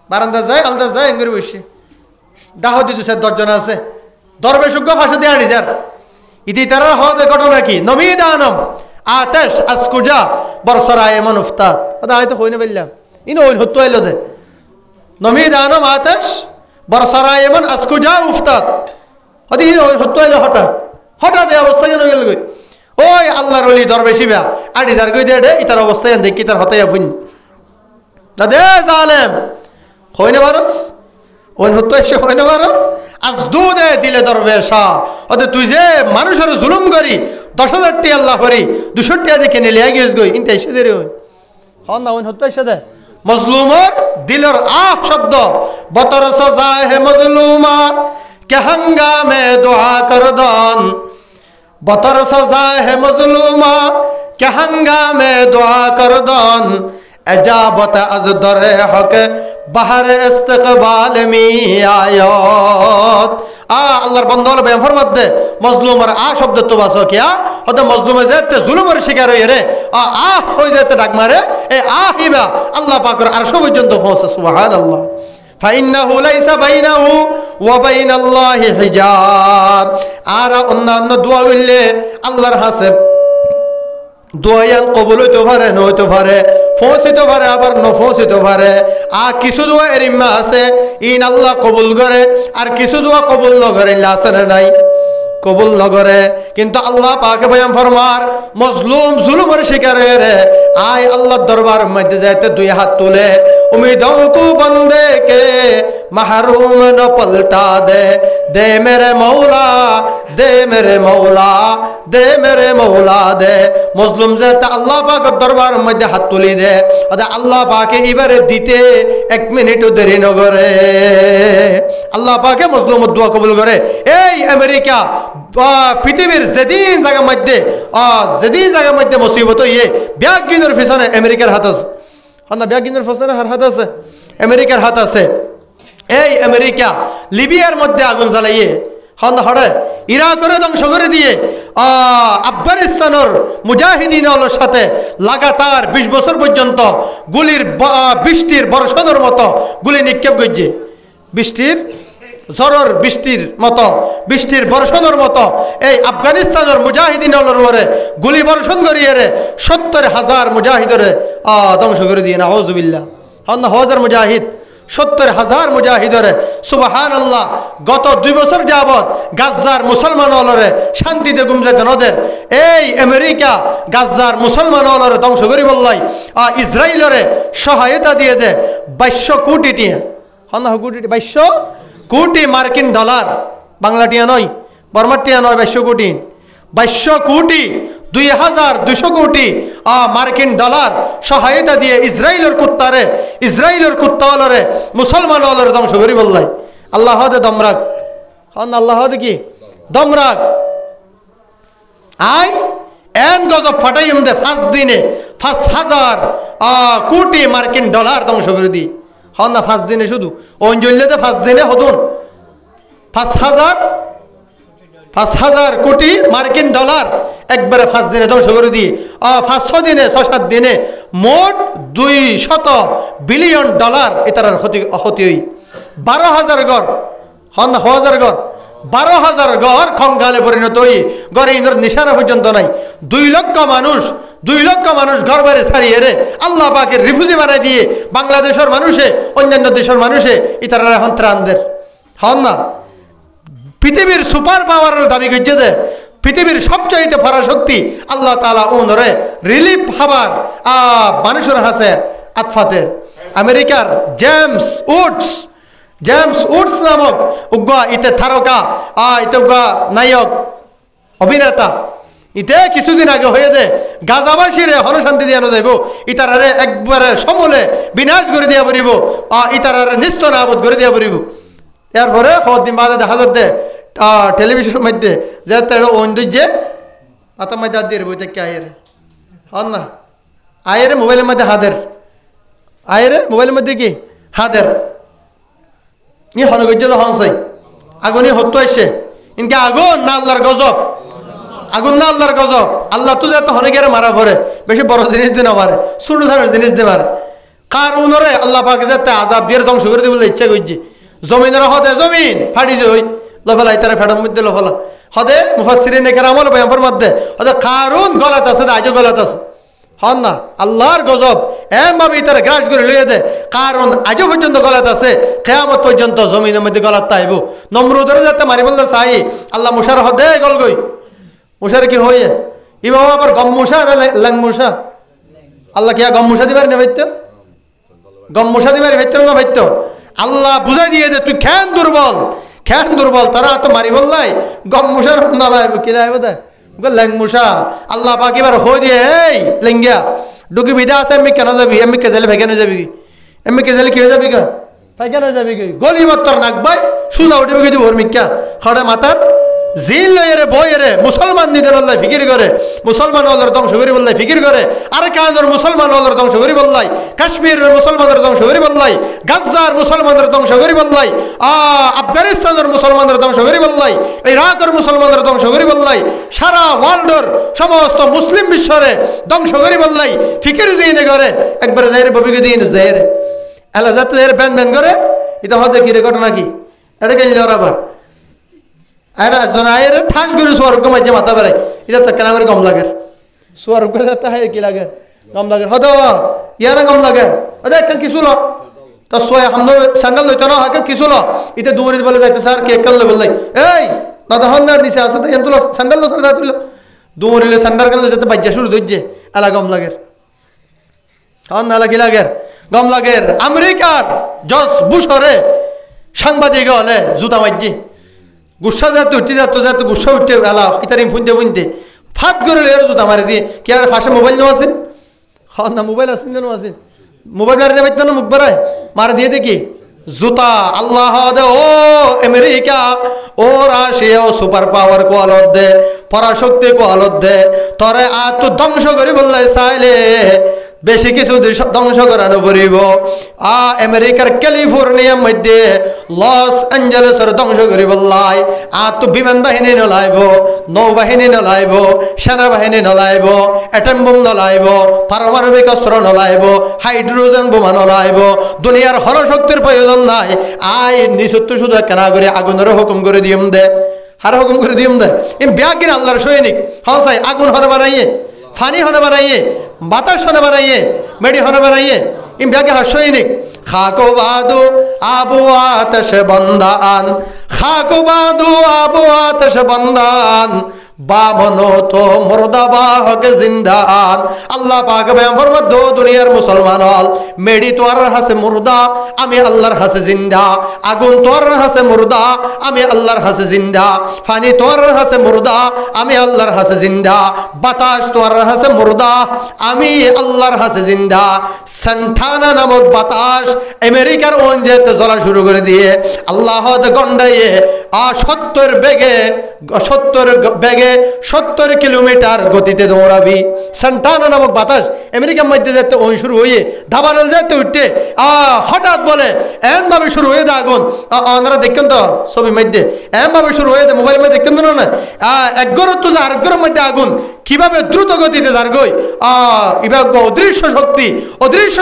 A: বারান্দা যায় আলদা যায় এঙ্গুরি বসে ডাহদি ২-৪ জন আছে দরবেশুগ্য ফাঁসে দিয়ে আনি যার ইতি তারা হতে ঘটনা কি নমিদানম আতেশ আসকুজা বরসরায় এমন উফতাদ হয়তো হই না বললাম ইনো ওই হত্য এলো দে নমিদানম আতেশ বরসরায় এমন আসকুজা উফতাদ হতে ওই হত্য এলো হঠাৎ এই অবস্থা যেন গেল গই ওই আল্লাহর ওলি দরবেশিবা আড়ি যার গই দে ইতার অবস্থা দেখি তার হতে ফুন দাদে জালেম হই না বারস ওই হতো এসে হয় না বারস আজ দুধে দিলে দরবেশা ওদের তুই যে মানুষের জুলুম করি ১০,০০০ টি আল্লাহ করি ২০০ টিয়া দেখে নিলে গিয়েছ গই ইনতে এসে দেরি হই হন না ওই হতো এসে দে মজলুমর দিলর শব্দ বতর সজা হে মজলুমা কে হঙ্গামে দোয়া করদন বতর সজা হে মজলুমা কে হঙ্গামে দোয়া করদন এজাবত আজ দরে হক বাহার ইস্তিকবাল মি আয়াত আল্লাহর বন্ধ হলো বেফর মধ্যে মজলুমের শব্দ তো বাসো কিয়া হতে মজলুমে যেতে জুলুমের শিকার হয়ে রে হয়ে যেতে ডাক মারে এই হিবা আল্লাহ পাকের আরশ পর্যন্ত পৌঁছে সুবহানাল্লাহ ফাইন্নাহু লাইসা বাইনাহু ওয়া বাইনাল্লাহি হিজাব আর অন্যান্য দোয়া করলে আল্লাহর হাসে দোয়ান কবুল হইতে পারে নইতে পারে ফৌঁছিতে পারে আবার নফৌঁছিতে পারে আর কিছু দোয়া এরিম্মা আছে ইন আল্লাহ কবুল করে আর কিছু দোয়া কবুল নগরে আছে না নাই কবুল নগরে কিন্তু আল্লাহ পাকে বয়ান ফরমার মজলুম জুলুমের শিকার হয়ে রে আয় আল্লাহর দরবার মধ্যে যাইতে 2 হাত তুলে उम्मीदों को बंदे के महरूम न पलटा दे दे मेरे मौला দে মেরে মৌলা দে মেরে মৌলা দে মজলুম যে তা আল্লাহ পাকের দরবার মধ্যে হাত তুলি দে আল্লাহ পাকে এবারে দিতে 1 মিনিটও দেরি ন করে আল্লাহ পাকে মজলুম দোয়া কবুল করে এই আমেরিকা পৃথিবীর যেদিন জায়গার মধ্যে মুসিবত ইয়ে ব্যাগ গিনোর পিছনে আমেরিকার হাত আছে না ব্যাগ গিনোর পিছনে হাত আছে আমেরিকার হাত আছে এই আমেরিকা লিবিয়ার মধ্যে আগুন জ্বালাইয়ে হড়ে ইরাকের ধ্বংস করে দিয়ে আফগানিস্তানের মুজাহিদিনের সাথে লাগাতার 20 বছর পর্যন্ত গুলির বৃষ্টির বর্ষণের মতো গুলি নিক্ষেপ করছে বৃষ্টির ঝড়ের বৃষ্টির বর্ষণের মতো এই আফগানিস্তানের মুজাহিদিনের উপরে গুলি বর্ষণ করিয়ে 70,000 মুজাহিদরে ধ্বংস করে দিয়ে নাউজুবিল্লাহ হাজার মুজাহিদ 70,000 মুজাহিদরে সুবহানাল্লাহ গত 2 বছর যাবত গাজ্জার মুসলমান হলরে শান্তিতে গুমজাতে নদের এই আমেরিকা গাজ্জার মুসলমান হলরে ধ্বংস করি বললাই ইসরায়েলরে সহায়তা দিয়ে দে 22 কোটি টিয়া 22 কোটি মার্কিন ডলার বাংলা টিয়া নয় বর্মার টিয়া নয় 22 কোটি 22 কোটি 2,200 কোটি মার্কিন ডলার সহায়তা দিয়ে ইসরায়েলের কুত্তাওয়ালরে মুসলমান ওয়ালরে ধ্বংস করি বললাই আল্লাহ দে দমরাক আল্লাহ দে কি দমরাক আই এন গজব ফাটাইম দে 5 দিনে 5,000 কোটি মার্কিন ডলার ধ্বংস করে দি না 5 দিনে শুধু অঞ্জলিতে 5 দিনে হদুন 5,000 কোটি মার্কিন ডলার একবারে 5 দিনে ধ্বংস করে দিয়ে 500 দিনে 6-7 দিনে মোট 200 বিলিয়ন ডলার এটার ক্ষতি হই 12,000 ঘর 12,000 ঘর খঙ্গালে পরিণত হই ঘরে ইন্দর নিশানা পর্যন্ত নাই 2 লক্ষ মানুষ ঘর বাড়ি ছাড়িয়ে রে আল্লাহ পাকের রিফিউজি বানাই দিয়ে বাংলাদেশের মানুষে অন্যান্য দেশের মানুষে ইতারা এখন ত্রাণদের না পৃথিবীর সুপার পাওয়ারের দাবি করছে দে পৃথিবীর সবচাইতে পরাশক্তি আল্লাহ তাআলা ওনরে রিলিফ হবার মানুষের হাসে আতফাতের আমেরিকার জেমস উডস নামক উগ্গা ইতে তারকা ইতে উগ্গা নায়ক অভিনেতা ইতে কিছুদিন আগে হয়ে দে গাজাবাসীরে হনশান্তি দিয়ে যাইব ইতারারে একবারে সমলে বিনাশ করে দিয়া পড়িব ইতারারে নিস্ত নাবুদ করে দিয়া পড়িব এরপরে কদিন বাদে দেখা যাচ্ছে টেলিভিশনের মধ্যে যে তার ঐন্দর্যে আতার মধ্যে হাত দিয়ে বইতে কে না আয়ের মোবাইলের মধ্যে মোবাইলের মধ্যে কি হাতের ই হনগর্য তো হনসাই আগুনই হত্যু আসছে ইনকে আগুন না আল্লাহর গজব আল্লাহ তো যে হনে গেলে মারা পড়ে বেশি বড় জিনিস দিয়ে মারে ছোট জিনিস দিয়ে মারে কার উনরে আল্লাহ পাকে যাতে আজাব দিয়ে ধ্বংস করে দিবলে ইচ্ছা করছে জমিনের হদে জমিন ফাড়ি যে হই লফলা ইতারে ফেডার মধ্যে লফলা হদে মুফাসসিরিন কেরামল বয়ানর মধ্যে হদে কারুন গলাত আছে আজও গলাত আছে না আল্লাহর গজব এমভাবে ইতারে গ্রাস করে লইয়া দে কারণ আজও পর্যন্ত গলাত আছে কিয়ামত পর্যন্ত জমিনের মধ্যে গলাত তাইব নমরুদরে যাতে মারি বললে চাই আল্লাহ মুশার হদে গল গই মুশার কি হয়ে ই বাবা আবার গম মুশা না ল্যাং মুশা আল্লাহ কি গম মুশা দিবার না ভাইত্য গম মুশা দিবার ভাইত্য না ভাইত্য আল্লাহ বুঝাই দিয়ে দে তুই খেন দুর্বল তারা তো মারি বললাই গম মুশার না লাইব কি লাইব দে ল্যাং মুশা আল্লাহ পাক এবার হয়ে দিয়ে এই লেঙ্গিয়া ডুকি বিদা আছে আমি কেন যাবি আমি কে জেলে ভেগানো যাবি আমি কে জেলে কি হয়ে যাবি গা পাইখানা যাবি কি গলি মাত্র নাক ভাই সুজা উঠবে কি ওর মিক্কা খড়ে মাথার জিল লয়েরে বইরে মুসলমান নিদের আল্লাহ ফিকির করে মুসলমান আল্লাহর ধ্বংস করি বললাই ফিকির করে আর কানের মুসলমান আল্লাহর ধ্বংস করি বললাই কাশ্মীরের মুসলমানের ধ্বংস করি বললাই গাজ্জার মুসলমানের ধ্বংস করি বললাই আফগানিস্তানের মুসলমানের ধ্বংস করি বললাই ইরাকের মুসলমানের ধ্বংস করি বললাই সারা ওয়ার্ল্ডের সমস্ত মুসলিম বিশ্বরে ধ্বংস করি বললাই ফিকির জিনে করে একবার যাইরে ববিকে দিন যাইরে আল্লাহ যাতে যাইরে ব্যান করে এটা হতে কি রে ঘটনা কি এটা কেন আবার আর একজন আয়ের ঠাস করে স্বর্গ মাঝে মাথা বেড়ায় এটা তো কেন করে গম লাগে স্বর্গ যাতে হয় কি লাগে গম লাগে হদ ইয়ারা গম লাগে দেখ কিছু লো তো সোয়া হামনো স্যান্ডেল লইতো না হয় কিছু লো এটা দূরে বলে যাচ্ছে স্যার কে কাল বললাই এই না তো হন্নার নিচে আছে তো এম তুলো স্যান্ডেল লো স্যার যাচ্ছিল দূরে স্যান্ডেল কাল যাতে বাজ্যা শুরু ধরছে এলা গম লাগে হন এলা কি লাগে গম লাগে আমেরিকার জর্জ বুশরে সাংবাদিক হলে জুতা মাইজি গুসা যাতে উঠতে যাতে গুসা উঠতে এলা ইতারিম ফুনতে ফাট করে এর জুতা মারি দিয়ে কি আর ফাঁসে মোবাইল নেওয়া আছে হ্যাঁ না মোবাইল আছে নেওয়া আছে মোবাইল মারি পাইত না মুখ বাড়ায় মারা দিয়ে দেখি জুতা আল্লাহ দে ও আমেরিকা ও রাশিয়া ও সুপার পাওয়ার কো আলত দে পরাশক্তি কো আলত দে তরে তো ধ্বংস করি বললাই চাইলে বেশি কিছু ধ্বংস করানো পড়িব আমেরিকার ক্যালিফোর্নিয়ার মধ্যে লস অ্যাঞ্জেলেসের ধ্বংস করি বললাই তো বিমান বাহিনী নলাইব নৌবাহিনী নলাইব সেনাবাহিনী নলাইব অ্যাটম বোম নলাইব পারমাণবিক অস্ত্র নলাইব হাইড্রোজেন বোমা নলাইব দুনিয়ার হরশক্তির প্রয়োজন নাই নিচত্ব শুধু কেনা করে আগুনের হুকুম করে দিম দে হার হুকুম করে দিম দে ব্যাগির আল্লাহর সৈনিক হ্যাঁ চাই আগুন হরে বানাইয়ে ফানি হনে বানাইয়ে বাতাস হনে বানাইয়ে মেডি হনে বানাইয়ে ইম ব্যাগে হার সৈনিক খাকো বাদু আবু আতশ বন্দান খাকো বাদু আবু আতশ বন্দান বামনো তো মুর্দাবাহক জিন্দান আল্লাহ পাক বয়ান ফরমাত দো দুনিয়ার মুসলমান হল মেডি তোর হাসে মুর্দা আমি আল্লাহর হাসে জিন্দা আগুন তোর হাসে মুর্দা আমি আল্লাহর হাসে জিন্দা ফানি তোর হাসে মুর্দা আমি আল্লাহর হাসে জিন্দা বাতাস তোর হাসে মুর্দা আমি আল্লাহর হাসে জিন্দা সান্টানা নামক বাতাস আমেরিকার ওনজেতে জ্বলা শুরু করে দিয়ে আল্লাহ গন্ডাইয়ে 70 কিলোমিটার গতিতে দৌড়াবি সান্টানা নামক বাতাস আমেরিকার মধ্যে যেতে ওই শুরু হয়ে ধাবানল যেতে উঠতে হঠাৎ বলে এমনভাবে শুরু হয়ে দে আগুন ওনারা দেখেন তো ছবির মধ্যে এমনভাবে শুরু হয়ে দে মোবাইলের মধ্যে দেখেন না এক ঘর তো আর ঘরের মধ্যে আগুন কিভাবে দ্রুত গতিতে যার গই অদৃশ্য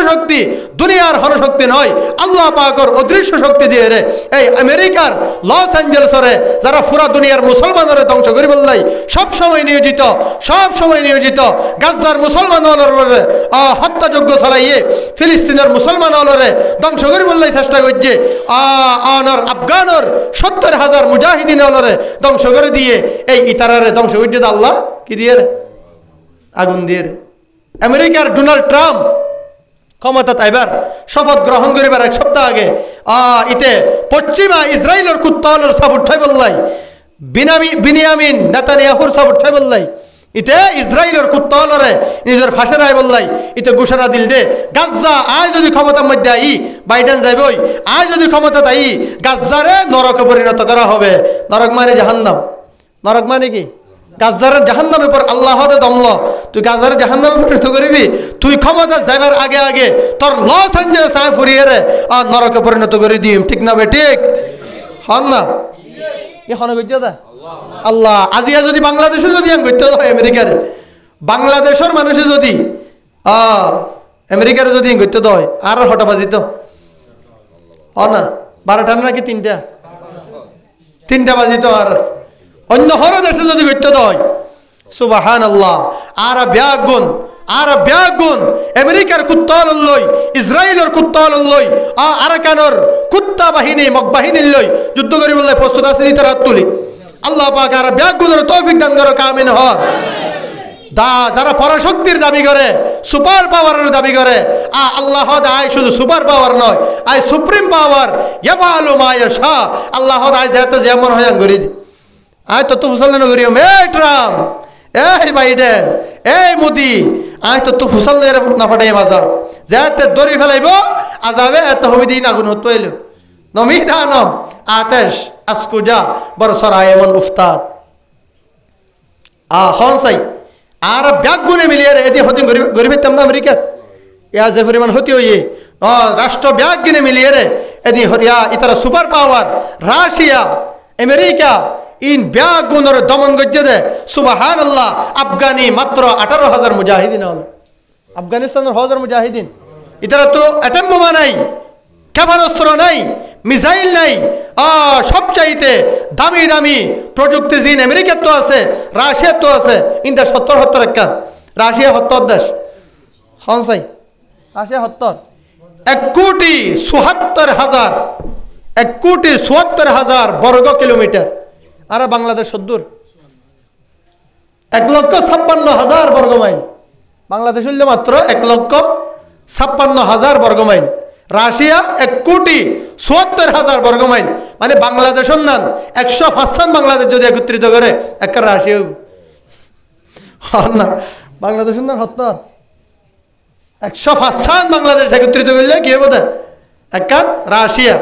A: শক্তি দুনিয়ার হনশক্তি নয় আল্লাহ পাকের অদৃশ্য শক্তি দিয়ে রে এই আমেরিকার লস অ্যাঞ্জেলেসরে যারা পুরা দুনিয়ার মুসলমানরে ধ্বংস করি বললাই সব সময় নিয়োজিত গাজার মুসলমান হলরে হত্যাযজ্ঞ চালাইয়ে ফিলিস্তিনের মুসলমান হলরে ধ্বংস করি বললাই চেষ্টা করছে অনর আফগানর 70,000 মুজাহিদিন হলরে ধ্বংস করে দিয়ে এই ইতারারে ধ্বংস করছে আল্লাহ কি দিয়ে রে আগুন দিয়ে রে আমেরিকার ডোনাল্ড ট্রাম্প ক্ষমতা তাইবার শপথ গ্রহণ করিবার এক সপ্তাহ আগে ইতে পশ্চিমা ইসরায়েলের কুত্তাহলের সাপোর্ট ঠাই বললাই বিনিয়ামিন নেতানিয়াহুর সাপোর্ট ঠাই বললাই ইতে ইসরায়েলের কুত্তাহলরে নিজের ফাঁসে রায় বললাই ইতে ঘোষণা দিল দে গাজ্জা আয় যদি ক্ষমতার মধ্যে বাইডেন যাইবই আয় যদি ক্ষমতা তাই গাজ্জারে নরকে পরিণত করা হবে নরক মানে জাহান্নাম নরক মানে কি গাজারের জাহান্নামের পর আল্লাহ দমল তুই গাজারের জাহান্নামে পরিণত করবি তুই ক্ষমতা যাইবার আগে তোর লস অ্যাঞ্জেলেস আয় ফুরিয়ে রে নরকে পরিণত করে দিম ঠিক না বে ঠিক হন না এখন গজ্জা দা আল্লাহ আজিয়া যদি বাংলাদেশে যদি আমি গজ্জা হয় আমেরিকারে বাংলাদেশের মানুষে যদি আমেরিকারে যদি গজ্জা হয় আর হঠাবাজি তো না 12টা নাকি 3টা বাজিত আর অন্য হর দেশে যদি গত্য হয় সুবহানাল্লাহ আর ব্যাগুন আমেরিকার কুত্তাল লই ইসরায়েলের কুত্তাল লই আরাকানোর কুত্তা বাহিনী মক বাহিনী লই যুদ্ধ করি বললে প্রস্তুত আছে তারা তুলি আল্লাহ পাক আর ব্যাগুনের তৌফিক দান করো কামিন হন যারা পরাশক্তির দাবি করে সুপার পাওয়ারের দাবি করে আল্লাহ আয় শুধু সুপার পাওয়ার নয় আয় সুপ্রিম পাওয়ার ইয়াফআলু মা ইয়াশা আল্লাহ আয় যেমন হয় গরি আয় তো ফুসাল করিম এই ট্রাম্প এই বাইডেন এই মোদি আয় তো ফুসাল না ফাটাই মাজা যাতে দড়ি ফেলাইব আজাবে এত হবি দিন আগুন হতো এলো নমিদানম আতেশ আসকুজা বরসরায় এমন উফতাদ হনসাই আর ব্যাগ গুনে মিলিয়ে এদি হতি গরিব হইতাম না আমেরিকাত ইয়া যে পরিমাণ হতি হইয়ে রাষ্ট্র ব্যাগ কিনে মিলিয়ে রে এদি হরিয়া ইতারা super power Russia America in bag গুণের দমন গজ্জে দে সুবহানাল্লাহ আফগানি মাত্র 18,000 মুজাহিদিন হল আফগানিস্তানের 1000 মুজাহিদিন ইতারা তো অ্যাটম বোমা নাই ক্ষেপণাস্ত্র নাই মিসাইল নাই সবচাইতে দামি প্রযুক্তি জিন আমেরিকার তো আছে রাশিয়ার তো আছে ইন্দা 70 একটা রাশিয়া 70 দেশ হনসাই রাশিয়া 70 1,74,000 বর্গ কিলোমিটার আর বাংলাদেশ 70 1,56,000 বর্গ মাইল বাংলাদেশ হইলে মাত্র 1,56,000 বর্গ মাইল রাশিয়া 1,74,000 বর্গ মাইল, মানে বাংলাদেশ নান 105 বাংলাদেশ যদি একত্রিত করে একটা রাশিয়া না, বাংলাদেশ নান 105 বাংলাদেশ একত্রিত করলে কি হবে একটা রাশিয়া।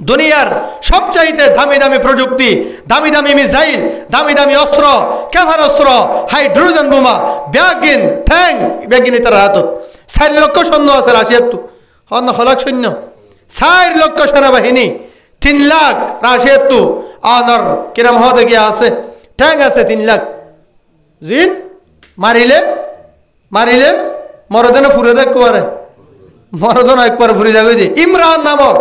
A: দুনিয়ার সবচাইতে দামি দামি প্রযুক্তি, দামি দামি মিসাইল, দামি দামি অস্ত্র, ক্ষেপণাস্ত্র, হাইড্রোজেন বোমা, ব্যাগিন ট্যাঙ্ক, ব্যাগিন তার হাতত 4 লক্ষ সৈন্য আছে রাশিয়ার। তো হন হলাক সৈন্য 4 লক্ষ সেনাবাহিনী, 3 লাখ রাশিয়ার। তো আনার কিরাম হওয়া গিয়া আছে, ট্যাঙ্ক আছে 3 লাখ। জিন মারিলে মারিলে মরদনে ফুরে দেখবারে, মরদন একবার ফুরে যাবে। যে ইমরান নামক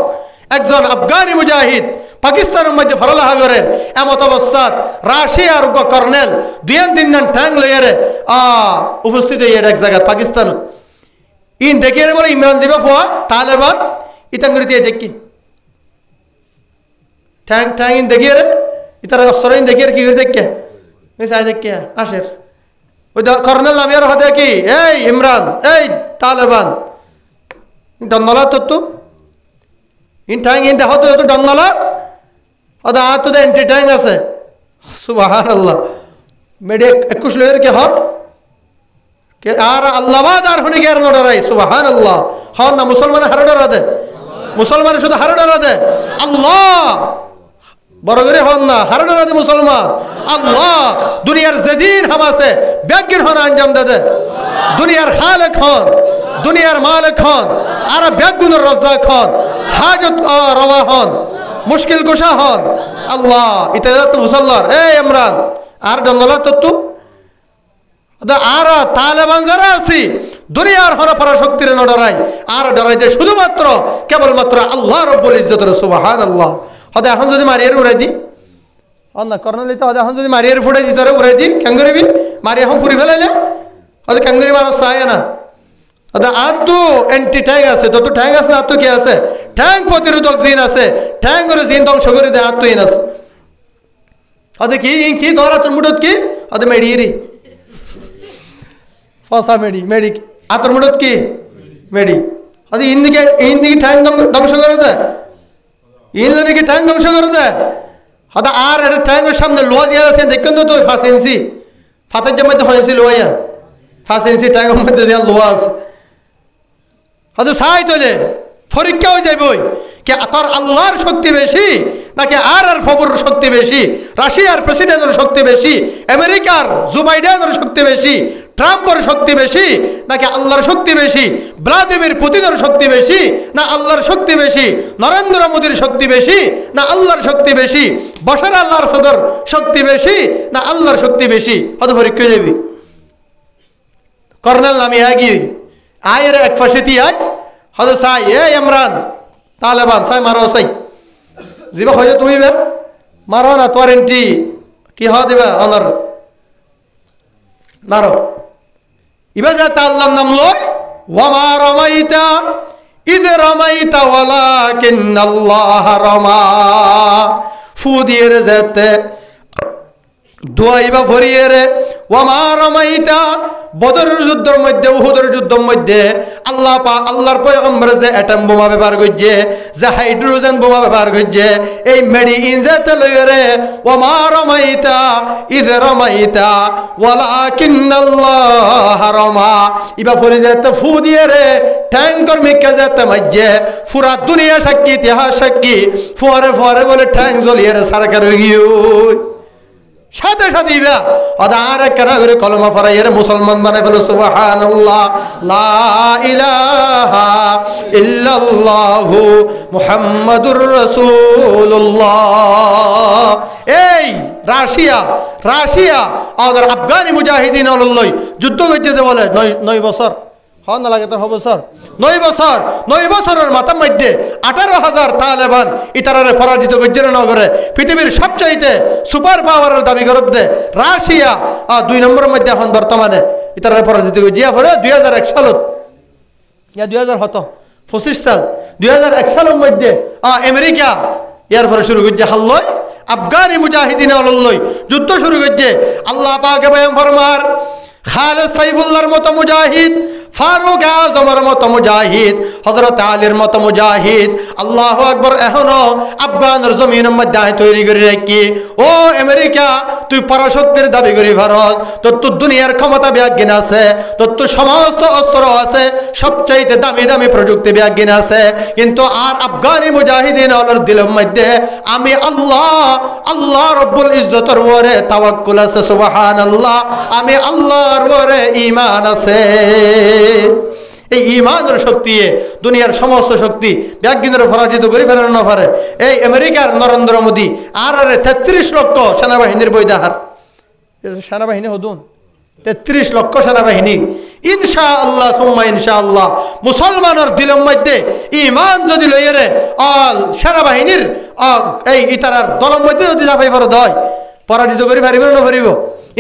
A: একজন আফগানি মুজাহিদ পাকিস্তানের মধ্যে ফরলাহাগরের এমত অবস্থাত রাশিয়ার কর্নেল 2-3 দিন ট্যাঙ্ক লইয়ারে উপস্থিত হয়ে এক জায়গায় পাকিস্তান। ইন দেখিয়ে বলে ইমরান দিবা ফোয়া তালেবান ইতাঙ্গুরিতে দেখি ট্যাঙ্ক ট্যাঙ্ক ইন দেখিয়ে রে ইতারা অস্ত্র ইন দেখিয়ে কি করে দেখে চাই দেখে আসের ওই কর্নেল নামিয়ার হতে কি এই ইমরান এই তালেবান ডনলা তো ইন ট্যাঙ্ক ইন দেখো তো ডনলা ওদা তো এন্ট্রি ট্যাঙ্ক আছে। সুবহানাল্লাহ মেডে 21 লয়ের কি হর কে আর আল্লাহবাদ আর হনি গের নডরাই। সুবহানাল্লাহ হন না মুসলমান হারে ডরা দে, মুসলমান শুধু হারে ডরা দে আল্লাহ বড় করে হন না হারে ডরা দে মুসলমান আল্লাহ। দুনিয়ার যেদিন হামাসে ব্যাগিন হন আঞ্জাম দে দুনিয়ার খালেক হন, দুনিয়ার মালিক হন, আর ব্যাগুনের রাজ্জাক হন, হাজত রওয়া হন, মুশকিল কুশা হন আল্লাহ। ইতে তো মুসল্লার এই ইমরান আর ডঙ্গলা তো আর তালেবান যারা আছি দুনিয়ার হন পরাশক্তির নডরাই আর ডরাই দে শুধুমাত্র কেবলমাত্র আল্লাহ রব্বুল ইজ্জতের। সুবহানাল্লাহ হদে এখন যদি মারিয়ার উড়াই দি না কর্নেল দিতে হদে এখন যদি মারিয়ার ফুটাই দিতে উড়াই দি কেন করিবি মারি এখন ফুরি ফেলাইলে হদে কেন করিবি আর চায় না। আর তো এন্টি ট্যাঙ্ক আছে, তো ট্যাঙ্ক আছে না আর তো কি আছে ট্যাঙ্ক প্রতিরোধক জিন আছে, ট্যাঙ্ক করে জিন ধ্বংস করে দেয় আর তো ইন আছে। হদে কি কি ধরা তোর মুঠত কি হদে মেডিয়েরি ফসা মেডি মেডি আতর মুঠত কি মেডি হদে ইন্দিকে ট্যাঙ্ক ধ্বংস করে দেয়, ইনদিকে ট্যাঙ্ক ধ্বংস করে দেয়। হদে আর এটা ট্যাঙ্কের সামনে লোয়া দিয়ে আছে দেখুন তো 5 ইঞ্চি ফাতের যে মধ্যে হয়েছে লোয়া 5 ইঞ্চি ট্যাঙ্কের মধ্যে যে লোয়া আছে। হয়তো সাই তোলে পরীক্ষা হয়ে যাবই কে তার আল্লাহর শক্তি বেশি নাকি আর খবরের শক্তি বেশি, রাশিয়ার প্রেসিডেন্টের শক্তি বেশি, আমেরিকার জো বাইডেনের শক্তি বেশি, ট্রাম্পের শক্তি বেশি নাকি আল্লাহর শক্তি বেশি, ভ্লাদিমির পুতিনের শক্তি বেশি না আল্লাহর শক্তি বেশি, নরেন্দ্র মোদীর শক্তি বেশি না আল্লাহর শক্তি বেশি, বশার আল্লাহর সদর শক্তি বেশি না আল্লাহর শক্তি বেশি। হয়তো পরীক্ষা হয়ে যাবি। কর্নেল নামি আগিয়ে আয়ের এক ফাঁসিতি আয় হয়তো চাই এ ইমরান তালেবান চাই মারো চাই যাবা হয়ে তুমি বে মারো না তোর এন্ট্রি কি হওয়া দিবা অনার মারো এবার যা আল্লাহর নাম লয় ওয়ামা রমাইতা ইদ রমাইতা ওয়ালাকিন্নাল্লাহ রমা ফু দিয়ে যেতে দোয়াইবা ভরিয়ে রে ওয়ামা রমাইতা বদরের যুদ্ধের মধ্যে উহুদের যুদ্ধের মধ্যে আল্লাহ আল্লাহর পয়গম্বর যে অ্যাটম বোমা ব্যবহার করছে, যে হাইড্রোজেন বোমা ব্যবহার করছে, এই মেডি ইনজাতে লইয়ে রে ওয়ামা রমাইতা ইয রমাইতা ওয়ালাকিন্নাল্লাহ রমা ইবা ফরি যেতে ফু দিয়ে রে ট্যাঙ্কর মিকে যেতে মাঝে পুরা দুনিয়া সাক্ষী ইতিহাস সাক্ষী ফুয়ারে ফুয়ারে বলে ট্যাঙ্ক জ্বলিয়ে রে সরকার হয়ে গিয়ে সাথে সাথে আর কেনা করে কলমা ফরাইয়ের মুসলমান বানাই ফেলো। সুবহানাল্লাহ লা ইলাহা ইল্লাল্লাহু মুহাম্মাদুর রাসূলুল্লাহ। এই রাশিয়া রাশিয়া আর আফগানি মুজাহিদিন লই যুদ্ধ করতে বলে 9 বছর হন না লাগে তোর বছর 9 বছর 9 বছরের মাথার মধ্যে 18,000 তালেবান ইতারারে পরাজিত করছে নগরে। পৃথিবীর সবচাইতে সুপার পাওয়ারের দাবি করে দে রাশিয়া 2 নম্বরের মধ্যে এখন বর্তমানে ইতারারে পরাজিত করছে। পরে 2001 সালত 25 সাল 2001 সালের মধ্যে আমেরিকা এর পরে শুরু করছে হাল্লয় আফগানি মুজাহিদিন লই যুদ্ধ শুরু করছে। আল্লাহ পাক বয়ান ফরমার খালেদ সাইফুল্লাহর মতো মুজাহিদ ফারুক আজমের মতো মুজাহিদ, হযরত আলীর মতো মুজাহিদ, আল্লাহু আকবার, এখনো আফগানের জমিনের মধ্যে তৈরি করে রাখি। ও আমেরিকা, তুই পরাশক্তির দাবি করি ভারত, তোর তো দুনিয়ার ক্ষমতা বিজ্ঞান আছে, তোর তো সমস্ত অস্ত্র আছে, সবচাইতে দামি দামি প্রযুক্তি বিজ্ঞান আছে, কিন্তু আর আফগানি মুজাহিদিন হলোর দিলের মধ্যে আমি আল্লাহ রব্বুল ইজ্জতের উপরে তাওয়াক্কুল আছে, সুবহানাল্লাহ, আমি আল্লাহর উপরে ঈমান আছে। এই ঈমানের শক্তি দুনিয়ার সমস্ত শক্তি বিজ্ঞানের পরাজিত করে ফেলানো না পারে। এই আমেরিকার নরেন্দ্র মোদী আর 33 লক্ষ সেনাবাহিনীর বৈদাহার, সেনাবাহিনী হদুন 33 লক্ষ সেনাবাহিনী। ইনশাআল্লাহ সুম্মা ইনশাআল্লাহ মুসলমানের দিলের মধ্যে ঈমান যদি লইরে অল সেনাবাহিনীর এই ইতারার দলের মধ্যে যদি জাফাই ফরদ হয়, পরাজিত করে পারিব না পারিব?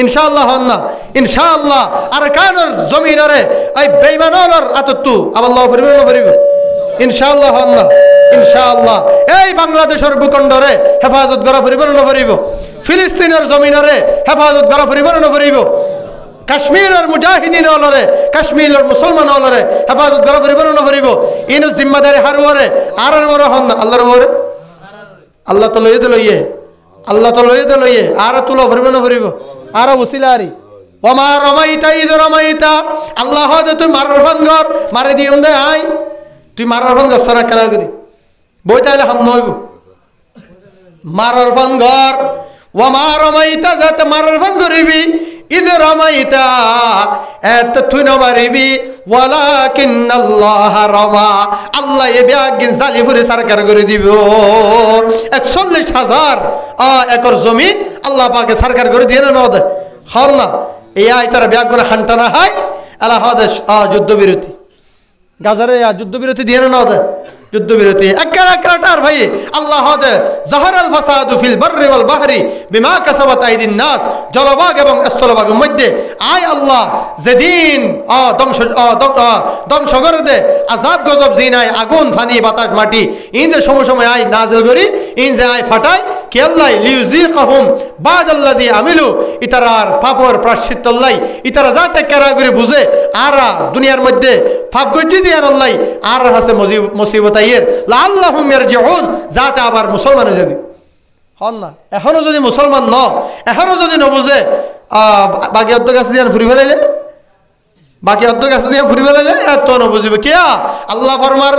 A: ইনশাআল্লাহ হন না, ইনশাআল্লাহ। আর কানের জমিনরে এই বেঈমানর আতত্তু আল্লাহ পারিব না পারিব? ইনশাআল্লাহ হন না, ইনশাআল্লাহ। এই বাংলাদেশের ভূখণ্ডরে হেফাজত করা পারিব না পারিব? ফিলিস্তিনের জমিনরে হেফাজত করা পারিব না পারিব? কাশ্মীরের মুজাহিদিন হলরে, কাশ্মীরের মুসলমান হলরে হেফাজত করা পারিব না পারিব? ইন জিম্মাদারি হারুয়ারে আর বড় হন না আল্লাহর উপরে। আল্লাহ তো লইয়ে লইয়ে, আল্লাহ তো লইয়ে আর তুলো পারিব না পারিব? আর উসিলারি ওমা রমাইতা ঈদ রমাইতা, আল্লাহ হয়তো তুই মারার ফানগর মারি দিও দে, আই তুই মারার ফান গছ না খেলা করি বই, তাইলে হাম নইব মারার ফানগর। ওমা রমাইতা যাতে মারার ফান করিবি, ঈদ রমাইতা এত তুই না মারিবি, ওয়ালাকিন্নাল্লাহ রমা, আল্লাহ এ বিয়াগিন জালিফুরি সরকার করে দিব। 41,000 একর জমি আল্লাহ পাকে সরকার করে দিয়ে না দেয় হন না। এই আয় তারা ব্যাগ করে হান্টানা হয় আল্লাহ হদেশ যুদ্ধবিরতি গাজারে যুদ্ধবিরতি দিয়ে না দেয়, যুদ্ধবিরতি একটার ভাই আল্লাহ হদে জাহারাল ফাসাদু ফিল বাররি ওয়াল বাহরি বিমা কাসাবাত আইদিন নাস, জলভাগ এবং স্থলভাগের মধ্যে আয় আল্লাহ যেদিন ধ্বংস করে দে, আযাব গজব জিনাই আগুন ফানি বাতাস মাটি ইন যে সময় আয় নাজিল করি, ইন যে আয় ফাটায় কে আল্লাহ লিউজিকাহুম বাদাল্লাযী আমিলু, ইতারার পাপর প্রায়শ্চিত্তল্লাই ইতারা যাতে কেরা করে বুঝে আর দুনিয়ার মধ্যে পাপ গজ্জি দিয়ার আল্লাহ আর হাসে মুসিবত আইয়ের লাআল্লাহুম ইয়ারজিউন, যাতে আবার মুসলমান হয়ে যাবে হন না। এখনো যদি মুসলমান ন, এখনো যদি নবুঝে বাকি অর্ধ কাছে দিয়ে ফুরি ফেলাইলে, বাকি অর্ধ কাছে দিয়ে ফুরি ফেলাইলে এত নবুঝিবে কিয়া। আল্লাহ ফরমার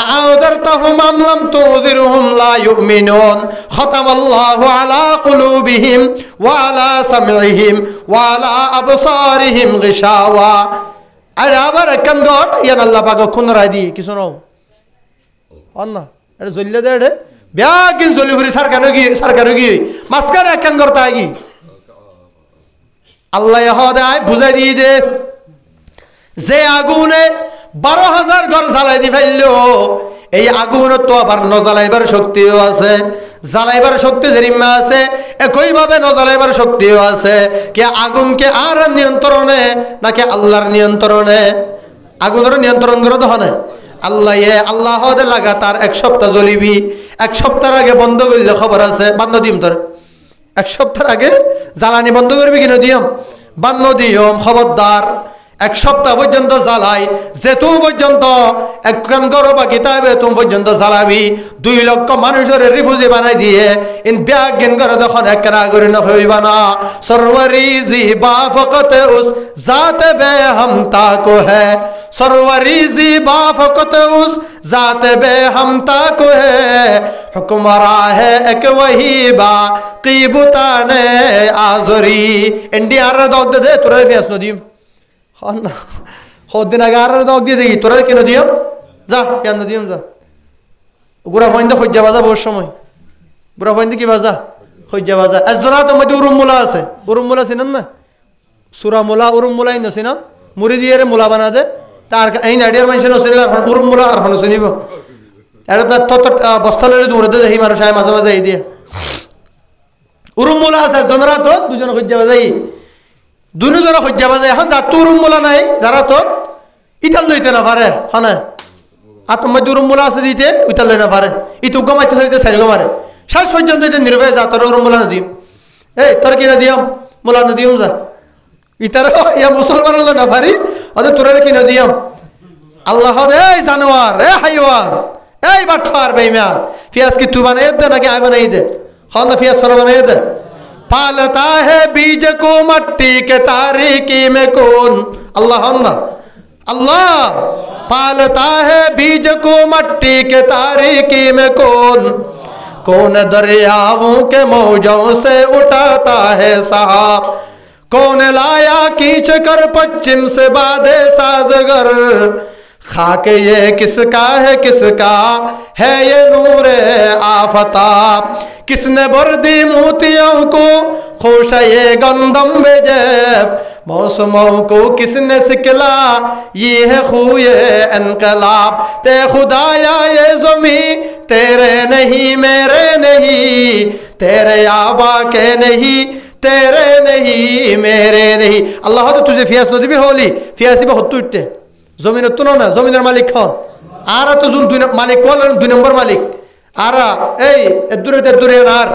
A: আ'আদারতাহুম আম লাম তুযিরহুম লা ইউমিনুন, খাতামাল্লাহু আলা কুলুবিহিম ওয়া আলা সামঈহিম ওয়া আলা আবসারিহিম গিশাওয়া। আর আবার একখান ঘর ইয়ান আল্লাহ পাক খুন রায় দিয়ে কিছু নও হন না, এটা জ্বললে দে এটা ব্যাগিন জ্বলি ফুরি সরকার গিয়ে মাঝখানে একখান ঘর তাই কি আল্লাহ হদায় বুঝাই দিয়ে দে, যে আগুনে 12,000 ঘর জ্বালাই দি ফেলল, এই আগুনের তো আবার নজ্বালাইবার শক্তিও আছে, জ্বালাইবার শক্তি যেরিমা আছে, একইভাবে নজ্বালাইবার শক্তিও আছে। কে আগুনকে আর নিয়ন্ত্রণে নাকি আল্লাহর নিয়ন্ত্রণে? আগুনের নিয়ন্ত্রণ করে তো হয় আল্লাহ লাগাতার 1 সপ্তাহ জ্বলিবি, 1 সপ্তাহ আগে বন্ধ করলে খবর আছে বান্ন দিম তোর, 1 সপ্তাহ আগে জ্বালানি বন্ধ করবি কিনা দিয়ম বান্ন দিয়ম, খবরদার 1 সপ্তাহ পর্যন্ত জ্বালাই, যেতু পর্যন্ত একখান গরো বা কিতাবে তুমি পর্যন্ত জ্বালাবি। 2 লক্ষ মানুষের রিফিউজি বানাই দিয়ে ইন ব্যাগ গেন করে তখন একরা করে না হইবা না। সরওয়ারিজি বা ফকত উস জাতে বে হামতা কো হ্যায়, সরওয়ারিজি বা ফকত উস জাতে বে হামতা কো হ্যায়, হুকমরা है एक वही बा कीबुताने आजरी। इंडिया रे दौद दे तुरे फेस नदीम না দিন আগে আর দগ দিয়ে দেখি তোরা কেন দিও যা কেন দিও যা গুড়া ফাইন্দা খজ্জা বাজা বহু সময় গুড়া ফাইন্দা কি বাজা খজ্জা বাজা আজরা তো মধ্যে উরুমুলা আছে, উরুমুলা চিনেন না? সুরামুলা উরুমুলাই নছি না, মুড়ি দিয়ে মুলা বানা দে তার এই নাডিয়ার মানুষ নচিনিল আর উরুমুলা আর নচিনিব এটা তত বস্তা লইলে দৌড়ে দেখি মানুষ আয় মাঝে মাঝে এই দিয়ে উরুমুলা আছে জনরা তো দুজন খজ্জা বাজাই, দুজনে খজ্জা বাজাই। এখন যা তোর উরুমুলা নাই যারা তো ইটাল লইতে না পারে হ্যাঁ আর তোমার উরুমুলা আছে দিতে ইটাল লই না পারে, ইটু গমাইতে চাইতে সারি গমারে শেষ পর্যন্ত নির্ভয় যা তোর উরুমুলা নদীম এই তোর কি নদীম মুলা নদীম যা ইতারা ইয়া মুসলমান হলো না পারি ওদের তোরে কিনে দিয়াম আল্লাহ এই জানোয়ার এ হাইওয়ান এই বাটফার বেঈমান পিয়াজ কি তু বানাই দে নাকি আই বানাই দে খান না পিয়াজ সর বানাই দে पालता है बीज को मट्टी के तारीकी में कौन अल्लाह अल्लाह पालता है बीज को मट्टी के तारीकी में कौन दरियाओं के मौजों से उठाता है साहब कौन लाया खींच कर पश्चिम से बादे साजगर खाक ये किसका है ये नूरे आफताब किसने भर दी मोतियों को खुश ये गंदम बेजेब मौसमों को किसने सिकला ये है खुए इनकलाब ते खुदाया ये ज़मी तेरे नहीं मेरे नहीं तेरे आबा के नहीं तेरे नहीं मेरे नहीं अल्लाह तो तुझे फियास नदी भी होली फियासी बहुत टूटते जमीन तो ना जमीনের মালিক খান আর তো জুন দুই মালিক কোন দুই নম্বর মালিক আরা এই দূরে আর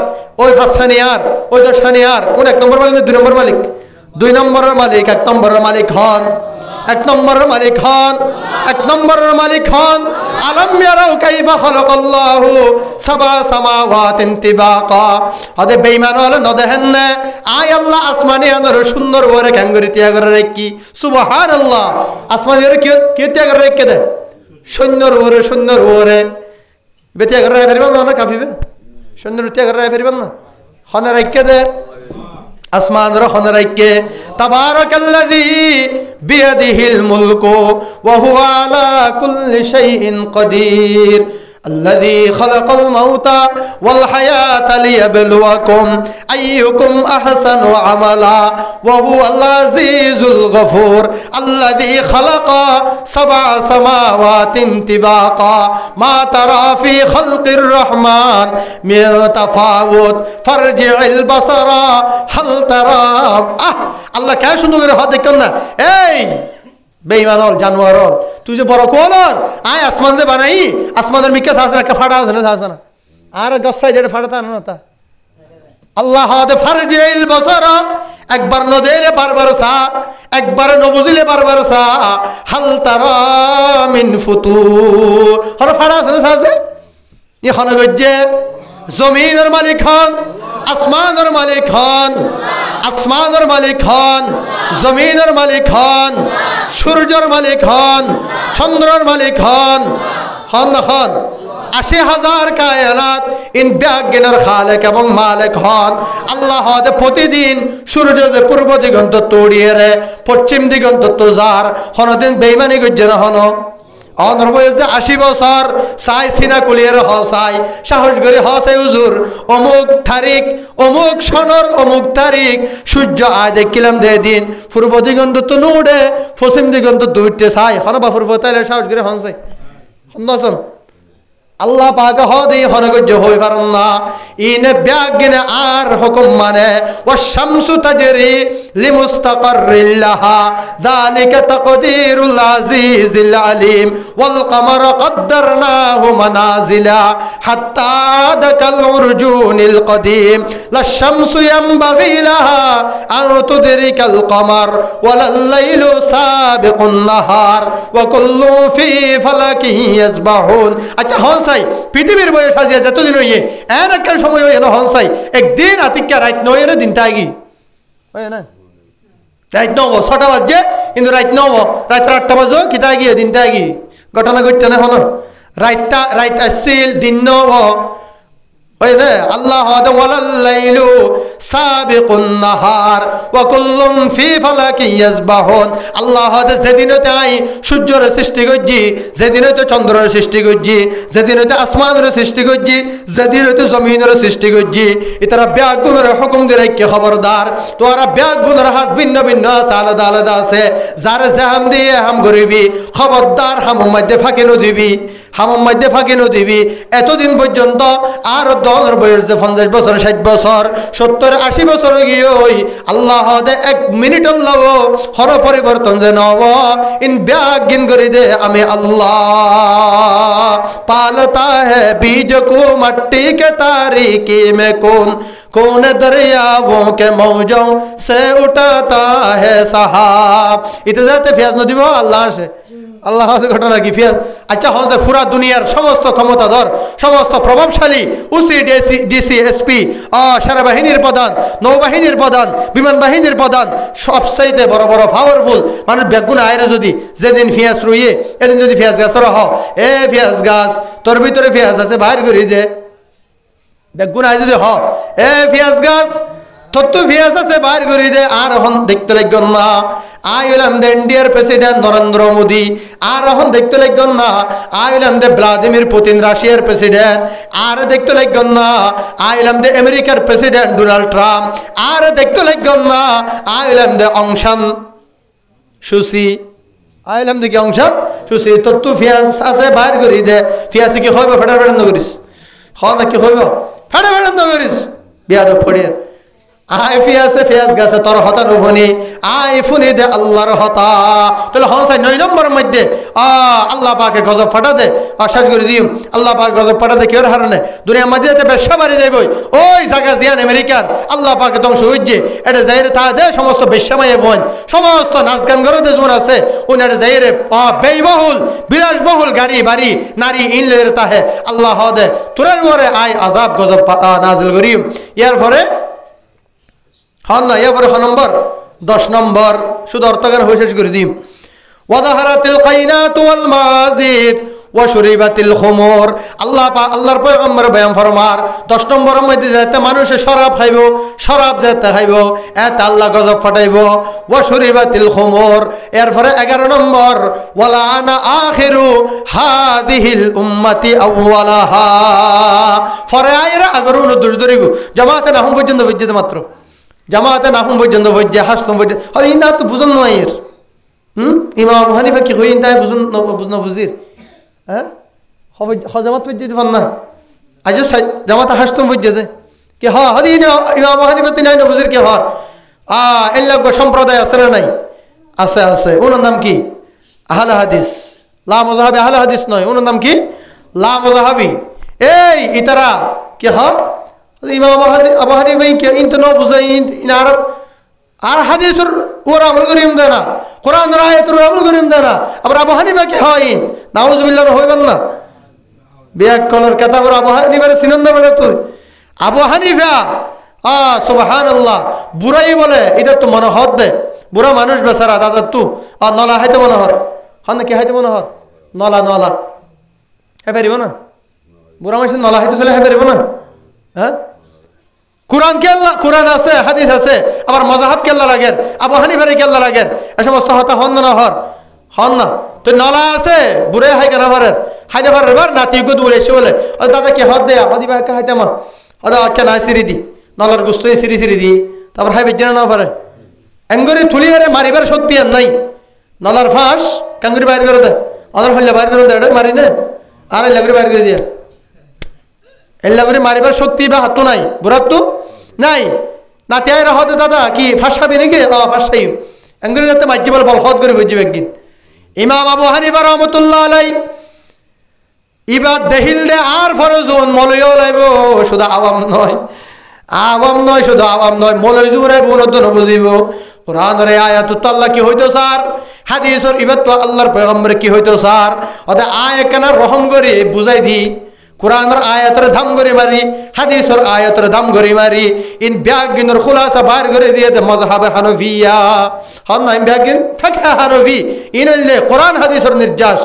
A: ওই ফাসানি আর ওই দশানি আর কোন এক নম্বর মালিক দুই নম্বর মালিক দুই নম্বরের মালিক এক নম্বরের মালিক খান এক নম্বরের মালিক খান এক নম্বরের মালিক খান আলম ইয়ারাউ কাইফা খালাকাল্লাহু সাবা সামাওয়াতিন তিবাকা আদে বেঈমান হলে ন দেখেন না আয় আল্লাহ আসমানে আনর সুন্দর ওরে কাঙ্গরি ত্যাগ করে রাখি সুবহানাল্লাহ আসমানে ওরে কি ত্যাগ করে রাখে দে সুন্দর ওরে বেতিয়া করে ফেরবেন না কাফিবে সুন্দর ত্যাগ করে ফেরবেন না হনে রাখে দে আসমান রহন রাখে তাবারাকাল্লাযী বিয়াদিহিল মুলকু ওয়া হুয়া আলা কুল্লি শাইইন কাদির الذي خلق الموت والحياة ليبلوكم أيكم أحسن عملا وهو العزيز الغفور الذي خلق 7 سماوات طباقا ما ترى في خلق الرحمن من تفاوت فارجع البصر هل ترى الله كان شنو غير هذا كنا اي বেঈমান হল জানোয়ার হল তুই যে বড় কোলর আয় আসমান যে বানাই আসমানের মিকে সাসরা কে ফাড়া আছে না সাসনা আর গসাই যেটা ফাড়াতা না তা আল্লাহ দে ফারজিল বসরা একবার নদেলে বারবার সা একবার নবুজিলে বারবার সা হাল তারা মিন ফুতুর হর ফাড়া আছে না সাসে ই খান গজ্জে জমিনের মালিক খান আসমানের মালিক খান আসমানের মালিক খান জমিনের মালিক খান সূর্যের মালিক খান চন্দ্রের মালিক খান খান ৮০,০০০ কায়নাত ইন ব্যাজ্ঞানের খালেক এবং মালিক হন আল্লাহ প্রতিদিন সূর্য যে পূর্ব দিগন্ত তড়িয়ে রে পশ্চিম দিগন্ত তোজার হনদিন বেইমানি গজ্জে না হন অনর্বয়ে ৮০ বছর সাই সিনা কুলিয়ের হসাই সাহস করে হসাই হুজুর অমুক তারিখ অমুক সনর অমুক তারিখ সূর্য আয় দেখিলাম দে দিন পূর্ব দিগন্ত তো নুড়ে পশ্চিম দিগন্ত দুইটে সাই হন বা পূর্ব তাইলে সাহস করে হনসাই হনসন আল্লাহ পাক হদি হনগজ্জ হই পারন না ইনে ব্যাগিনে আর হুকুম মানে ওয়াশ-শামসু তাজরি লিমুস্তাকাররিল লাহা যালিকা তাকদীরুল আজিজিল আলিম ওয়াল কমারা কদ্দারনাহু মানাজিলা হাত্তা আদাকাল উরজুনিল কদিম লাশ-শামসু ইয়ানবাগি লাহা আন তুদরিকাল কমার ওয়ালাল লাইলু সাবিকুন নাহার ওয়া কুল্লু ফি ফালাকিন ইয়াসবাহুন আচ্ছা হনসাই পৃথিবীর বয়স সাজিয়া যতদিন হইয়ে এর একটা সময় হইয়ে না হনসাই একদিন আতিকা রাত নয় রে দিনটা আগি হয় না রাত নব ৬টা বাজে কিন্তু রাত নব রাত ৮টা বাজো কিতা আগি দিনটা আগি ঘটনা ঘটছে না হন রাত আসছিল দিন নব হয় না আল্লাহ ওয়ালাল লাইলু সাবিকুন নাহার ওয়া কুল্লুম ফি ফালাকিন ইয়াসবাহুন আল্লাহ যেদিন হতে আই সূর্যের সৃষ্টি করছি যেদিন হতে চন্দ্রের সৃষ্টি করছি যেদিন হতে আসমানের সৃষ্টি করছি যেদিন হতে জমিনের সৃষ্টি করছি এটারা ব্যাগুনের হুকুম দিয়ে কি খবরদার তোরা ব্যাগুনের হাস ভিন্ন ভিন্ন আছে আলাদা আলাদা আছে যারে জাহাম দিয়ে হাম করিবি খবরদার হামুর মধ্যে ফাঁকি দিবি হামুর মধ্যে ফাঁকি দিবি এতদিন পর্যন্ত আর দনের বয়স যে ৫০ বছর ৬০ বছর ৭০-৮০ বছর গিয়ে ওই আল্লাহ দে ১ মিনিট আল্লাহ হর পরিবর্তন যে নব ইন ব্যাগিন করে দে আমি আল্লাহ পালতা হে বীজ কো মাটি কে তারিকি মে कौन दरियाओं के मौजों से उठाता है सहाब इते जाते फियाज नदी बो अल्लाह से আল্লাহ ঘটনা কি ফিয়াজ আচ্ছা হচ্ছে পুরা দুনিয়ার সমস্ত ক্ষমতাধর সমস্ত প্রভাবশালী উসি ডিসি এসপি সেনাবাহিনীর প্রধান নৌবাহিনীর প্রধান বিমান বাহিনীর প্রধান সবচাইতে বড় বড় পাওয়ারফুল মানুষ বেগুন আয়রে যদি যেদিন ফিয়াজ রুইয়ে এদিন যদি ফিয়াজ গাছর হ এ ফিয়াজ গাছ তোর ভিতরে ফিয়াজ আছে বাইর করি যে বেগুন আয় যদি হ এ ফিয়াজ গাছ তত্ত্ব ফিয়াজ আছে বাইর করি দে আর এখন দেখতে লাগবেন না আই হলাম দে ইন্ডিয়ার প্রেসিডেন্ট নরেন্দ্র মোদী আর এখন দেখতে লাগবেন না আই হলাম দে ভ্লাদিমির পুতিন রাশিয়ার প্রেসিডেন্ট আর দেখতে লাগবেন না আই হলাম দে আমেরিকার প্রেসিডেন্ট ডোনাল্ড ট্রাম্প আর দেখতে লাগবেন না আই হলাম দে অংশান সুসি আই হলাম দে কি অংশান সুসি তত্ত্ব ফিয়াজ আছে বাইর করি দে ফিয়াজ কি হইব ফেডার ফেডার নগরিস হ না কি হইব ফেডার ফেডার নগরিস বিয়াদ পড়িয়ে আই ফিয়াসে ফিয়াজ গাছে তোর হতা নুফনি আই ফুনি দে আল্লাহর হতা তাহলে হসাই 9 নম্বরের মধ্যে আল্লাহ পাকে গজব ফাটা দে শেষ করে দিম আল্লাহ পাক গজব ফাটা দে কেউর হারনে দুনিয়া মাঝেতে ব্যবসা বাড়ি যাইব ওই জায়গা জিয়ান আমেরিকার আল্লাহ পাকে ধ্বংস হইছে এটা যাইরে তা দে সমস্ত বেশ্যামায়ে বোন সমস্ত নাচ গান করে দে জোর আছে ওনারে যাইরে ব্যয়বহুল বিলাসবহুল গাড়ি বাড়ি নারী ইনলের তাহে আল্লাহ দে তোরের পরে আই আযাব গজব নাজিল করিম ইয়ার পরে হন না এরপরে নম্বর 10 নম্বর শুধু অর্থজ্ঞান হয়ে শেষ করে দিম ওয়াযাহারাতিল কাইনাতু ওয়াল মাজিদ ওয়া শুরিবাতিল খুমুর আল্লাহর পয়গম্বর বয়ান ফরমার 10 নম্বরের মধ্যে যাতে মানুষে শরাব খাইব শরাব যাতে খাইব এত আল্লাহ গজব ফাটাইব ওয়া শুরিবাতিল খুমুর এরপরে 11 নম্বর ওয়ালা আনা আখিরু হাদিহিল উম্মতি আউওয়ালাহা ফরে আইরা আগরুন দুজদরিব জামাতে নাহম পর্যন্ত বুঝতে মাত্র জামাতে নাফুম পর্যন্ত বইজে হাসতম বইজে আরে ইনা তো বুঝন নয় এর ইমাম আবু হানিফা কি হইন তাই বুঝন বুঝির হ্যাঁ জামাত পর্যন্ত পান না আজ জামাতে হাসতম বইজে যে কি হ হাদি ইমাম আবু হানিফা তিন না বুঝির কি হর এল্লা সম্প্রদায় আছে না নাই আছে আছে ওনার নাম কি আহলে হাদিস লা মাযহাবি আহলে হাদিস নয় ওনার নাম কি লা মাযহাবি এই ইতারা কি হ ইমাম আবু হানিফা কি ইনতো ন বুঝাই ইন আরব আর হাদিসের ওর আমল করিম দেয় না কোরআনের আয়াতের আমল করিম দেয় না আবার আবু হানিফা কি হয় নাউজুবিল্লাহ হইবেন না বিয়াক কলর কিতাব আবু হানিফার সিনন্দ বলে তুই আবু হানিফা সুবহানাল্লাহ বুড়াই বলে এটা তো মনোহর দে বুড়া মানুষ বেচারা দাদা তু নলা হাইতে মনোহর হন কি হাইতে মনোহর নলা নলা হে পারিব না বুড়া মানুষ নলা হাইতে চলে হে পারিব না হ্যাঁ কুরআন কে আল্লাহ কুরআন আছে হাদিস আছে আবার মাযহাব কে আল্লাহ লাগের আবু হানিফার কে আল্লাহ লাগের এই সমস্ত হতা হন না হন না তো নলা আছে বুড়ে হাই কেন পারের হাইতে পারের বার নাতি গো দূরে এসে বলে দাদা কি হদ দে হদি ভাই হাইতে মা আরে কে না সিরি দি নলার গুস্তই সিরি সিরি দি তারপর হাই বেজনা না পারে এঙ্গরি থুলি আরে মারিবার শক্তি আর নাই নলার ফাঁস কাঙ্গুরি বাইর করে দে আদর হল্লা বাইর করে দে মারি না আরে লাগরি বাইর করে দিয়া এল্লা করে মারিবার শক্তি বা হাত নাই বুড়াত তো নাই নাতি আয়রা হতে দাদা কি ফাঁসাবি নাকি ফাঁসাই এঙ্গুরি যাতে মাঝি বল বল হদ করে বুঝবে একদিন ইমাম আবু হানিফা রহমতুল্লাহ আলাই ইবাদ দেহিল দে আর ফরজুন মলয় লাইব শুধু আওয়াম নয় শুধু আওয়াম নয় মলয় জুরে বুনদন বুঝিব কোরআনের আয়াতুত আল্লাহ কি হইতো স্যার হাদিসের ইবাদ তো আল্লাহর পয়গম্বর কি হইতো স্যার ওদে আয়াত কেন রহম করে বুঝাই দি কোরআনের আয়াতের দাম করে মারি হাদিসের আয়াতের দাম করে মারি ইন ব্যাগিনের খুলাসা বাইর করে দিয়ে দে মাযহাবে হানাফিয়া হন না ব্যাগিন ফিকহ হানাফি ইনলে কোরআন হাদিসের নির্যাস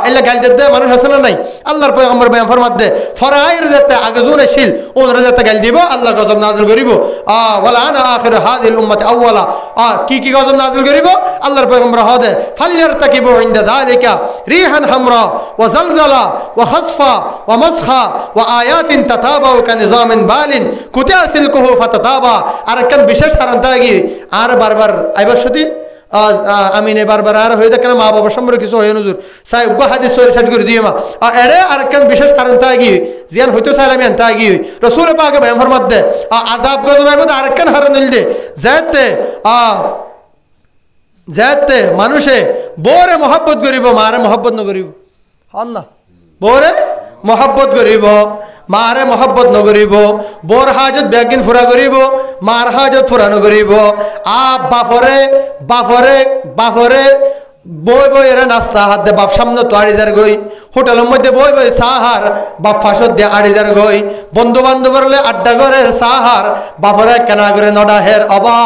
A: এলা গাল দে মানুষ আছে না নাই আল্লাহর পয়গম্বর বয়ান ফরমাত দে ফরায়ের যেতে আগে জুনে শিল ওনরা যেতে গাল দিব আল্লাহ গজব নাযিল করিব ওয়ালা আনা আখির হাদিল উম্মতি আউওয়ালা কি গজব নাযিল করিব আল্লাহর পয়গম্বর হদে ফালইরতাকিবু ইনদা যালিকা রিহান হামরা ওয়া জালজালা ওয়া খাসফা ওয়া مسخا وآيات تتابع كنظام بال كتئ سلكه فتتابع আর কেন বিশেষ কারণ তাগি আর বারবার আইবার সতি আমিনে বারবার আর হয়ে থাকে না মা বাবা সম্পর্কে কিছু হয় নজর সাই গো হাদিস সরে সাজ করে দিও মা এড়ে আর কেন বিশেষ কারণ তাগি জিয়ান হইতো সালামি আন তাগি রাসূল পাক বয়ান ফরমাত দে আযাব গজব আইবো আর কেন হারান নিলদে যাতে মানুষে বরে মহব্বত করিব মারে মহব্বত ন করিব হন না বরে মহব্বত করিব মারে মহব্বত নকরিব বোর হাজত ব্যাগিন ফুরা করিব মার হাজত ফুরা নকরিব বাফরে বাফরে বাফরে বই বই এরা নাস্তা হাত দে বাপ সামনে তো আড়িদার গই হোটেলের মধ্যে বই বই সাহার বাপ ফাঁসত দিয়ে আড়িদার গই বন্ধু বান্ধবের আড্ডা করে সাহার বাপরে কেনা করে নডা হের অবা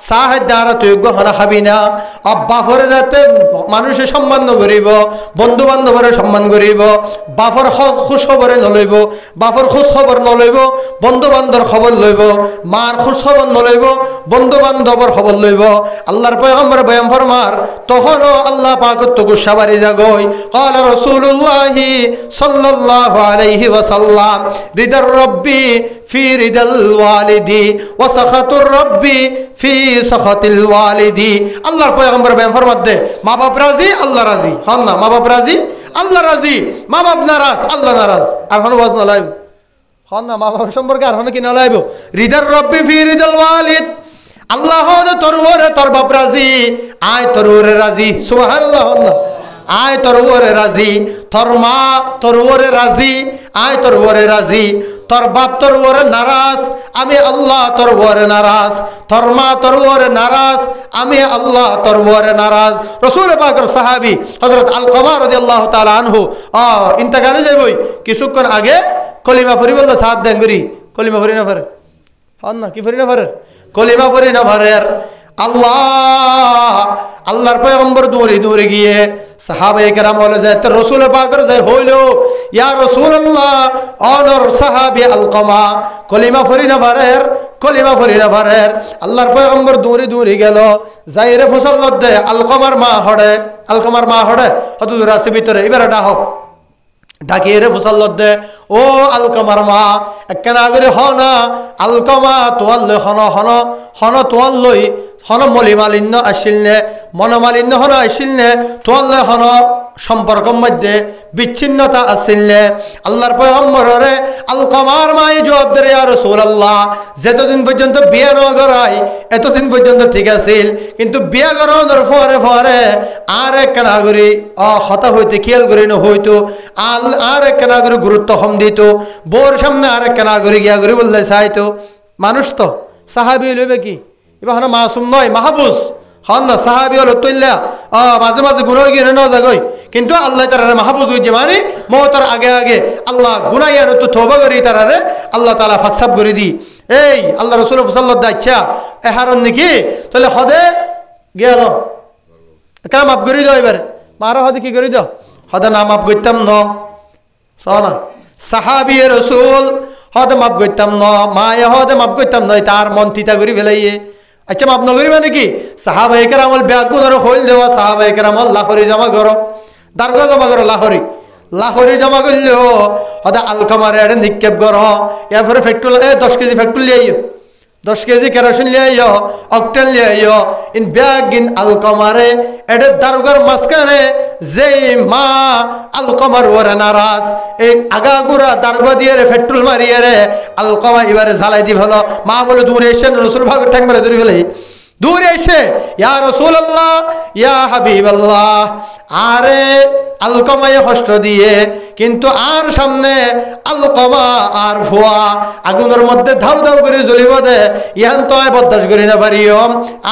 A: সাহের দ্বারা তুই গহনা খাবি না বাপরে যাতে মানুষে সম্মান করিব বন্ধু বান্ধবরে সম্মান করিব বাপর খোঁজ খবরে নলইব বাপর খোঁজ খবর নলইব বন্ধু বান্ধব খবর লইব মার খোঁজ খবর নলইব বন্ধু বান্ধবর খবর লইব আল্লাহর পয়গম্বর বয়ান ফরমার তখনও আল্লাহ পাক তো গুসা বাড়ি যাগই قال رسول الله صلى الله عليه وسلم رضا الرب في رضا الوالد وسخط الرب في سخط الوالد আল্লাহর পয়গম্বর বয়ান ফরমাত দে মা বাপ রাজি আল্লাহ রাজি হন না মা বাপ রাজি আল্লাহ রাজি মা বাপ নারাজ আল্লাহ নারাজ আর কোন ওয়াজ না লাইব হন না মা বাপ সম্পর্কে আর কোন কি না লাইব রিদার রব্বি ফি রিদাল ওয়ালিদ আল্লাহ তোর ওরে তোর বাপ রাজি আয় তোর ওরে রাজি সুবহানাল্লাহ হন না আয় তোর ওরে রাজি তোর মা তোর ওরে রাজি আয় তোর ওরে রাজি তোর বাপ তোর ওরে নারাজ আমি আল্লাহ তোর ওরে নারাজ তোর মা তোর ওরে নারাজ আমি আল্লাহ তোর ওরে নারাজ রাসূল পাকের সাহাবী হযরত আলকামা রাদিয়াল্লাহু তাআলা আনহু ইন্তেকালে যাইবই কিছুক্ষণ আগে কলিমা পড়ি বললে সাত দেঙ্গুরি কলিমা পড়ি না পারে হন না কি পড়ি না পারে কলিমা পড়ি না পারে আল্লাহ আল্লাহর পয়গম্বর দৌড়ে দৌড়ে গিয়ে সাহাবায়ে কেরাম বলে যায় তো রাসূল পাকের যায় হইল ইয়া রাসূলুল্লাহ অনর সাহাবী আলকামা কলিমা পড়ি না পারে কলিমা পড়ি না পারে আল্লাহর পয়গম্বর দৌড়ে দৌড়ে গেল যাইরে ফুসাল্লত দে আলকামার মা হড়ে হত দূর আছে ভিতরে এবারে ডাহক ডাকিয়ে রে ফুসাল্লত দে ও আলকামার মা একখানা আগরে হ না আলকামা তোয়াল লই হন তোয়াল লই হন মলিমালিন্য আসিল নে মনোমালিন্য হন আসিল নে তোয়াল লই হন সম্পর্ক মধ্যে বিচ্ছিন্নতা আসিল নে আল্লাহর পয়গম্বরে আলকামার মাই জবাব দে ইয়া রাসূলুল্লাহ যতদিন পর্যন্ত বিয়ে না করাই এতদিন পর্যন্ত ঠিক আছিল কিন্তু বিয়ে করানোর পরে আর একখানা আগরি হতা হইতে খেয়াল করি না হইতো আর একখানা আগরে গুরুত্ব কম দিত বোর সামনে আর একখানা আগরে গিয়া করি বললে চাইতো মানুষ তো সাহাবি লইবে কি এবার হন মাসুম নয় মাহফুজ হন না সাহাবি হল তৈল্লা মাঝে মাঝে গুণ গিয়ে ন যাগই কিন্তু আল্লাহ তারা মাহফুজ হইছে মানে মতার আগে আগে আল্লাহ গুনাইয়ার তো তওবা করি তারারে আল্লাহ তাআলা ফাকসাব করে দি এই আল্লাহ রাসূল সাল্লাল্লাহু আলাইহি আচ্ছা এহারন নাকি তাহলে হদে গেল কেন মাফ করে দাও এবারে মারা হদে কি করে দাও হদে না মাফ করতাম ন সনা সাহাবী রাসূল হদে মাফ করতাম ন মায়ে হদে মাফ করতাম নয় তার মন তিতা করি ফেলাইয়ে আচ্ছা মাফ নগরি মানে কি সাহাবায়ে কেরামল ব্যাগুন হইল দেওয়া সাহাবায়ে কেরামল লাহোরি জমা করো দারগা জমা করো লাহোরি জমা করলেও হদা আলকামারে এটা নিক্ষেপ করো এরপরে পেট্রোল 10 কেজি পেট্রোল লিয়ে আইও 10 কেজি কেরোসিন লিয়ে আইও অকটেন লিয়ে আইও ইন ব্যাগিন আলকামারে এটা দারগার মাঝখানে যেই মা আলকামার ওরে নারাজ এই আগাগুড়া দারগা দিয়ে রে পেট্রোল মারিয়ে রে আলকামা এবারে জ্বালাই দি ভালো মা বলে দূরে এসে রসুল ভাগ ঠ্যাং মেরে ধরে ফেলে দূরে এসে ইয়া রাসূলুল্লাহ ইয়া হাবিবাল্লাহ আরে আলকামায় কষ্ট দিয়ে কিন্তু আর সামনে আলকামা আর ফুয়া আগুনের মধ্যে ধাউ ধাউ করে জ্বলিব দে ইহান তো আয় বরদাস্ত করি না পারিও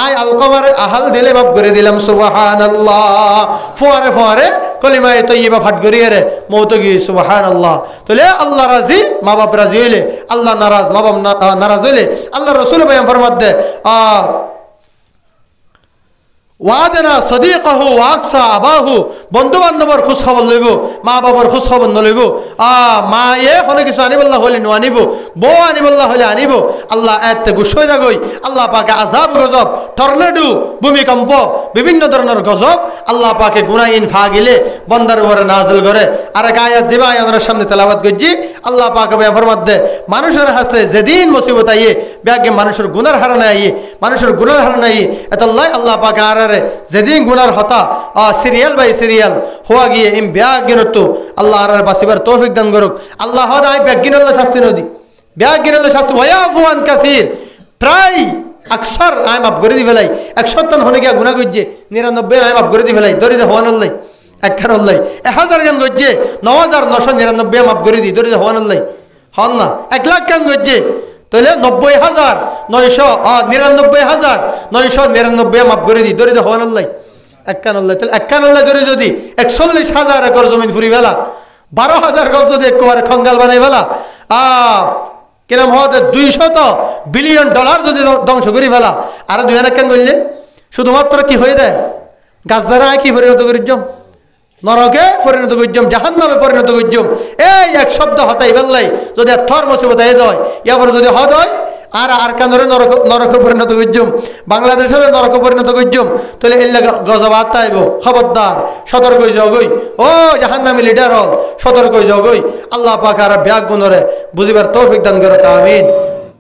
A: আয় আলকামার আহাল দিলে মাফ করে দিলাম সুবহানাল্লাহ ফুয়ারে কলিমায়ে তয়্যিবা ফাট করিয়ে রে মৌত গিয়ে সুবহানাল্লাহ তাহলে আল্লাহ রাজি মা বাপ রাজি হইলে আল্লাহ নারাজ মা বাপ নারাজ হইলে আল্লাহ রাসূল বয়ান ফরমাত দে ওয়াদানা সদিকাহু ওয়াকসা আবাহু বন্ধু বান্ধবর খোঁজ খবর লইব মা বাবার খোঁজ খবর নলইব মায়ে কোনো কিছু আনিবল্লাহ হলে আনিব বউ আনিবল্লাহ হলে আনিব আল্লাহ এতে গুসো যাগই আল্লাহ পাকে আজাব গজব টর্নেডো ভূমিকম্প বিভিন্ন ধরনের গজব আল্লাহ পাকে গুনাইন ফা গিলে বন্দার উপরে নাজিল করে আর এক আয়াত জিবা আয়াতের সামনে তেলাওয়াত করছি আল্লাহ পাকে বয়ান ফরমাত দে মানুষের হাসে যেদিন মুসিবত আইয়ে ব্যাগে মানুষের গুনার হারানা আইয়ে মানুষের গুনার হারানা আইয়ে এতাল্লাহ আল্লাহ পাকে আর যেদিন গুনার হতা সিরিয়াল বাই সিরিয়াল হওয়া গিয়ে ইম ব্যাগিনতো আল্লাহ আর বাসিবার তৌফিক দান করুক আল্লাহ আই ব্যাগিনাল্লাহ শাস্তি নদী ব্যাগিনাল্লাহ শাস্তি ওয়াফুয়ান কাসির প্রায় আকসার আই মাফ করে দি ফেলাই 170 হনে গিয়া গুনাহ করছে 99 আই মাফ করে দি ফেলাই দরিদ হওয়ানাল্লাহ একখান আল্লাহ 1000 গান গজ্জে 9999 মাফ করে দিই ধরে হওয়ান আল্লাহ হন না 1 লাখ গান গজ্জে তাহলে 90999,999 মাফ করে দিই ধরে হওয়ান আল্লাহ একখান আল্লাহ তাহলে একখান আল্লাহ ধরে যদি 41,000 একর জমিন ফুরি ফেলা 12,000 গজ যদি একেবারে খঙ্গাল বানাই ফেলা কিরম হওয়াতে $200 বিলিয়ন যদি ধ্বংস করে ফেলা আর 2 একখান করলে শুধুমাত্র কি হয়ে দেয় গাছ দ্বারা কি পরিণত করিজম নরকে পরিণত করিজম জাহান্নামে পরিণত করিজম এই এক শব্দ হতাই বেল্লাই যদি থর মুসিবত হয়ে যায় ইয়াবার যদি হদ হয় আর কান্দরে নরকে পরিণত করিজম বাংলাদেশের নরকে পরিণত করিজম তাহলে এর গজবাত তাইব খবরদার সতর্ক হয়ে যাও গই ও জাহান্নামী লিডার হল সতর্ক হয়ে যাও গই আল্লাহ পাক আর ব্যাগ গুণরে বুঝিবার তৌফিক দান করে আমিন।